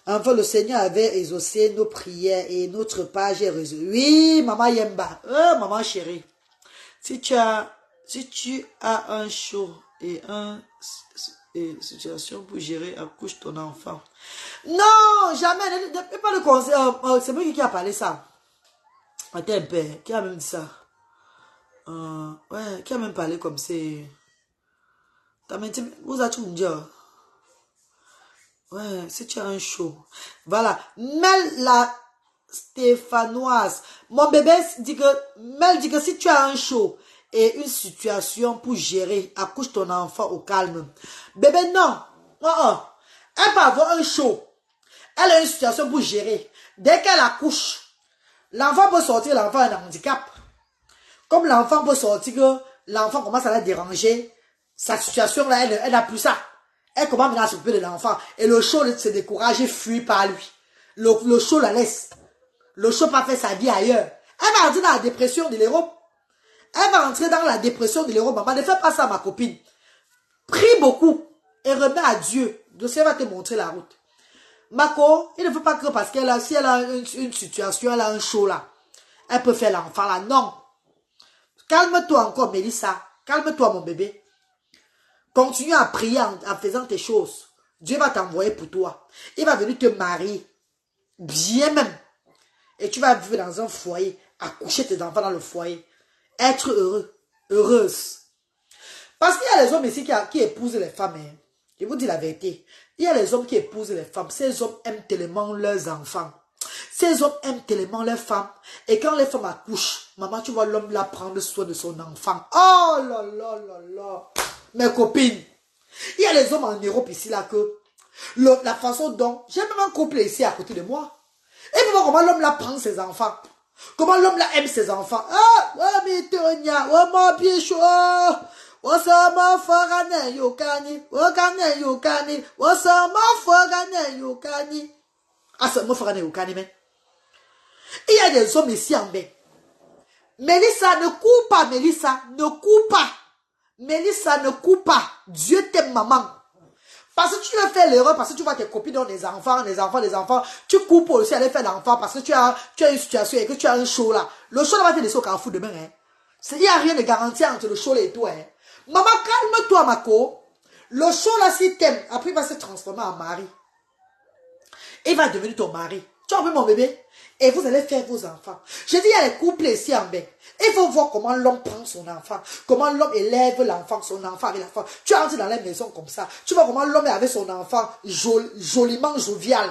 Enfin, le Seigneur avait exaucé nos prières et notre page est résolu. Oui, maman Yemba. Maman chérie. Si tu as un show et une situation pour gérer, accouche ton enfant. Non, jamais. Ne pas le conseil. C'est moi qui a parlé ça. Attends un peu. Qui a même dit ça? Ouais, qui a même parlé comme c'est. Vous avez tout me dire. Ouais, si tu as un show. Voilà. Mel la Stéphanoise. Mon bébé dit que, Mel dit que si tu as un show et une situation pour gérer, accouche ton enfant au calme. Bébé, non. Elle peut avoir un show. Elle a une situation pour gérer. Dès qu'elle accouche, l'enfant peut sortir, l'enfant a un handicap. Comme l'enfant peut sortir, que l'enfant commence à la déranger, sa situation là, elle n'a plus ça. Elle commence à s'occuper de l'enfant. Et le show se décourage et fuit par lui. Le show la laisse. Le show pas fait sa vie ailleurs. Elle va entrer dans la dépression de l'héros. Elle va entrer dans la dépression de l'héros. Maman, ne fais pas ça à ma copine. Prie beaucoup et remets à Dieu. Dieu va te montrer la route. Mako, il ne faut pas que parce qu'elle a, si elle a une situation, elle a un show là, elle peut faire l'enfant là. Non. Calme-toi encore, Mélissa. Calme-toi, mon bébé. Continue à prier en faisant tes choses. Dieu va t'envoyer pour toi. Il va venir te marier. Bien même. Et tu vas vivre dans un foyer. Accoucher tes enfants dans le foyer. Être heureux. Heureuse. Parce qu'il y a les hommes ici qui épousent les femmes. Hein. Je vous dis la vérité. Il y a les hommes qui épousent les femmes. Ces hommes aiment tellement leurs enfants. Ces hommes aiment tellement leurs femmes. Et quand les femmes accouchent, maman, tu vois l'homme là prendre soin de son enfant. Oh là là là là. Mes copines. Il y a les hommes en Europe ici là que la façon dont... J'ai même un couple ici à côté de moi. Et puis comment l'homme là prend ses enfants. Comment l'homme là aime ses enfants. Ah, ouais, mais Tonya, ouais, ma bichou. Wasama fogane yokani, wakane yokani, wasama fogane yokani. Ah, c'est moi fogane yokani, mais. Il y a des hommes ici en bain. Mélissa, ne coupe pas, Mélissa, ne coupe pas. Mélissa, ne coupe pas. Dieu t'aime, maman. Parce que tu veux faire l'erreur, parce que tu vois tes copines ont des enfants. Tu coupes aussi aller faire l'enfant parce que tu as une situation et que tu as un show là. Le show là va te laisser au carrefour demain, hein. Il n'y a rien de garanti entre le show et toi, hein. Maman, calme-toi, Mako. Le show là, si t'aimes, après il va se transformer en mari. Il va devenir ton mari. Tu as vu mon bébé? Et vous allez faire vos enfants. Je dis, il y a les couples ici en bain. Il faut voir comment l'homme prend son enfant. Comment l'homme élève l'enfant, son enfant avec l'enfant. Tu entres dans les maisons comme ça. Tu vois comment l'homme est avec son enfant joliment jovial.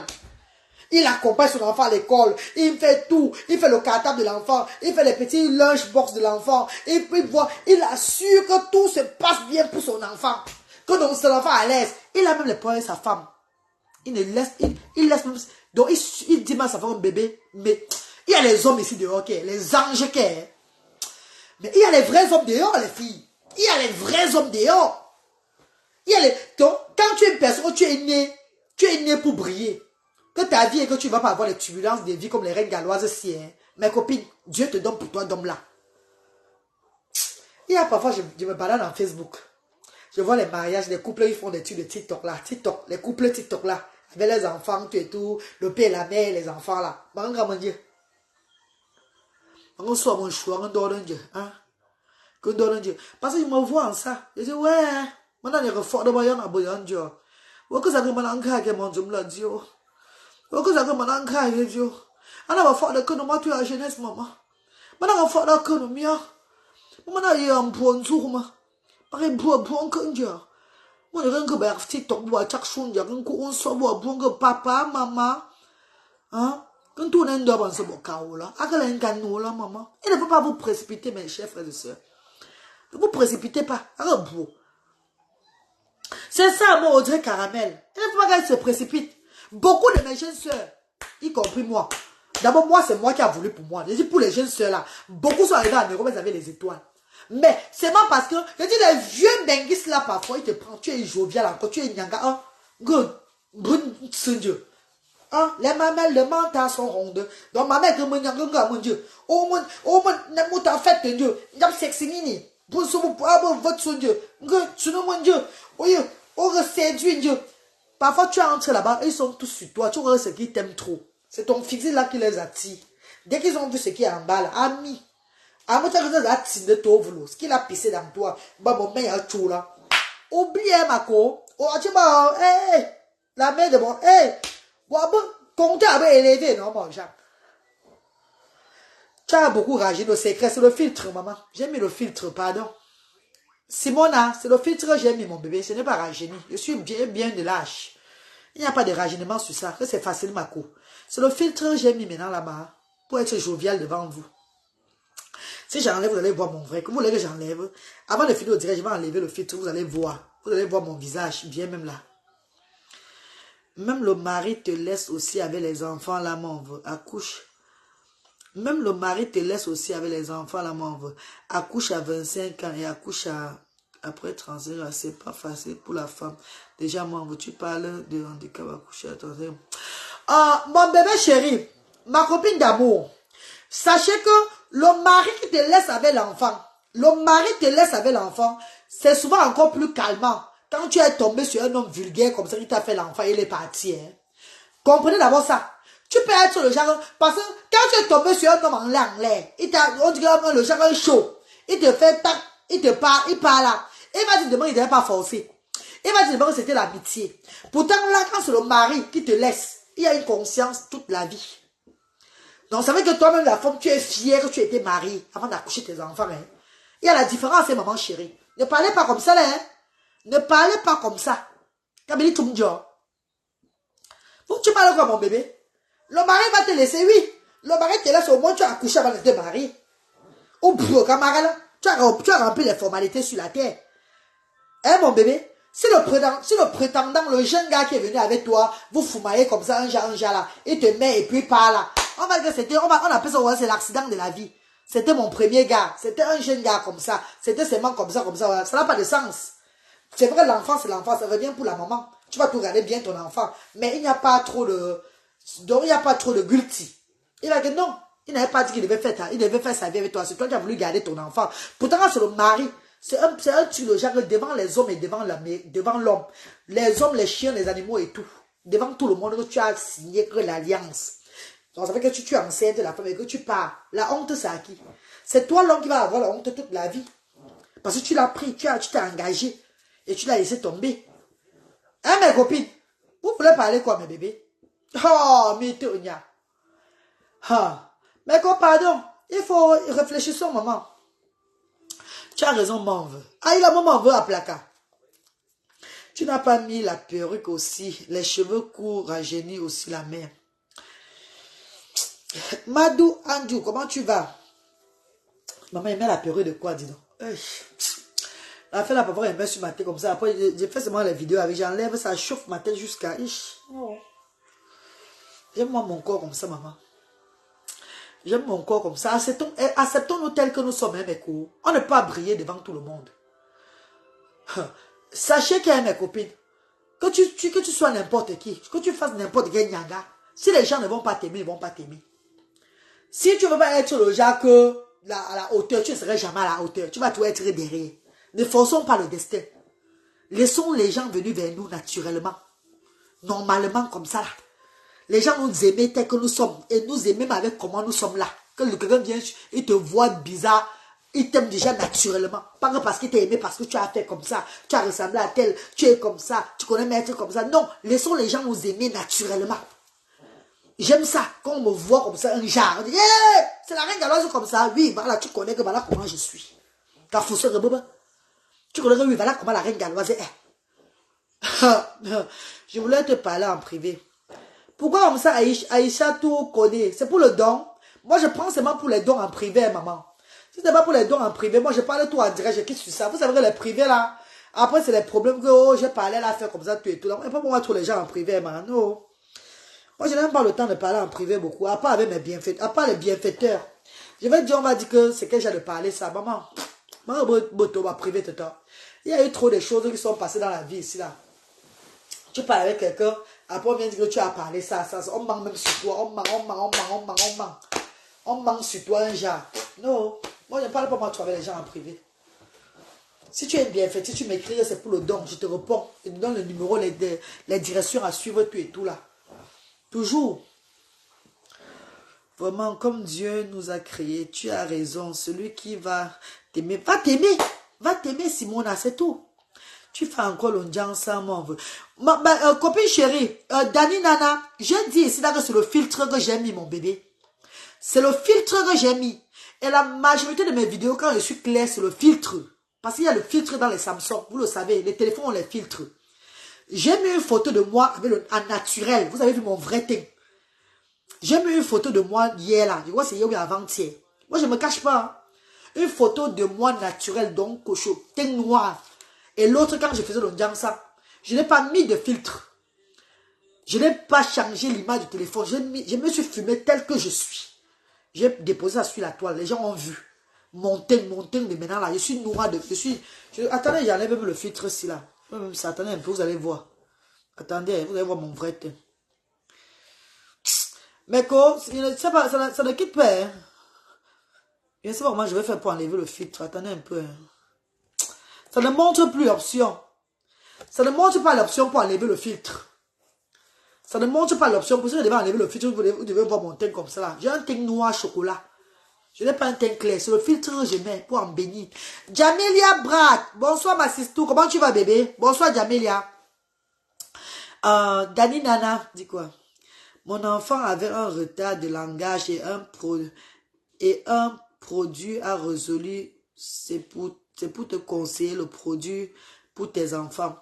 Il accompagne son enfant à l'école. Il fait tout. Il fait le cartable de l'enfant. Il fait les petits lunchbox de l'enfant. Il assure que tout se passe bien pour son enfant. Que donc son enfant à l'aise. Il a même les points de sa femme. Il ne laisse, il laisse même. Donc il dit à sa femme bébé. Mais il y a les hommes ici dehors, okay, les anges qui. Mais il y a les vrais hommes dehors, les filles. Il y a les vrais hommes dehors. Donc, quand tu es une personne, tu es né pour briller. Que ta vie et que tu ne vas pas avoir les turbulences des vies comme les reines galloises si, hein. Mes copines, Dieu te donne pour toi d'homme là. Il y a parfois, je me balade dans Facebook. Je vois les mariages, les couples, ils font des trucs de TikTok là. TikTok, les couples TikTok là. Avec les enfants, tout et tout. Le père, la mère, les enfants là. Comment dire? On soit mon choix, on donne Dieu. Hein? Qu'on donne Dieu. Parce qu'ils me voient en ça. Je dis, ouais. Maintenant, il y a un fort de moyen à boyan Dieu. Ou que ça que mon encas qui est mon Dieu. Ou que ça que mon encas est Dieu. On a fait de que nous tu la jeunesse, maman. Maintenant, on fait de que nous mieux. Maman, il y a un point de jour, maman. Par exemple, point que Dieu. Moi, je veux que ben, TikTok, bois, chaque chose, je veux qu'on soit bois, bon que papa, maman. Hein? Quand tout le monde doit penser au chaos là, à quel endroit là, maman? Il ne faut pas vous précipiter, mes chers frères et sœurs. Ne vous précipitez pas. C'est ça, moi, Audrey Caramel. Il ne faut pas qu'elle se précipite. Beaucoup de mes jeunes sœurs, y compris moi. D'abord, moi, c'est moi qui a voulu pour moi. Je dis pour les jeunes sœurs là, beaucoup sont arrivés à Nairobi, ils avaient les étoiles. Mais c'est pas parce que, je dis, les vieux benguis là, parfois, ils te prennent, tu es jovial encore, tu es nyanga. Oh, good. Bon, c'est Dieu. Hein? Les mamelles, les mentas sont rondes. Donc, ma mère, mon Dieu. Oh, mon, t'as fait, Dieu. Il y a sexy mini. Pour ce votre Dieu. Tu know, mon Dieu. Oh, séduit, Dieu. Parfois, tu entres là-bas, ils sont tous sur toi. Tu vois ce qu'ils t'aiment trop. C'est ton physique là qui les attire. Dès qu'ils ont vu ce qui est en bas, là, ami. Ami, tu as de toi, ce qu'il a pissé dans toi. Bah, mon mec, il y a tout là. Oubliez, ma co. Oh, tu vois, hé, la mère de mon, hé. Comptez avec élevé, non, mon Jacques. Tu as beaucoup ragé le secret, c'est le filtre, maman. J'ai mis le filtre, pardon. Simona, c'est le filtre que j'ai mis, mon bébé. Ce n'est pas rajeuni. Je suis bien de lâche. Il n'y a pas de rajeuniment sur ça. C'est facile, ma co. C'est le filtre que j'ai mis maintenant là-bas. Pour être jovial devant vous. Si j'enlève, vous allez voir mon vrai. Comme vous voulez que j'enlève. Avant de finir au direct, je vais enlever le filtre. Vous allez voir. Vous allez voir mon visage. Bien même là. Même le mari te laisse aussi avec les enfants, là, mon veut. Accouche. Même le mari te laisse aussi avec les enfants, là, mon veut. Accouche à 25 ans et accouche après 35 ans. C'est pas facile pour la femme. Déjà, mon veut, tu parles de handicap accouché à 35 ans. Mon bébé chéri, ma copine d'amour, sachez que le mari qui te laisse avec l'enfant, c'est souvent encore plus calmant. Quand tu es tombé sur un homme vulgaire comme ça, qui t'a fait l'enfant, il est parti. Hein. Comprenez d'abord ça. Tu peux être le genre, parce que quand tu es tombé sur un homme en l'air, on dirait le genre chaud. Il te fait tac, il part là. Il va te demander, il ne devait pas forcer. Il va te demander que c'était l'amitié. Pourtant là, quand c'est le mari qui te laisse, il y a une conscience toute la vie. Donc ça veut dire que toi-même, la femme, tu es fière que tu étais mariée avant d'accoucher tes enfants. Hein. Il y a la différence, hein, maman chérie. Ne parlez pas comme ça là. Hein. Ne parlez pas comme ça. Kamili Tumjo. Vous, tu parles quoi, mon bébé? Le mari va te laisser, oui. Le mari te laisse, au moins tu as accouché avant de te marier. Au bout, camarade, tu as rempli les formalités sur la terre. Hein, mon bébé? Si le prétendant, le jeune gars qui est venu avec toi, vous fumaillez comme ça, un jar là, il te met et puis par là. On va dire que c'était, on appelle ça, c'est l'accident de la vie. C'était mon premier gars. C'était un jeune gars comme ça. C'était seulement comme ça. Ça n'a pas de sens. C'est vrai, l'enfant, c'est l'enfant, ça revient pour la maman. Tu vas tout regarder bien ton enfant. Mais il n'y a pas trop de... Donc, il n'y a pas trop de guilty. Il a dit non. Il n'avait pas dit qu'il devait faire ça. Il devait faire sa vie avec toi. C'est toi qui as voulu garder ton enfant. Pourtant, c'est le mari. C'est un truc de genre devant les hommes et devant l'homme. Les hommes, les chiens, les animaux et tout. Devant tout le monde, que tu as signé que l'alliance. Donc, ça veut dire que tu es enceinte de la femme et que tu pars. La honte, c'est à qui? C'est toi l'homme qui va avoir la honte toute la vie. Parce que tu l'as pris, tu t'es engagé. Et tu l'as laissé tomber. Hein, mes copines? Vous voulez parler quoi, mes bébés? Oh, Mitonia. Ah. Mais quoi, pardon? Il faut réfléchir sur maman. Tu as raison, maman veut. Ah, il a maman veut à placard. Tu n'as pas mis la perruque aussi. Les cheveux courts rajeunis aussi la mère. Madou Andrew, comment tu vas? Maman, il met la perruque de quoi, dis donc? La fait la parfois elle met sur ma tête comme ça. Après, j'ai fait seulement les vidéos avec. J'enlève, ça chauffe ma tête jusqu'à... Oh. J'aime moi mon corps comme ça, maman. J'aime mon corps comme ça. Acceptons-nous tels que nous sommes, hein, mes cours. On ne peut pas briller devant tout le monde. Sachez qu'il y a mes copines. Que tu sois n'importe qui. Que tu fasses n'importe quel nyanga. Si les gens ne vont pas t'aimer, ils ne vont pas t'aimer. Si tu ne veux pas être le genre que... à la hauteur, tu ne serais jamais à la hauteur. Tu vas tout être derrière. Ne forçons pas le destin. Laissons les gens venir vers nous naturellement. Normalement comme ça. Là. Les gens nous aiment tel que nous sommes. Et nous aiment avec comment nous sommes là. Quand quelqu'un vient, il te voit bizarre. Il t'aime déjà naturellement. Pas parce qu'il t'a aimé, parce que tu as fait comme ça. Tu as ressemblé à tel. Tu es comme ça. Tu connais mettre comme ça. Non. Laissons les gens nous aimer naturellement. J'aime ça. Quand on me voit comme ça, un genre, on dit, hey, c'est la reine galoise comme ça. Oui, voilà, tu connais que voilà comment je suis. Tu connais que oui, voilà comment la reine galoise est. Je voulais te parler en privé. Pourquoi comme ça, Aïcha tout connaît? C'est pour le don. Moi, je prends seulement pour les dons en privé, maman. Si c'est pas pour les dons en privé, moi, je parle tout en direct, je quitte sur ça. Vous savez que les privés, là, après, c'est les problèmes que, oh, j'ai parlé là, faire comme ça, tout et tout. Et pas pour moi, tous les gens en privé, maman. Non. Moi, je n'ai même pas le temps de parler en privé beaucoup, à part avec mes bienfaiteurs, à part les bienfaiteurs. Je vais dire, on va dire que c'est que j'ai de parler ça, maman. Maman, va privé, tout temps. Il y a eu trop de choses qui sont passées dans la vie ici, là. Tu parles avec quelqu'un, après on vient dire que tu as parlé ça, on manque même sur toi, on manque sur toi un genre. Non, moi je ne parle pas moi avec les gens en privé. Si tu es bien fait, si tu m'écris, c'est pour le don, je te réponds, je te donne le numéro, les directions à suivre, tout et tout là. Toujours. Vraiment, comme Dieu nous a créés, tu as raison, celui qui va t'aimer, va t'aimer Simona, c'est tout. Tu fais encore l'ondian ensemble, on veut. Copine chérie, Dani Nana, je dis ici là que c'est le filtre que j'ai mis, mon bébé. C'est le filtre que j'ai mis. Et la majorité de mes vidéos, quand je suis claire, c'est le filtre. Parce qu'il y a le filtre dans les Samsung. Vous le savez, les téléphones ont les filtres. J'ai mis une photo de moi avec en naturel. Vous avez vu mon vrai teint. J'ai mis une photo de moi hier là. Je vois c'est hier ou avant-hier. Moi, je ne me cache pas. Hein. Une photo de moi naturel, donc cochon, teint noir. Et l'autre, quand je faisais le ça, je n'ai pas mis de filtre. Je n'ai pas changé l'image du téléphone. Je me suis filmé tel que je suis. J'ai déposé ça sur la toile. Les gens ont vu. Mon teint de maintenant là. Je suis noir de... attendez, j'enlève même le filtre ici là. Attendez un peu, vous allez voir. Attendez, vous allez voir mon vrai teint. Mais quoi, ça ne quitte pas. Hein. Je ne sais pas comment je vais faire pour enlever le filtre. Attendez un peu. Hein. Ça ne montre plus l'option. Ça ne montre pas l'option pour enlever le filtre. Ça ne montre pas l'option. Pour ça, je devais enlever le filtre. Vous devez voir mon teint comme ça. Là. J'ai un teint noir chocolat. Je n'ai pas un teint clair. C'est le filtre que je mets pour en bénir. Jamelia Brad. Bonsoir ma sister. Comment tu vas bébé? Bonsoir Jamelia. Dani Nana. Dis quoi? Mon enfant avait un retard de langage et un produit a résolu. C'est pour te conseiller le produit pour tes enfants.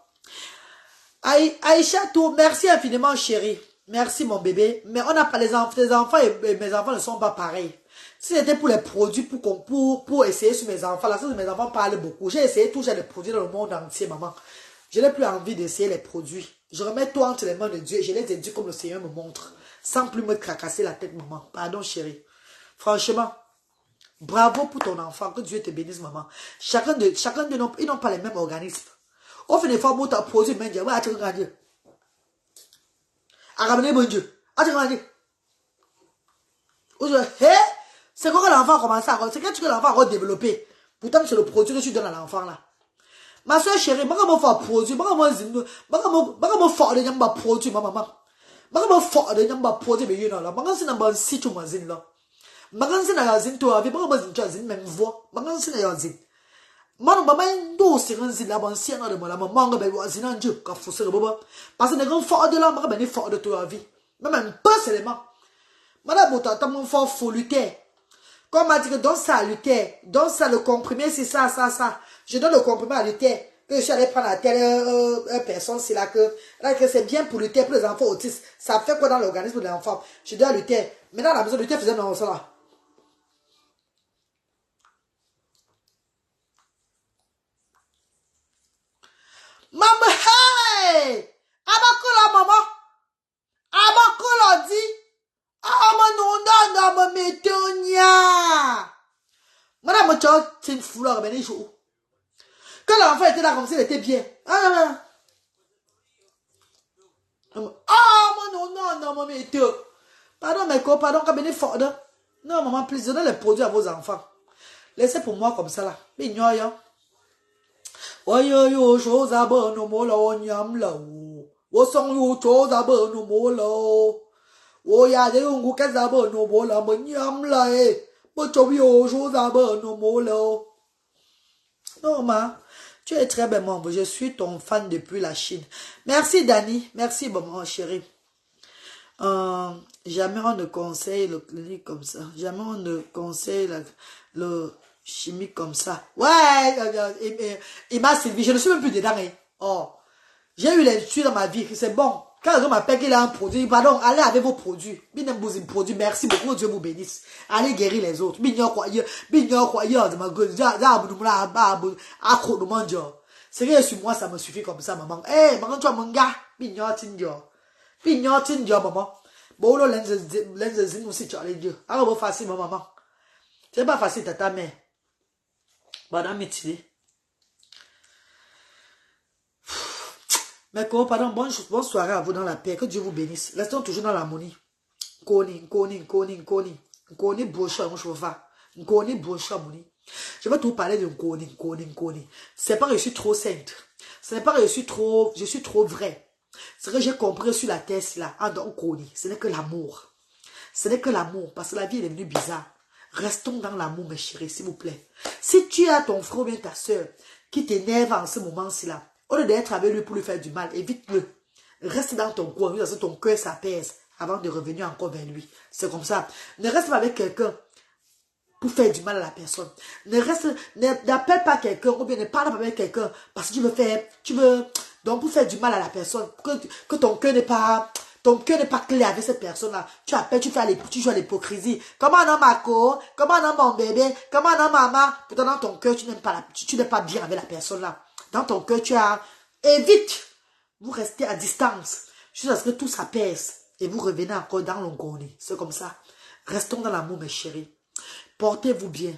Aïcha, tout, merci infiniment, chérie. Merci, mon bébé. Mais on n'a pas les enfants. Tes enfants et mes enfants ne sont pas pareils. Si c'était pour les produits, pour essayer sur mes enfants, là, si mes enfants parlent beaucoup. J'ai essayé tout, j'ai des produits dans le monde entier, maman. Je n'ai plus envie d'essayer les produits. Je remets tout entre les mains de Dieu et je les éduque comme le Seigneur me montre. Sans plus me cracasser la tête, maman. Pardon, chérie. Franchement, bravo pour ton enfant. Que Dieu te bénisse, maman. Chacun de nous, ils n'ont pas les mêmes organismes. On fait des fois pour ta produit, mais Dieu, tu regardes Dieu. À ramener mon Dieu. Tu regardes Dieu. C'est quoi que l'enfant commence à... C'est quand tu que l'enfant a développé. Pourtant, c'est le produit que tu donnes à l'enfant, là. Ma soeur chérie, je vais faire produit. Je vais faire des produits, maman. Je vais faire des produits, mais je vais faire des sites au magasin, là. Je vais faire des magasin, tu as vu, je vais faire des magasin, même voix. Je vais faire des magasin. Maman ndo sirinzi la bon siena de la maman be wazina nje ka fosere boba parce que ne fort de la maman ben fort de toi vie même pas seulement madame bota mon fort faut lutter comme a dit que dans ça lutter dans ça le comprimé c'est ça je donne le comprimé à lutter que je suis allé prendre à telle personne c'est là que c'est bien pour lutter pour les enfants autistes ça fait quoi dans l'organisme de l'enfant je dois lutter maintenant la maison de lutter faisait non ça là. Maman, hey! Abakola, maman! Abakola dit! Ah, mon métonia! Madame, c'est une fouleur, ben, que l'enfant était là comme s'il était bien. Ah, mon météo. Pardon, mes copains, pardon, quand ben, fort. Non, maman, please, donnez les produits à vos enfants. Laissez pour moi comme ça, là. Mais ignorant. Yo chose à bon no mola on yam la wo song yo chose à bon no mola wo ya de ungu ka za bon no mola mon yam la bo cho yo chose à bon no mola. Non ma, tu es très belle membre, je suis ton fan depuis la Chine. Merci Dani, merci maman chérie. Jamais on ne conseille le clinique comme ça. Jamais on ne conseille le chimique comme ça. Ouais, il m'a servi. Je ne suis même plus dedans. Hein. Oh, j'ai eu les études dans ma vie. C'est bon. Quand on m'appelle qu'il a un produit, pardon, allez avec vos produits. Bien vous produit. Merci beaucoup. Dieu vous bénisse. Allez guérir les autres. C'est que sur moi, ça me suffit comme ça, maman. Eh, maman, tu as mon gars. Maman. Bon, lenz aussi, tu as les dieux. Alors, bon, facile, maman. C'est pas facile, tata, mais. Madame, mais comment, pardon, bonne soirée à vous dans la paix. Que Dieu vous bénisse. Restons toujours dans l'harmonie. Koni, brocha, mon chauffeur. Koni, brocha, moni. Je vais tout parler de Koni. C'est pas que je suis trop sainte. Ce n'est pas que je suis trop vrai. Ce que j'ai compris sur la terre, là, en Koni, ce n'est que l'amour. Ce n'est que l'amour, parce que la vie est devenue bizarre. Restons dans l'amour, mes chéris, s'il vous plaît. Si tu as ton frère ou bien ta soeur qui t'énerve en ce moment-ci là, au lieu d'être avec lui pour lui faire du mal, évite-le. Reste dans ton coin, parce que ton cœur s'apaise avant de revenir encore vers lui. C'est comme ça. Ne reste pas avec quelqu'un pour faire du mal à la personne. N'appelle pas quelqu'un ou bien ne parle pas avec quelqu'un parce que donc pour faire du mal à la personne, que ton cœur n'est pas clair avec cette personne-là. Tu appelles, tu joues à l'hypocrisie. Comment on a Marco? Comment on a mon bébé? Comment on a maman? Pourtant dans ton cœur, tu n'es pas bien avec la personne-là. Dans ton cœur, évite. Vous restez à distance. Jusqu'à ce que tout s'apaise. Et vous revenez encore dans l'ongoni. C'est comme ça. Restons dans l'amour, mes chéris. Portez-vous bien.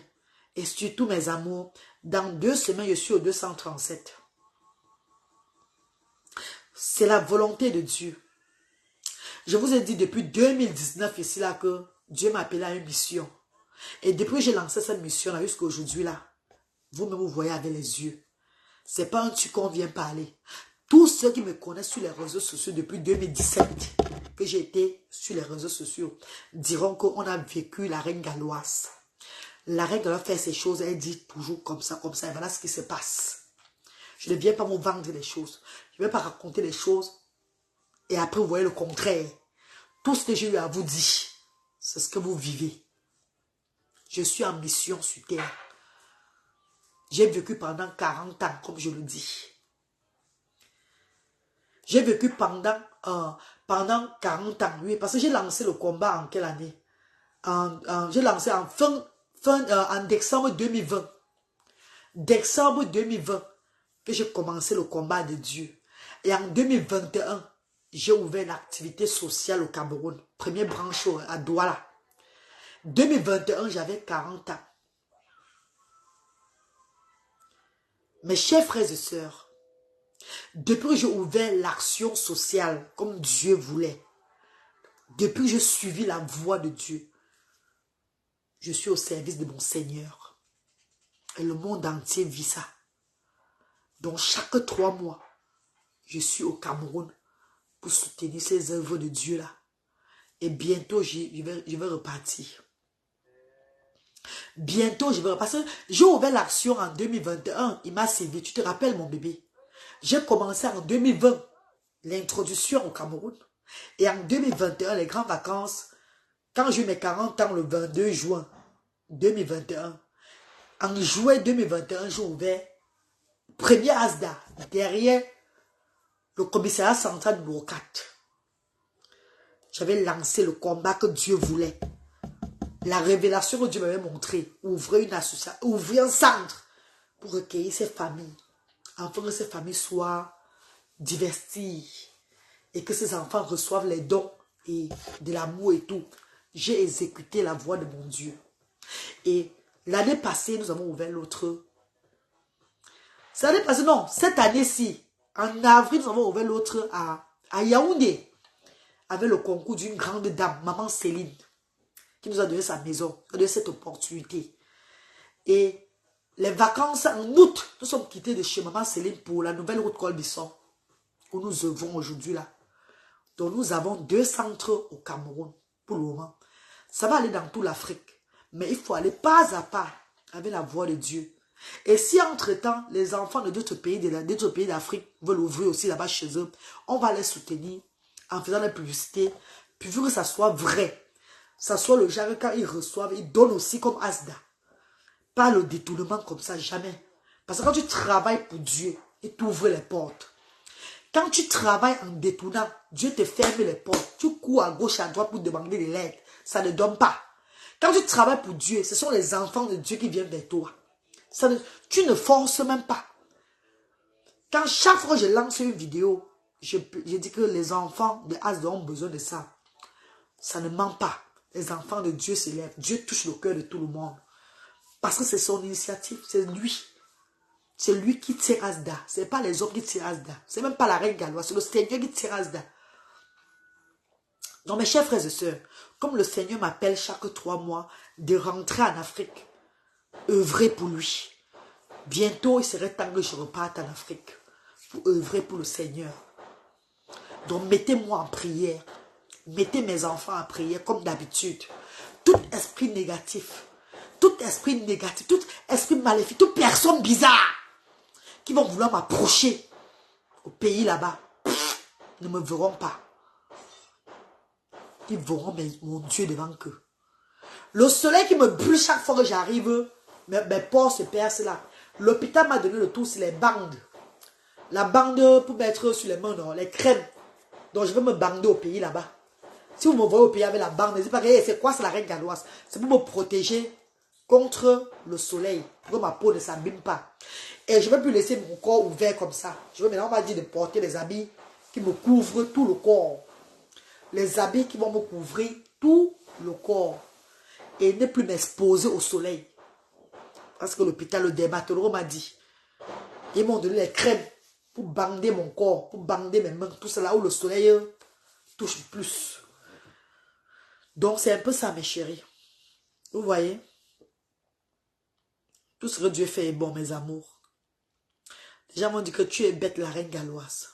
Et surtout, mes amours, dans 2 semaines, je suis au 237. C'est la volonté de Dieu. Je vous ai dit depuis 2019 ici là que Dieu m'a appelé à une mission. Et depuis que j'ai lancé cette mission là jusqu'à aujourd'hui là, vous-même vous voyez avec les yeux. C'est pas un truc qu'on vient parler. Tous ceux qui me connaissent sur les réseaux sociaux depuis 2017, que j'ai été sur les réseaux sociaux, diront qu'on a vécu la reine galloise. La reine galloise fait ces choses, elle dit toujours comme ça, et voilà ce qui se passe. Je ne viens pas vous vendre les choses. Je ne vais pas raconter les choses et après vous voyez le contraire. Tout ce que j'ai eu à vous dire, c'est ce que vous vivez. Je suis en mission sur terre. J'ai vécu pendant 40 ans, comme je le dis. J'ai vécu pendant 40 ans, oui, parce que j'ai lancé le combat en quelle année? J'ai lancé en décembre 2020. Décembre 2020, que j'ai commencé le combat de Dieu. Et en 2021, j'ai ouvert l'activité sociale au Cameroun. Première branche à Douala. 2021, j'avais 40 ans. Mes chers frères et sœurs, depuis que j'ai ouvert l'action sociale comme Dieu voulait, depuis que j'ai suivi la voie de Dieu, je suis au service de mon Seigneur. Et le monde entier vit ça. Donc chaque 3 mois, je suis au Cameroun pour soutenir ces œuvres de Dieu là. Et bientôt, je vais repartir. Bientôt, je vais repartir. Parce que j'ai ouvert l'action en 2021. Il m'a servi. Tu te rappelles, mon bébé? J'ai commencé en 2020 l'introduction au Cameroun. Et en 2021, les grandes vacances, quand j'ai eu mes 40 ans, le 22 juin 2021, en juillet 2021, j'ai ouvert premier ASDA derrière le commissariat central de Bourcat. J'avais lancé le combat que Dieu voulait. La révélation que Dieu m'avait montrée. Ouvrir une association, ouvrir un centre pour recueillir ces familles. Afin que ces familles soient diverties. Et que ces enfants reçoivent les dons et de l'amour et tout. J'ai exécuté la voie de mon Dieu. Et l'année passée, nous avons ouvert l'autre. C'est l'année passée, non, cette année-ci. En avril, nous avons ouvert l'autre à Yaoundé. Avec le concours d'une grande dame, maman Céline, qui nous a donné sa maison, a donné cette opportunité. Et les vacances en août, nous sommes quittés de chez maman Céline pour la nouvelle route Colbisson, où nous œuvrons aujourd'hui là. Donc nous avons 2 centres au Cameroun pour le moment. Ça va aller dans toute l'Afrique, mais il faut aller pas à pas avec la voix de Dieu. Et si entre-temps, les enfants de d'autres pays d'Afrique veulent ouvrir aussi là-bas chez eux, on va les soutenir en faisant la publicité Puis vu que ça soit vrai, ça soit le genre quand ils reçoivent, ils donnent aussi comme Asda. Pas le détournement comme ça, jamais. Parce que quand tu travailles pour Dieu, il t'ouvre les portes. Quand tu travailles en détournant, Dieu te ferme les portes. Tu cours à gauche, à droite pour demander de l'aide. Ça ne donne pas. Quand tu travailles pour Dieu, ce sont les enfants de Dieu qui viennent vers toi. Tu ne forces même pas. Quand chaque fois que je lance une vidéo, je dis que les enfants de Asda ont besoin de ça. Ça ne ment pas. Les enfants de Dieu se lèvent. Dieu touche le cœur de tout le monde. Parce que c'est son initiative. C'est lui. C'est lui qui tire Asda. Ce n'est pas les autres qui tirent Asda. Ce n'est même pas la reine galloise. C'est le Seigneur qui tire Asda. Donc mes chers frères et sœurs, comme le Seigneur m'appelle chaque 3 mois de rentrer en Afrique, œuvrer pour lui. Bientôt, il serait temps que je reparte en Afrique pour œuvrer pour le Seigneur. Donc mettez-moi en prière. Mettez mes enfants en prière comme d'habitude. Tout esprit négatif, tout esprit maléfique, toute personne bizarre qui vont vouloir m'approcher au pays là-bas, ne me verront pas. Ils verront mon Dieu devant eux. Le soleil qui me brûle chaque fois que j'arrive, mes pores se percent là. L'hôpital m'a donné le tour sur les bandes. La bande pour mettre sur les mains, non, les crèmes. Donc je vais me bander au pays là-bas. Si vous me voyez au pays avec la bande, n'hésitez pas, c'est quoi, c'est la reine galloise. C'est pour me protéger contre le soleil, pour que ma peau ne s'abîme pas. Et je ne vais plus laisser mon corps ouvert comme ça. Je vais maintenant, on m'a dit de porter les habits qui me couvrent tout le corps. Les habits qui vont me couvrir tout le corps. Et ne plus m'exposer au soleil. Parce que l'hôpital, le dermatologue m'a dit. Ils m'ont donné les crèmes pour bander mon corps, pour bander mes mains, tout ça là où le soleil touche plus. Donc c'est un peu ça mes chéris. Vous voyez? Tout ce que Dieu fait est bon mes amours. Les gens m'ont dit que tu es bête la reine galloise.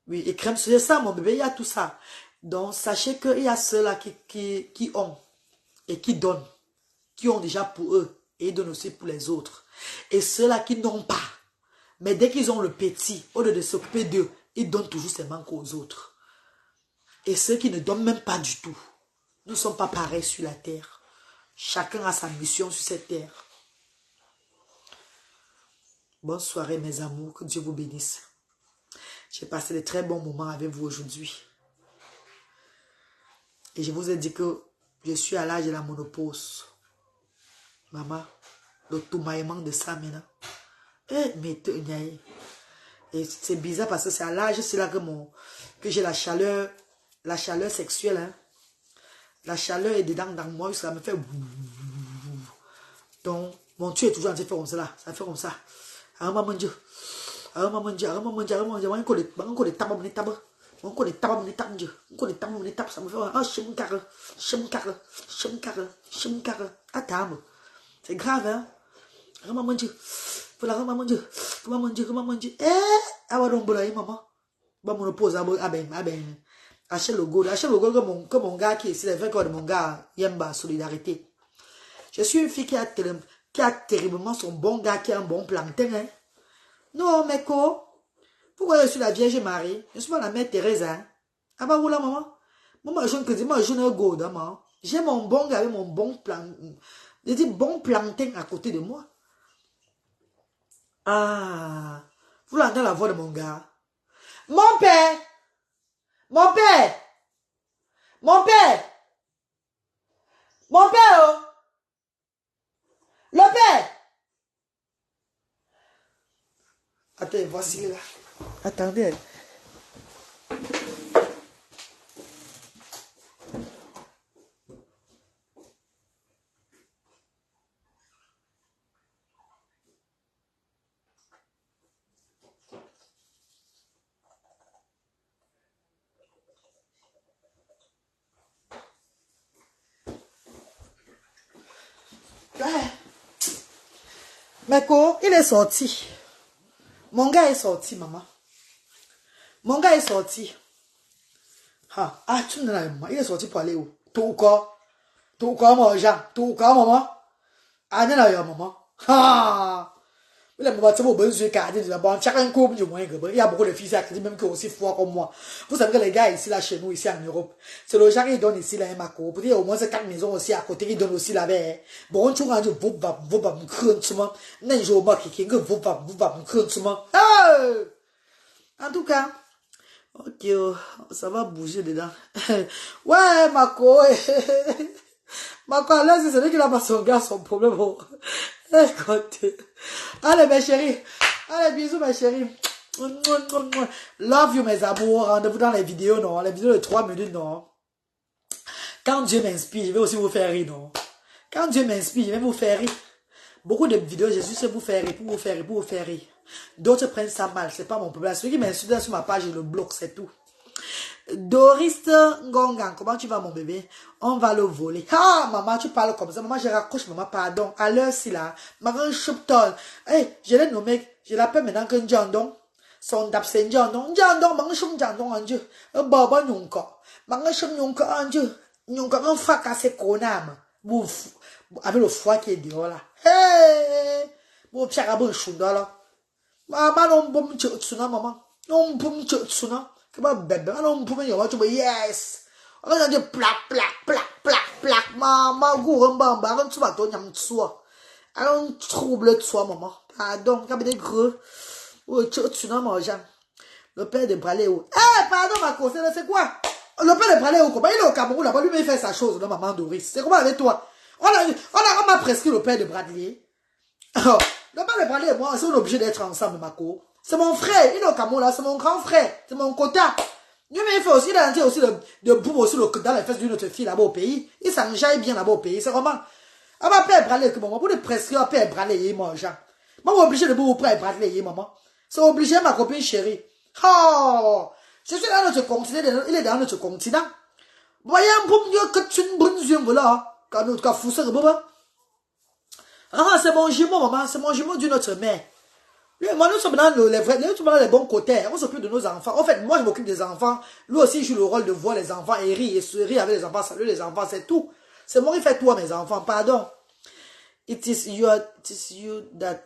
Oui, et crème, c'est ça mon bébé, il y a tout ça. Donc sachez qu'il y a ceux-là qui ont et qui donnent. Qui ont déjà pour eux et ils donnent aussi pour les autres. Et ceux-là qui n'ont pas. Mais dès qu'ils ont le petit, au lieu de s'occuper d'eux, ils donnent toujours ses manques aux autres. Et ceux qui ne donnent même pas du tout. Nous ne sommes pas pareils sur la terre. Chacun a sa mission sur cette terre. Bonne soirée mes amours, que Dieu vous bénisse. J'ai passé de très bons moments avec vous aujourd'hui. Et je vous ai dit que je suis à l'âge de la ménopause. Maman, le tourmaillement de ça maintenant. Et c'est bizarre parce que c'est à l'âge, c'est là que j'ai la chaleur sexuelle. Hein. La chaleur est dedans dans moi, ça me fait... Donc, mon Dieu est toujours en train de faire comme ça. Là. Ça fait comme ça. On me fait... C'est grave, hein? Maman Dieu. Voilà, maman Dieu. Maman Dieu, maman Dieu. Maman. Bon, mon pose achète le goût que mon gars qui est ici, les vrais corps de mon gars, Yemba, solidarité. Je suis une fille qui a terriblement son bon gars qui a un bon plantain, hein? Non, mais quoi? Pourquoi je suis la Vierge Marie? Je suis pas la mère Thérèse, hein? Ah bah, voilà, maman. Maman, je ne go, maman. J'ai mon bon gars avec mon bon plan. Je dis bon plantain à côté de moi. Ah, vous l'entendez la voix de mon gars? Mon père! Mon père! Mon père! Mon père! Oh. Le père! Attends, voici là. Attendez. Mais quoi? Il est sorti. Mon gars est sorti, maman. Mon gars est sorti. Ah, tu ne l'as pas. Il est sorti pour aller où? Tout quoi, mon Jean. Tout quoi, maman? Ah, non, maman. Ah! Il y a beaucoup de filles qui disent même que aussi froid comme moi. Vous savez que les gars ici, là, chez nous, ici en Europe, c'est le genre qui donne ici, là, un maco. Pour dire au moins, c'est 4 maisons aussi à côté qui donnent aussi la baie. Bon, tu vois, vous va me crunchement. N'est-ce pas qui vous va me crunchement. En tout cas, ok, ça va bouger dedans. Ouais, maco. Maco, là, c'est celui qui n'a pas son gars, son problème. Écoute. Allez, mes chéris. Allez, bisous, mes chéris. Love you, mes amours. Rendez-vous dans les vidéos, non? Les vidéos de 3 minutes, non? Quand Dieu m'inspire, je vais aussi vous faire rire, non? Quand Dieu m'inspire, je vais vous faire rire. Beaucoup de vidéos, Jésus sait vous faire rire, pour vous faire rire, pour vous faire rire. D'autres prennent ça mal, c'est pas mon problème. Celui qui m'insulte sur ma page, je le bloque, c'est tout. Doris Ngongan, comment tu vas, mon bébé? On va le voler. Ah, maman, tu parles comme ça. Maman, je raccroche, maman, pardon. À l'heure, si là, maman, chupton. Hey, je l'ai nommé, je l'appelle maintenant que Njandong. Son dap, c'est Njandong. Njandong, maman, chum Njandong, en Dieu. Baba, Nyonka. Maman, chum Nyonka, en Dieu. Nyonka, on fracasse Konam. Avec le froid qui est dehors, là. Hey! Bon, Pierre, à bon chounda, là. Maman, non, bon, tsuna, maman. Non, bon, tsuna. Yes. On a dit plaque. Maman, gourmand, tu vas ton yam tsoa. Alors, trouble de soi, maman. Pardon, quand des creux. Oh, tu n'as mangé. Le père de Braléo. Eh, pardon, ma cause, c'est quoi? Le père de Braléo, comment il est au Cameroun, là-bas, lui, il fait sa chose, là, maman Doris. C'est comment avec toi? On m'a prescrit le père de Bradley. Oh, le père de Bradley et moi, on est obligés d'être ensemble, ma co. C'est mon frère, il est au Cameroun là, c'est mon grand frère, c'est mon quota. Lui, mais il fait aussi, il a aussi de boum aussi dans les fesses d'une autre fille là-bas au pays. Il s'enjaille bien là-bas au pays, c'est vraiment. Ah, ma père Bradley, que maman, pour le prescrire, ma père Bradley et moi, Jean. Maman, obligé de vous père Bradley et maman. C'est obligé, ma copine chérie. Oh, je suis dans notre continent, il est dans notre continent. Voyez un peu mieux que tu ne bonnes yeux, voilà. Quand nous, quand fou, c'est ah, c'est mon jumeau, maman, c'est mon jumeau d'une autre mère. Lui, moi, nous sommes dans les bons côtés. On s'occupe de nos enfants. En fait, moi, je m'occupe des enfants. Lui aussi, il joue le rôle de voir les enfants et rire et se rire avec les enfants, saluer les enfants, c'est tout. C'est moi qui fais tout à mes enfants, pardon. It is you that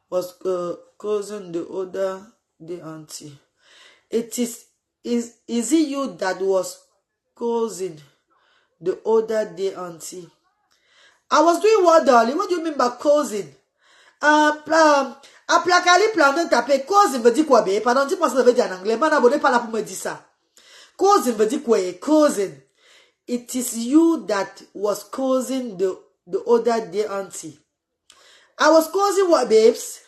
was causing the other, the auntie. Is it you that was causing the other, the auntie? I was doing what, darling? What do you mean by causing? Aplacali plantain tapé, cause veut dire quoi, bé? Pardon, dis-moi ce que ça veut dire en anglais. Mana bonne pas là pour me dire ça. Cause veut dire quoi? Causing. It is you that was causing the other day auntie. I was causing what, babes?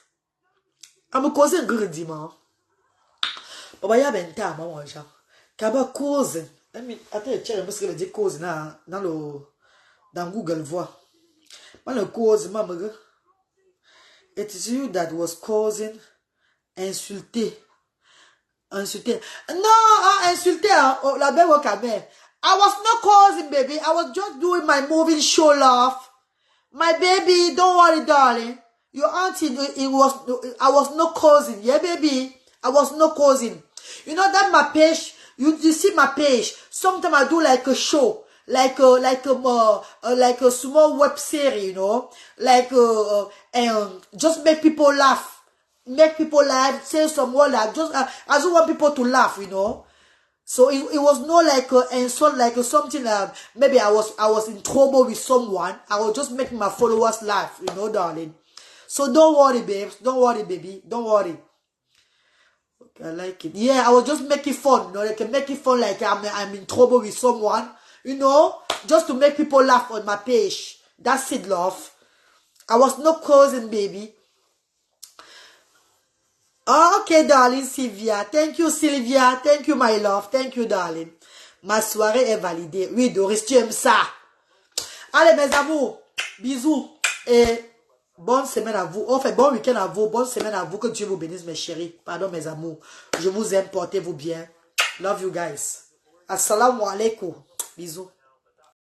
I'm causing greedy, man. Papa, y'a ben ta, maman, genre. Kaba causing. Attends, tiens, parce que veut dire causing dans Google voix. Moi, le cause, maman, it is you that was causing insulter. Non, insulter, la belle au camé. I was not causing, baby. I was just doing my moving show off. My baby, don't worry, darling. Your auntie, I was not causing. Yeah, baby. I was not causing. You know that my page, you see my page. Sometimes I do like a show. Like a small web series, you know, and just make people laugh, say some word like just I just want people to laugh, you know. So it was not like insult, like something like maybe I was in trouble with someone. I was just making my followers laugh, you know, darling. So don't worry, babes. Don't worry, baby. Don't worry. Okay, I like it. Yeah, I was just making fun, you know, like making fun like I'm in trouble with someone. You know, just to make people laugh on my page. That's it, love. I was not causing, baby. Okay, darling, Sylvia. Thank you, Sylvia. Thank you, my love. Thank you, darling. Ma soirée est validée. Oui, Doris, tu aimes ça. Allez, mes amours. Bisous. Et bonne semaine à vous. Enfin, bon week-end à vous. Bonne semaine à vous. Que Dieu vous bénisse, mes chéris. Pardon, mes amours. Je vous aime. Portez-vous bien. Love you guys. Assalamu alaikum. Bisous.